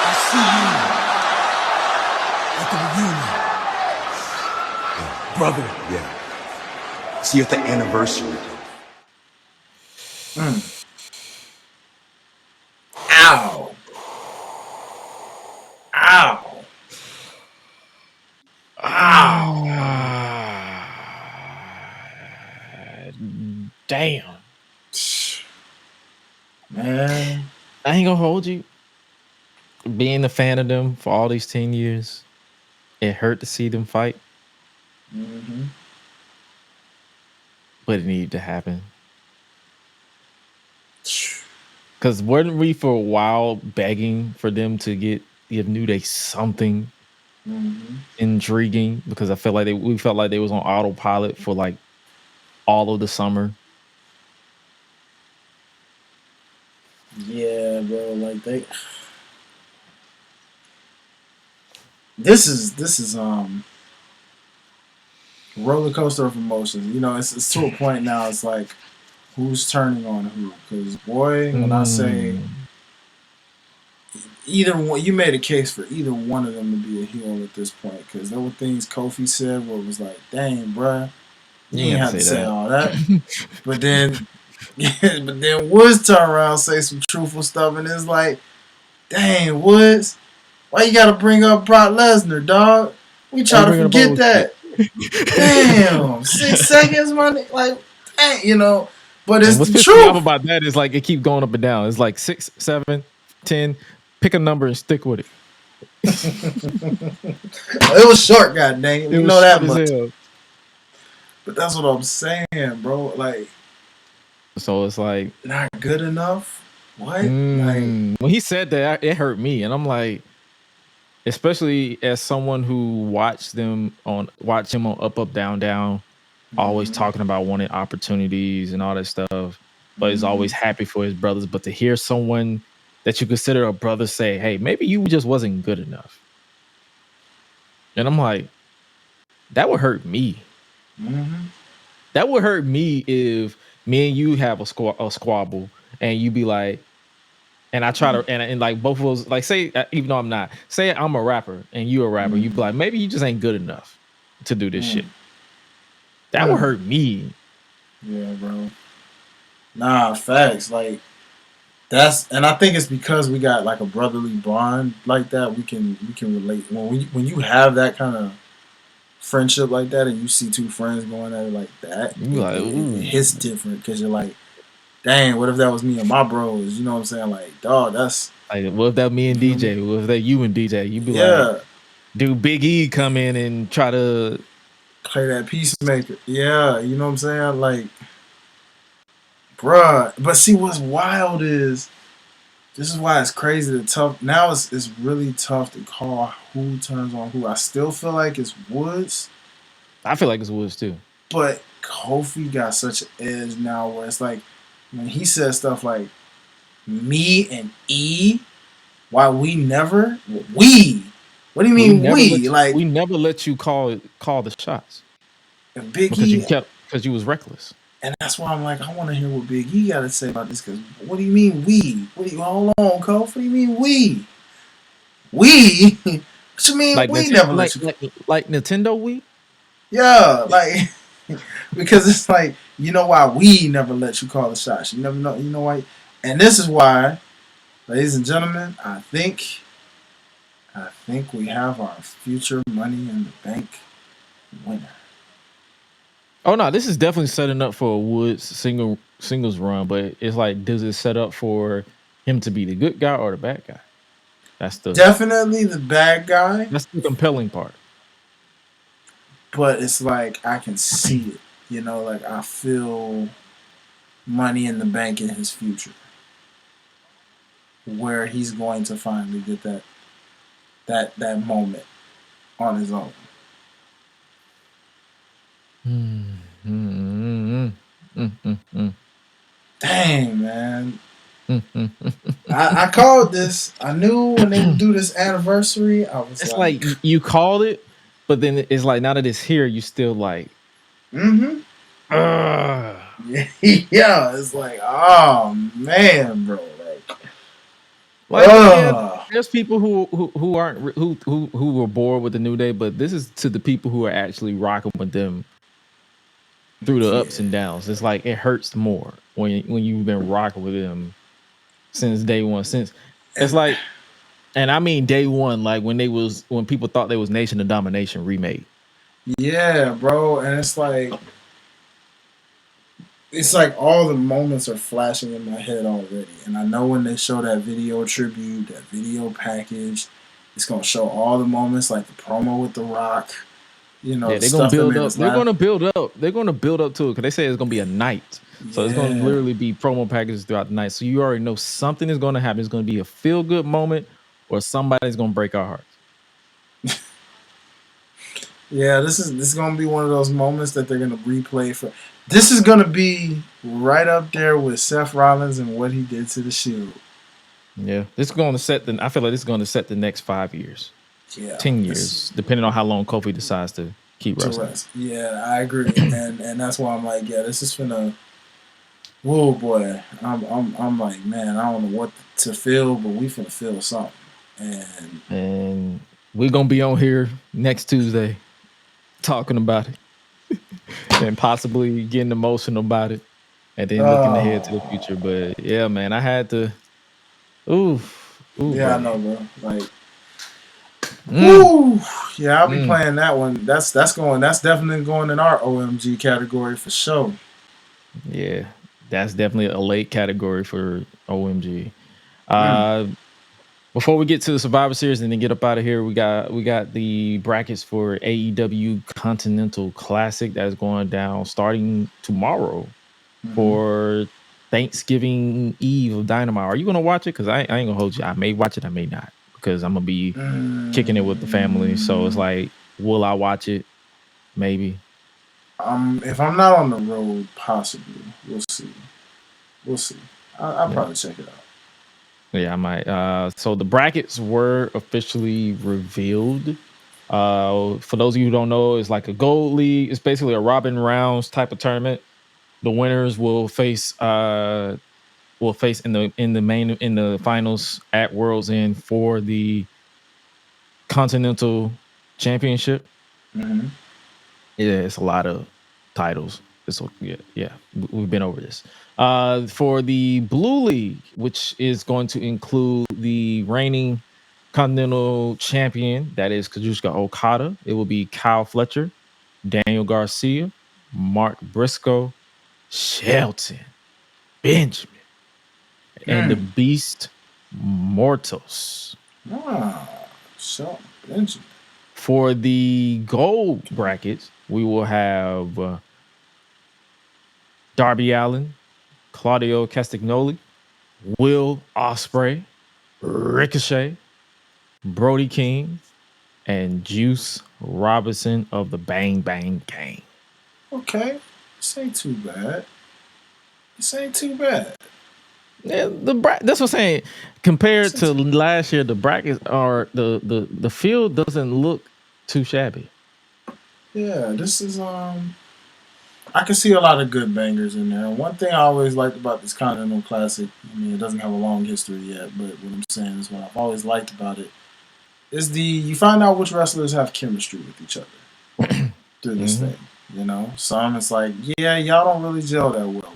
S7: I see you at the reunion. Brother. Yeah. See you at the anniversary.
S5: Ow. Ow. Ow.
S4: Damn.
S5: Man.
S4: I ain't gonna hold you. Being a fan of them for all these 10 years, it hurt to see them fight.
S5: Mm-hmm.
S4: But it needed to happen. Because weren't we for a while begging for them to give New Day something intriguing? Because I felt like we felt like they was on autopilot for like all of the summer.
S5: Yeah, bro. Like this is roller coaster of emotions. You know, it's to a point now. It's like who's turning on who? Because boy, when I say either one, you made a case for either one of them to be a heel at this point. Because there were things Kofi said where it was like, "Dang, bruh, you ain't have to say all that." But then Woods turn around and say some truthful stuff, and it's like, "Dang, Woods, why you gotta bring up Brock Lesnar, dog? We try to forget that." Damn, 6 seconds, money, like, dang, you know. But it's
S4: what's
S5: the
S4: pissing
S5: truth.
S4: me off about that is like it keep going up and down. It's like 6, 7, 10. Pick a number and stick with it.
S5: It was short, god dang it. You know that much. But that's what I'm saying, bro. Like,
S4: so it's like
S5: not good enough. What? Like,
S4: when he said that, it hurt me, and I'm like, especially as someone who watched him on Up Up Down Down, always talking about wanting opportunities and all that stuff, but he's always happy for his brothers. But to hear someone that you consider a brother say, "Hey, maybe you just wasn't good enough," and I'm like, that would hurt me. That would hurt me if me and you have a squabble, and you be like, and I try to, and like both of us, like say, even though I'm not, say I'm a rapper and you a rapper, you be like, maybe you just ain't good enough to do this shit. That would hurt me.
S5: Yeah, bro. Nah, facts. Like and I think it's because we got like a brotherly bond like that. We can relate when you have that kind of friendship like that, and you see two friends going at it like that. It hits different because you're like, dang, what if that was me and my bros? You know what I'm saying? Like, dog, that's
S4: like, what if that me and DJ? What if that you and DJ? You be like, do Big E come in and try to
S5: play that peacemaker? Yeah, you know what I'm saying? Like, bruh. But see, what's wild is this is why it's crazy to tough. Now it's really tough to call who turns on who. I still feel like it's Woods.
S4: I feel like it's Woods too.
S5: But Kofi got such an edge now where it's like when he says stuff like me and E, why we never we. What do you mean we? Like
S4: we never let you call the shots.
S5: And Big
S4: E because you was reckless.
S5: And that's why I'm like, I want to hear what Big E got to say about this. Because what do you mean we? Hold on, Cole. What do you mean we? We? What you mean
S4: like
S5: we
S4: Nintendo,
S5: never let you?
S4: Like Nintendo we?
S5: Yeah, like because it's like, you know why we never let you call the shots. You never know. You know why? And this is why, ladies and gentlemen, I think I think we have our future Money in the Bank winner.
S4: Oh no, this is definitely setting up for a Woods singles run, but it's like, does it set up for him to be the good guy or the bad guy? That's
S5: definitely the bad guy.
S4: That's the compelling part.
S5: But it's like I can see it, like I feel Money in the Bank in his future, where he's going to finally get that moment on his own. Dang, man. I called this. I knew when they would do this anniversary. It's
S4: like you called it, but then it's like now that it's here, you still like.
S5: Yeah, it's like, oh man, bro.
S4: There's people who aren't who were bored with the New Day, but this is to the people who are actually rocking with them through the ups and downs. It's like it hurts more when you've been rocking with them since day one. It's like, and I mean day one, like when people thought they was Nation of Domination remade.
S5: Yeah, bro, and it's like all the moments are flashing in my head already. And I know when they show that video tribute, that video package, it's gonna show all the moments, like the promo with The Rock.
S4: They're gonna build up. They're gonna build up. They're gonna build up to it because they say it's gonna be a night. So it's gonna literally be promo packages throughout the night. So you already know something is gonna happen. It's gonna be a feel good moment, or somebody's gonna break our hearts.
S5: Yeah, this is gonna be one of those moments that they're gonna replay for. This is gonna be right up there with Seth Rollins and what he did to the Shield.
S4: Yeah, this is going to set I feel like this is going to set the next 5 years.
S5: Yeah,
S4: 10 years, depending on how long Kofi decides to keep wrestling.
S5: Yeah, I agree, and that's why I'm like, yeah, this is finna. Whoa, boy, I'm like, man, I don't know what to feel, but we finna feel something,
S4: and we're gonna be on here next Tuesday talking about it and possibly getting emotional about it, and then looking ahead to the future. But yeah, man, I had to. Ooh,
S5: yeah, bro. I know, bro. Like. Woo! Yeah, I'll be playing that one. That's definitely going in our OMG category for sure.
S4: Yeah, that's definitely a late category for OMG. Before we get to the Survivor Series and then get up out of here, we got the brackets for AEW Continental Classic that is going down starting tomorrow for Thanksgiving Eve of Dynamite. Are you gonna watch it? Because I ain't gonna hold you. I may watch it. I may not. Because I'm gonna be kicking it with the family, so it's like, will I watch it? Maybe.
S5: If I'm not on the road, possibly. We'll see. I'll probably check it out.
S4: Yeah, I might. So the brackets were officially revealed. For those of you who don't know, it's like a gold league. It's basically a Robin rounds type of tournament. The winners will face in the finals at World's End for the Continental Championship.
S5: Mm-hmm.
S4: Yeah, it's a lot of titles. Yeah, we've been over this. For the Blue League, which is going to include the reigning Continental Champion, that is Kazuchika Okada. It will be Kyle Fletcher, Daniel Garcia, Mark Briscoe, Shelton Benjamin, and the Beast Mortos.
S5: Shelton Benjamin.
S4: For the gold brackets, we will have Darby Allin, Claudio Castagnoli, Will Ospreay, Ricochet, Brody King, and Juice Robinson of the Bang Bang Gang.
S5: Okay, this ain't too bad.
S4: Yeah, that's what I'm saying. Compared to last year, the brackets are the field doesn't look too shabby.
S5: Yeah, this is I can see a lot of good bangers in there. One thing I always liked about this Continental Classic, I mean, it doesn't have a long history yet, but what I'm saying is what I've always liked about it is you find out which wrestlers have chemistry with each other through this thing. Some it's like, yeah, y'all don't really gel that well.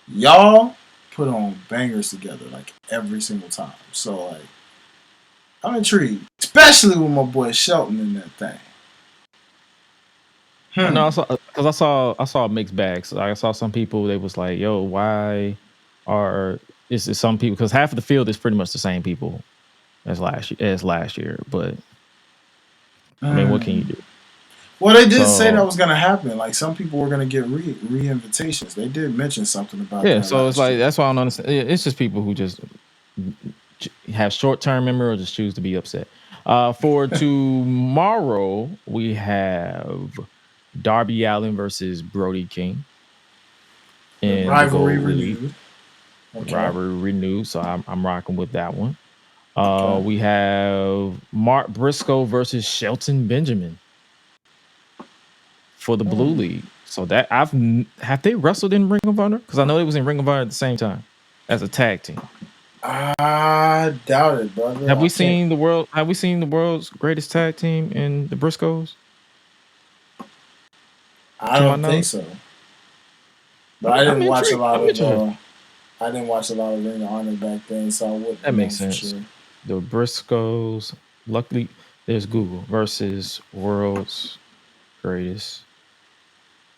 S5: Y'all put on bangers together like every single time. So like, I'm intrigued, especially with my boy Shelton in that thing.
S4: I know, because I saw a mixed bag. So I saw some people, they was like, "Yo, why are is some people?" Because half of the field is pretty much the same people as last year. But I mean, what can you do?
S5: Well, they did say that was going to happen. Like some people were going to get re-invitations. They did mention something about that.
S4: Yeah, so it's like that's why I don't understand. It's just people who just have short-term memory or just choose to be upset. For tomorrow, we have Darby Allin versus Brody King in the
S5: rivalry
S4: Gold
S5: renewed.
S4: League.
S5: Okay.
S4: Rivalry renewed, so I'm rocking with that one. We have Mark Briscoe versus Shelton Benjamin for the Blue League. So that have they wrestled in Ring of Honor? Because I know it was in Ring of Honor at the same time as a tag team.
S5: I doubt it, brother.
S4: Have we seen the world's greatest tag team in the Briscoes?
S5: I don't think so. But I didn't watch a lot of. I didn't watch a lot of Ring of Honor back then, so I wouldn't.
S4: That makes sense.
S5: Sure.
S4: The Briscoes. Luckily, there's Google versus world's greatest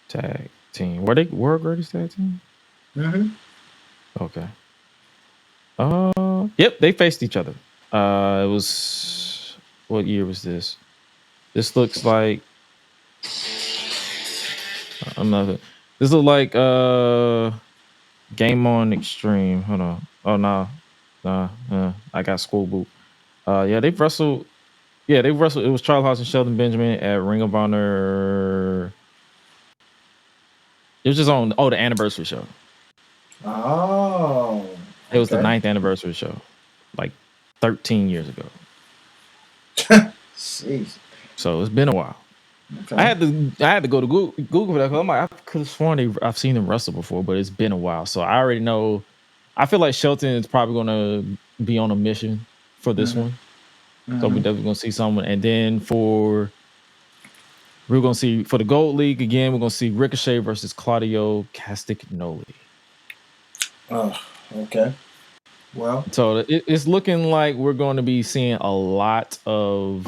S4: tag team. Were they world greatest tag team?
S5: Mm-hmm.
S4: Okay. Yep, they faced each other. It was, what year was this? This looks like another. This looks like Game On Extreme. Hold on. Oh no, I got Squabble. Yeah, they've wrestled. Yeah, they wrestled. It was Charles House and Sheldon Benjamin at Ring of Honor. It was just on the anniversary show.
S5: Oh.
S4: It was the 9th anniversary show, like 13 years ago.
S5: Jeez.
S4: So it's been a while.
S5: Okay.
S4: I had to go to Google for that. I'm like, I could have sworn I've seen them wrestle before, but it's been a while. So I already know. I feel like Shelton is probably going to be on a mission for this one. So we're definitely going to see someone. And then we're going to see for the Gold League again, we're going to see Ricochet versus Claudio Castagnoli.
S5: Oh, okay. Well,
S4: so it's looking like we're going to be seeing a lot of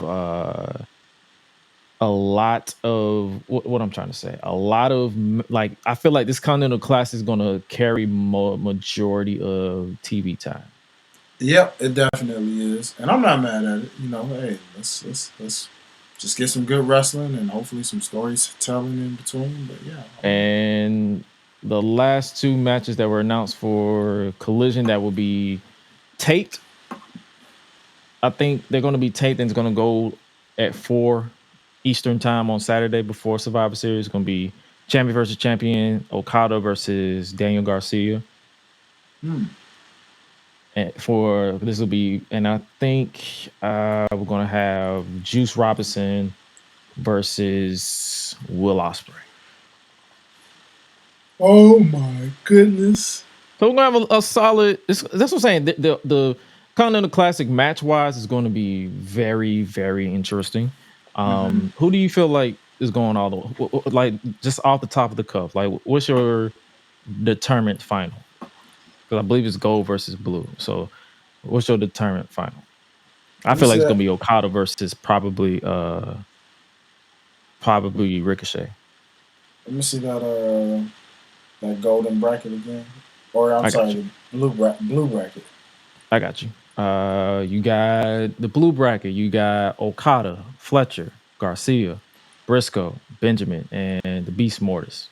S4: what I'm trying to say. A lot of, like, I feel like this Continental Classic is going to carry majority of TV time.
S5: Yep, it definitely is, and I'm not mad at it. You know, hey, let's just get some good wrestling and hopefully some storytelling in between. But yeah,
S4: and the last 2 matches that were announced for Collision that will be taped, I think they're going to be taped and it's going to go at 4 Eastern time on Saturday before Survivor Series. It's going to be champion versus champion, Okada versus Daniel Garcia. And for this will be, and I think we're going to have Juice Robinson versus Will Ospreay.
S5: Oh my goodness!
S4: So we're gonna have a solid. That's what I'm saying. The Continental Classic match wise is going to be very, very interesting. Who do you feel like is going all the like just off the top of the cuff? Like, what's your determined final? Because I believe it's gold versus blue. So, what's your determined final? I feel like it's gonna be Okada versus probably Ricochet.
S5: Let me see that golden bracket again. Or I'm sorry, the blue bracket.
S4: I got you. You got the blue bracket. You got Okada, Fletcher, Garcia, Briscoe, Benjamin, and the Beast Mortis.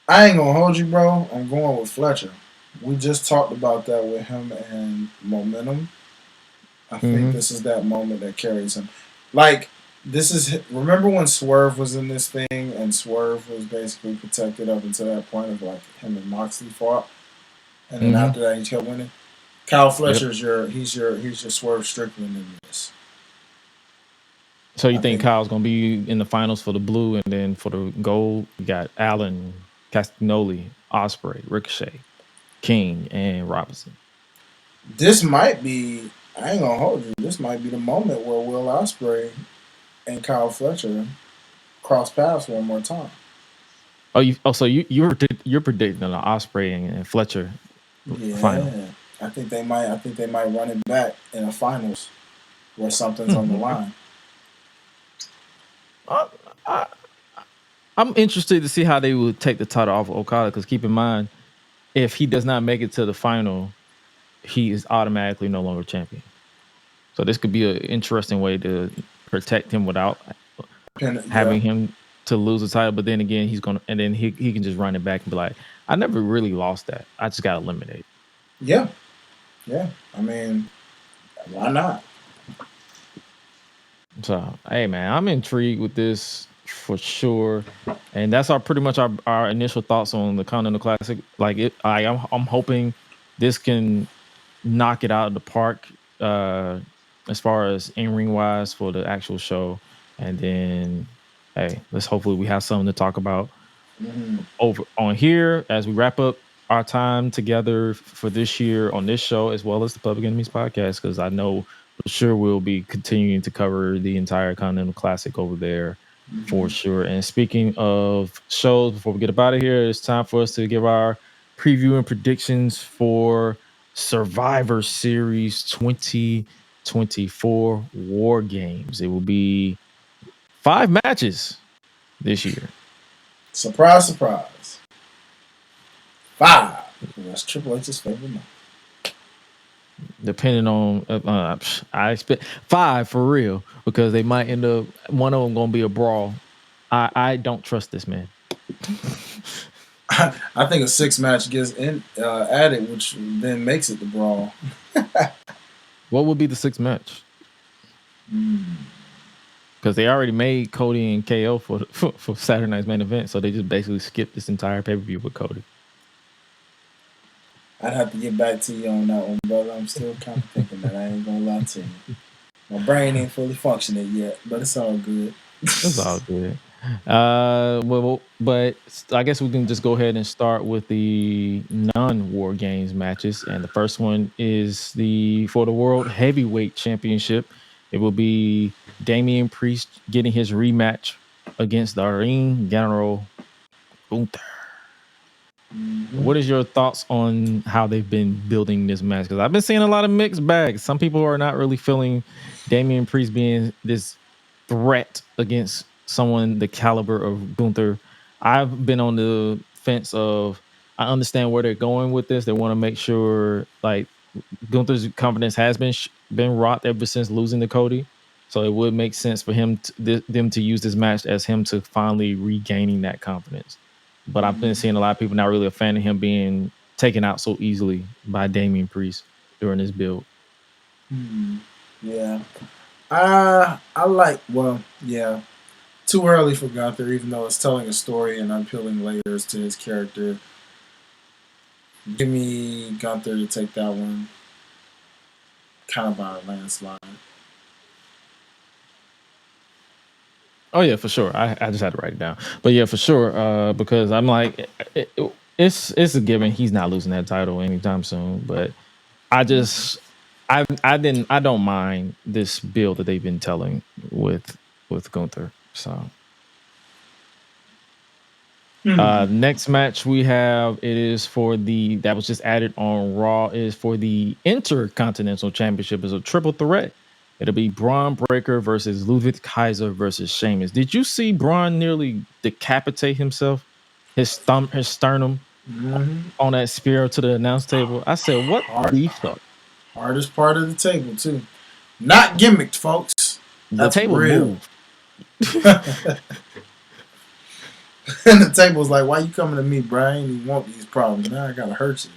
S5: I ain't gonna hold you, bro. I'm going with Fletcher. We just talked about that with him and Momentum. I think this is that moment that carries him. Like, remember when Swerve was in this thing and Swerve was basically protected up until that point of like him and Moxley fought, and then after that he kept winning. Kyle Fletcher's he's your Swerve Strickland in this.
S4: So you think Kyle's gonna be in the finals for the blue, and then for the gold, you got Allen, Castagnoli, Ospreay, Ricochet, King, and Robinson.
S5: This might be. I ain't gonna hold you. This might be the moment where Will Ospreay and Kyle Fletcher cross paths one more time.
S4: So you're predicting an Ospreay and Fletcher final.
S5: I think they might run it back in the finals. where something's on the line.
S4: I'm interested to see how they would take the title off of Okada, because keep in mind, if he does not make it to the final, he is automatically no longer champion. So this could be an interesting way to protect him without having him to lose the title. But then again, he can just run it back and be like, I never really lost that. I just got eliminated.
S5: Yeah. I mean, why not?
S4: So, hey man, I'm intrigued with this for sure, and that's pretty much our initial thoughts on the Continental Classic. Like I'm hoping this can knock it out of the park as far as in-ring wise for the actual show, and then hey, hopefully we have something to talk about over on here as we wrap up our time together for this year on this show, as well as the Public Enemies podcast, because I know for sure we'll be continuing to cover the entire Continental Classic over there for sure. And speaking of shows, before we get up out of here, it's time for us to give our preview and predictions for Survivor Series 2024 War Games. It will be 5 matches this year.
S5: Surprise, surprise. 5. That's Triple H's favorite number.
S4: Depending on, I expect 5 for real, because they might end up, one of them going to be a brawl. I don't trust this man.
S5: I think a 6 match gets added, which then makes it the brawl.
S4: What would be the 6th match? Because they already made Cody and KO for Saturday night's main event, so they just basically skipped this entire pay-per-view with Cody.
S5: I'd have to get back to you on that one, brother. I'm still kind of thinking that. I ain't gonna lie to you. My brain ain't fully functioning yet, but it's all good.
S4: It's all good. Well, but I guess we can just go ahead and start with the non-War Games matches, and the first one is for the World Heavyweight Championship. It will be Damian Priest getting his rematch against the Ring General Gunther. What is your thoughts on how they've been building this match? Because I've been seeing a lot of mixed bags. Some people are not really feeling Damian Priest being this threat against someone the caliber of Gunther. I've been on the fence of, I understand where they're going with this. They want to make sure like Gunther's confidence has been rocked ever since losing to Cody. So it would make sense for them to use this match as him to finally regaining that confidence. But I've been seeing a lot of people not really a fan of him being taken out so easily by Damian Priest during this build.
S5: Yeah. Too early for Gunther, even though it's telling a story and unpeeling layers to his character. Give me Gunther to take that one kind of by a landslide.
S4: Oh yeah, for sure. I just had to write it down, but yeah, for sure. Because I'm like, it's a given he's not losing that title anytime soon. But I don't mind this build that they've been telling with Gunther. So next match we have, it is for that was just added on Raw, is for the Intercontinental Championship. Is a triple threat. It'll be Braun Breaker versus Ludwig Kaiser versus Sheamus. Did you see Braun nearly decapitate himself, his sternum on that spear to the announce table? I said, what the fuck?
S5: Hardest part of the table, too. Not gimmicked, folks. That's
S4: the table
S5: real.
S4: Moved.
S5: And the table was like, why you coming to me, Brian? You want these problems. Now I got to hurt you.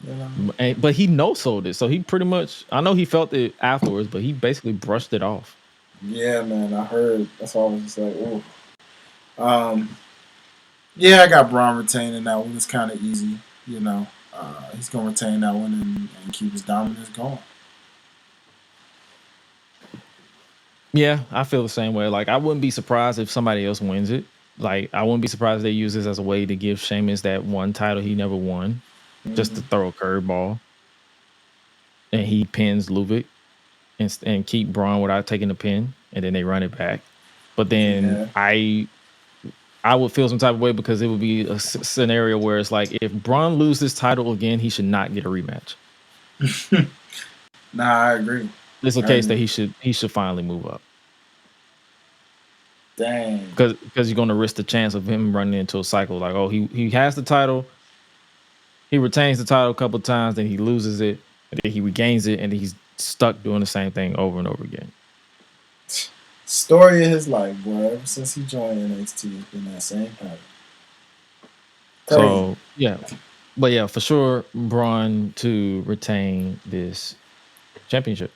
S5: You know?
S4: But he no-sold it, so he pretty much, I know he felt it afterwards, but he basically brushed it off.
S5: Yeah, man, I heard. That's why I was just like, oh. Yeah, I got Braun retaining that one. It's kind of easy, you know. He's going to retain that one and keep his dominance going.
S4: Yeah, I feel the same way. Like, I wouldn't be surprised if somebody else wins it. Like, I wouldn't be surprised if they use this as a way to give Sheamus that one title he never won. Just to throw a curveball, and he pins Ludwig and keep Braun without taking the pin, and then they run it back. But then I would feel some type of way, because it would be a scenario where it's like, if Braun loses this title again, he should not get a rematch.
S5: Nah, I agree.
S4: it's a case that he should finally move up.
S5: Dang.
S4: Because you're going to risk the chance of him running into a cycle like, oh, he has the title, he retains the title a couple of times, then he loses it, and then he regains it, and then he's stuck doing the same thing over and over again.
S5: Story of his life, boy. Ever since he joined NXT, it's been that same pattern.
S4: So yeah, but yeah, for sure, Braun to retain this championship.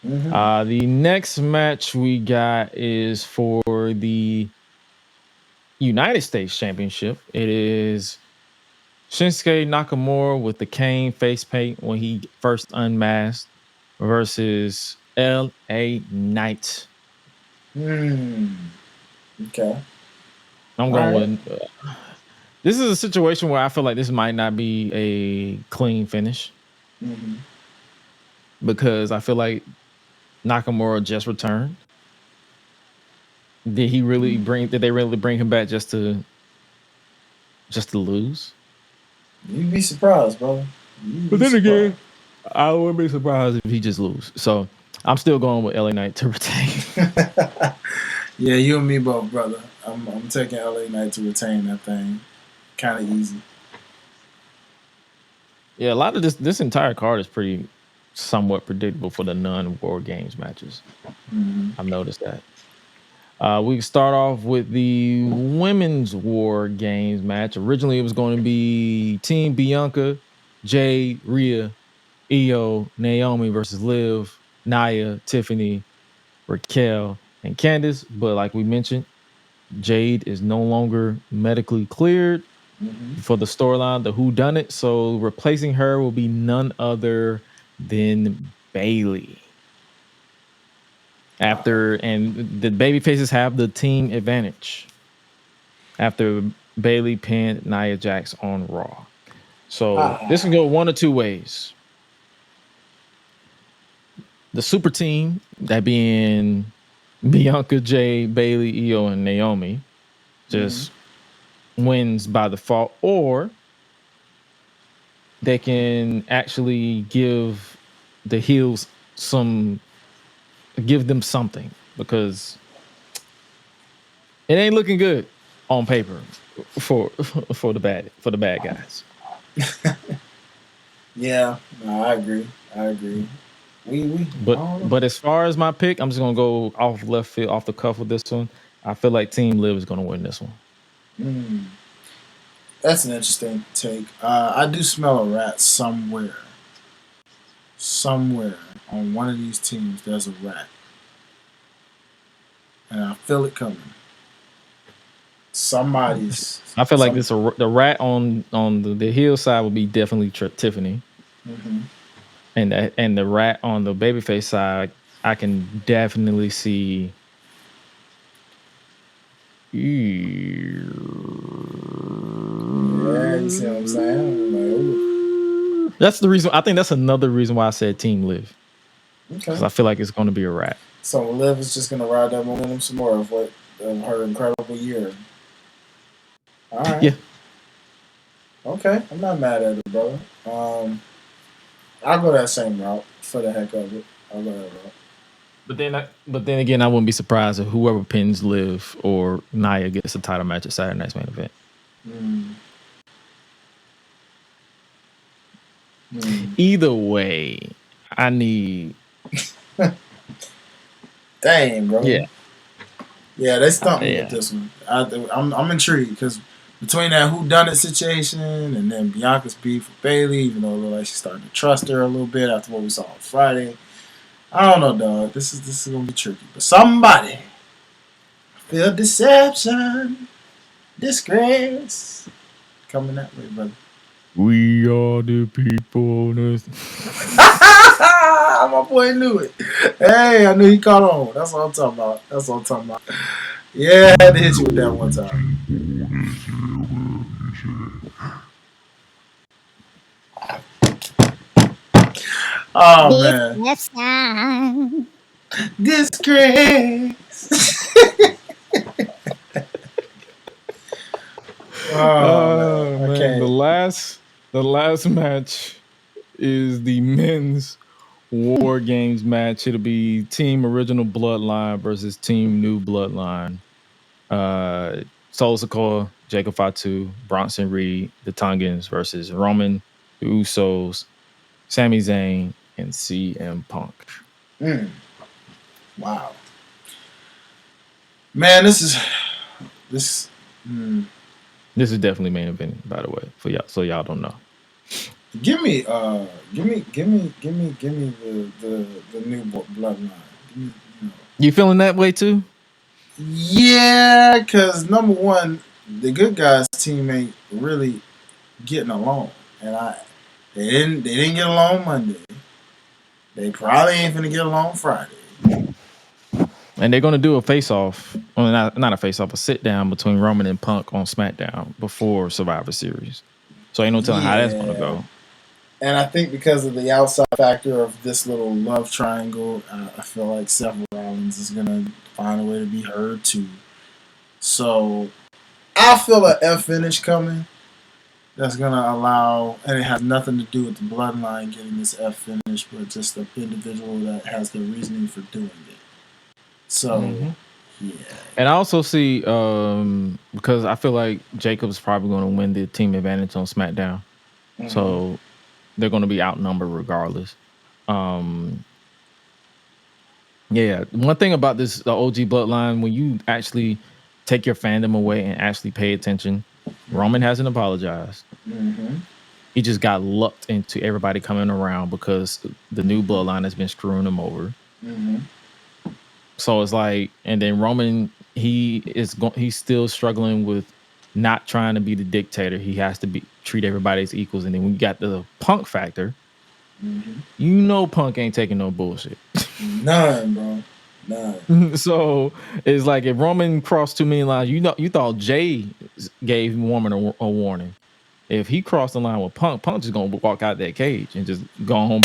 S4: The next match we got is for the United States Championship. It is Shinsuke Nakamura with the cane face paint when he first unmasked versus LA Knight.
S5: Okay.
S4: I'm going with. This is a situation where I feel like this might not be a clean finish because I feel like Nakamura just returned. Did they really bring him back just to lose?
S5: You'd be surprised, brother.
S4: But then again, I wouldn't be surprised if he just lose. So I'm still going with LA Knight to retain.
S5: Yeah, you and me both, brother. I'm taking LA Knight to retain that thing. Kind of easy.
S4: Yeah, a lot of this entire card is pretty somewhat predictable for the non-War Games matches. I've noticed that. We can start off with the women's War Games match. Originally, it was going to be Team Bianca, Jade, Rhea, Io, Naomi versus Liv, Nia, Tiffany, Raquel, and Candice. But like we mentioned, Jade is no longer medically cleared for the storyline, the whodunit. So replacing her will be none other than Bayley. And the baby faces have the team advantage after Bayley pinned Nia Jax on Raw. So this can go one of two ways. The super team, that being Bianca, Jade, Bayley, Io, and Naomi, just wins by default, or they can actually give the heels give them something, because it ain't looking good on paper for the bad guys.
S5: Yeah, no, I agree.
S4: But as far as my pick, I'm just gonna go off left field, off the cuff with this one. I feel like Team Liv is gonna win this one.
S5: That's an interesting take. I do smell a rat somewhere. Somewhere on one of these teams, there's a rat, and I feel it coming. Somebody's.
S4: I feel like the rat on the heel side would be definitely Tiffany, and the rat on the babyface side, I can definitely see.
S5: Yeah, you see what I'm saying?
S4: That's the reason. I think that's another reason why I said Team Liv. Because I feel like it's going to be a rat.
S5: So Liv is just going to ride that momentum some more of her incredible year. All right.
S4: Yeah.
S5: Okay, I'm not mad at it, brother. I'll go that same route for the heck of it. I'll go that route.
S4: But then again, I wouldn't be surprised if whoever pins Liv or Nia gets a title match at Saturday Night's Main Event. Either way, I need.
S5: Dang, bro. Yeah, they stumped me
S4: Yeah.
S5: with this one. I'm intrigued because between that whodunit situation and then Bianca's beef with Bayley, even though it looked like she's starting to trust her a little bit after what we saw on Friday. I don't know, dog. This is gonna be tricky. But somebody feel deception, disgrace coming that way, brother.
S4: We are the people.
S5: My boy knew it. Hey, I knew he caught on. That's what I'm talking about. Yeah, I had to hit you with that one time. Oh, man. Disgrace.
S4: Oh, man. The last match is the men's War Games match. It'll be Team Original Bloodline versus Team New Bloodline. Solo Sikoa, Jacob Fatu, Bronson Reed, the Tongans versus Roman, the Usos, Sami Zayn, and CM Punk.
S5: Wow. Man, this is
S4: This is definitely main event, by the way, for y'all, so y'all don't know.
S5: Give me the new Bloodline.
S4: You feeling that way too?
S5: Yeah, because number one, the good guys team ain't really getting along, and they didn't get along Monday. They probably ain't gonna get along Friday.
S4: And they're gonna do a face-off, well, not a face-off, a sit-down between Roman and Punk on SmackDown before Survivor Series. So ain't no telling how that's gonna go.
S5: And I think because of the outside factor of this little love triangle, I feel like Seth Rollins is gonna find a way to be heard too. So I feel an F finish coming. That's gonna allow, and it has nothing to do with the Bloodline getting this F finish, but just the individual that has the reasoning for doing it. So, yeah.
S4: And I also see, because I feel like Jacob's probably going to win the team advantage on SmackDown. So they're going to be outnumbered regardless. Yeah. One thing about the OG Bloodline, when you actually take your fandom away and actually pay attention, Roman hasn't apologized. He just got lucked into everybody coming around because the new Bloodline has been screwing him over. So it's like, and then Roman, he's still struggling with not trying to be the dictator. He has to treat everybody as equals. And then when you got the Punk factor, you know Punk ain't taking no bullshit.
S5: None, bro. None.
S4: So it's like if Roman crossed 2 million lines, you thought Jay gave Roman a warning. If he crossed the line with Punk, Punk just gonna walk out that cage and just go home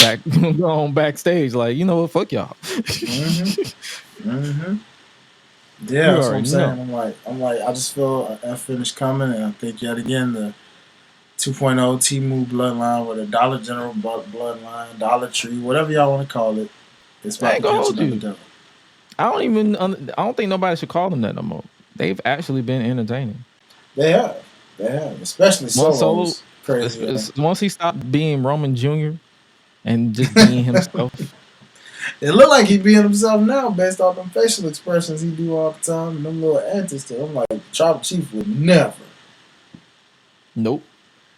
S4: backstage. Like, you know what, fuck y'all.
S5: Yeah, that's what I'm saying. I'm like, I just feel an F finish coming, and I think yet again the 2.0 T-Move Bloodline with a Dollar General Bloodline, Dollar Tree, whatever y'all want to call it. It's about to catch another double.
S4: I don't think nobody should call them that no more. They've actually been entertaining.
S5: They have, especially Solo's crazy.
S4: Once he stopped being Roman Jr. and just being himself.
S5: It looked like he being himself now based off them facial expressions he do all the time and them little antics to him. Like Tribal Chief would never.
S4: Nope.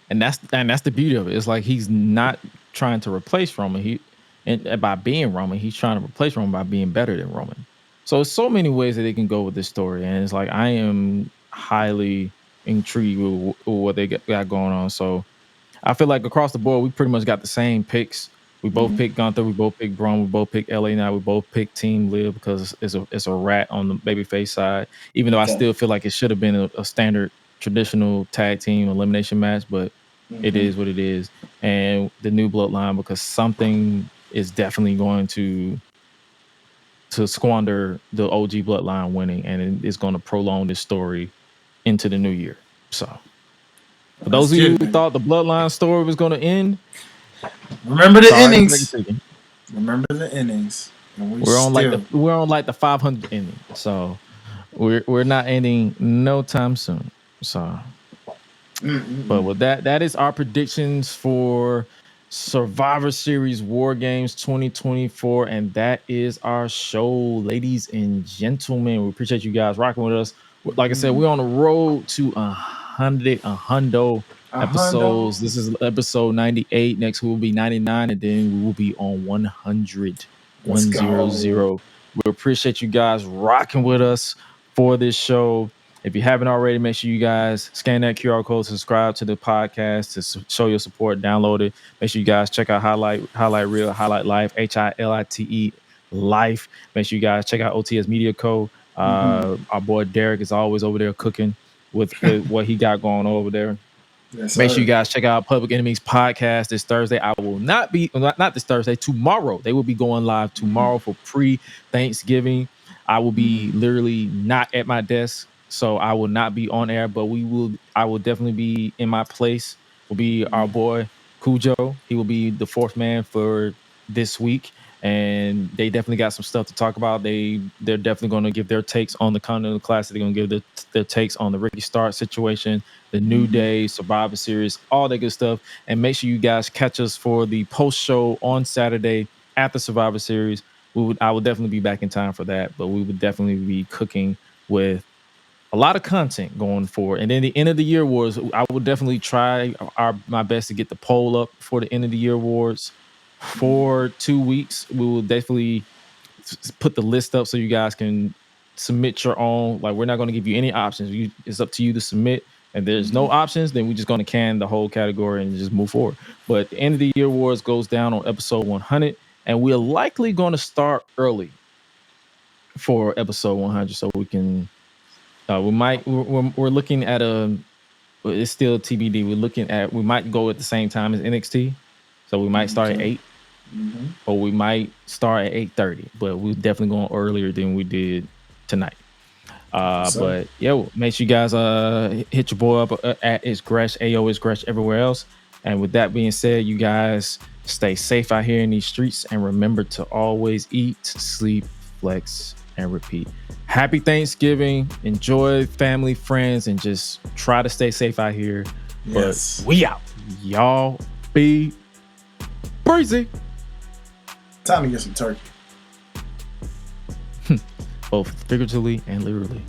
S4: And that's the beauty of it. It's like he's not trying to replace Roman. By being Roman, he's trying to replace Roman by being better than Roman. So there's so many ways that they can go with this story, and it's like I am highly intrigued with what they got going on. So I feel like across the board, we pretty much got the same picks. We both picked Gunther, we both picked Braun, we both picked LA Knight, we both picked Team Liv because it's a rat on the babyface side. Even though I still feel like it should have been a standard traditional tag team elimination match, but it is what it is. And the new Bloodline, because something is definitely going to squander the OG Bloodline winning, and it's going to prolong this story into the new year. So for those of you who thought the Bloodline story was going to end,
S5: remember the innings. Remember the innings. And
S4: we're on like the 500 inning. So we're not ending no time soon. So but with that is our predictions for Survivor Series War Games 2024, and that is our show, ladies and gentlemen. We appreciate you guys rocking with us. Like I said, we're on the road to 100 episodes. This is episode 98. Next we will be 99, and then we will be on 100. 100. We appreciate you guys rocking with us for this show. If you haven't already, make sure you guys scan that QR code, subscribe to the podcast to show your support, download it. Make sure you guys check out Hi-Lite Real, Hi-Lite Life, HILITE Life. Make sure you guys check out OTS Media Co. Our boy Derek is always over there cooking with what he got going on over there. Yes, make sure you guys check out Public Enemies podcast this Thursday. I will not this Thursday, tomorrow. They will be going live tomorrow for pre-Thanksgiving. I will be literally not at my desk, so I will not be on air, but I will definitely be in my place. Will be our boy Cujo. He will be the fourth man for this week, and they definitely got some stuff to talk about. They're definitely going to give their takes on the Continental Classic. They're going to give their takes on the Ricky Stark situation, the New Day, Survivor Series, all that good stuff. And make sure you guys catch us for the post show on Saturday after Survivor Series. I would definitely be back in time for that, but we would definitely be cooking with a lot of content going forward. And then the end of the year awards, I would definitely try my best to get the poll up for the end of the year awards for 2 weeks. We will definitely put the list up so you guys can submit your own. Like, we're not going to give you any options. It's up to you to submit. And there's no options, then we're just going to can the whole category and just move forward. But the end of the year awards goes down on episode 100, and we're likely going to start early for episode 100 so we can. We're looking at it's still TBD. We might go at the same time as NXT, so we might start at 8, or we might start at 8:30. But we're definitely going earlier than we did tonight. But make sure you guys hit your boy up at It's Gresh, AO It's Gresh everywhere else. And with that being said, you guys stay safe out here in these streets, and remember to always eat, sleep, flex, and repeat. Happy Thanksgiving. Enjoy family, friends, and just try to stay safe out here.
S5: Yes.
S4: But we out. Y'all be breezy.
S5: Time to get some turkey.
S4: Both figuratively and literally.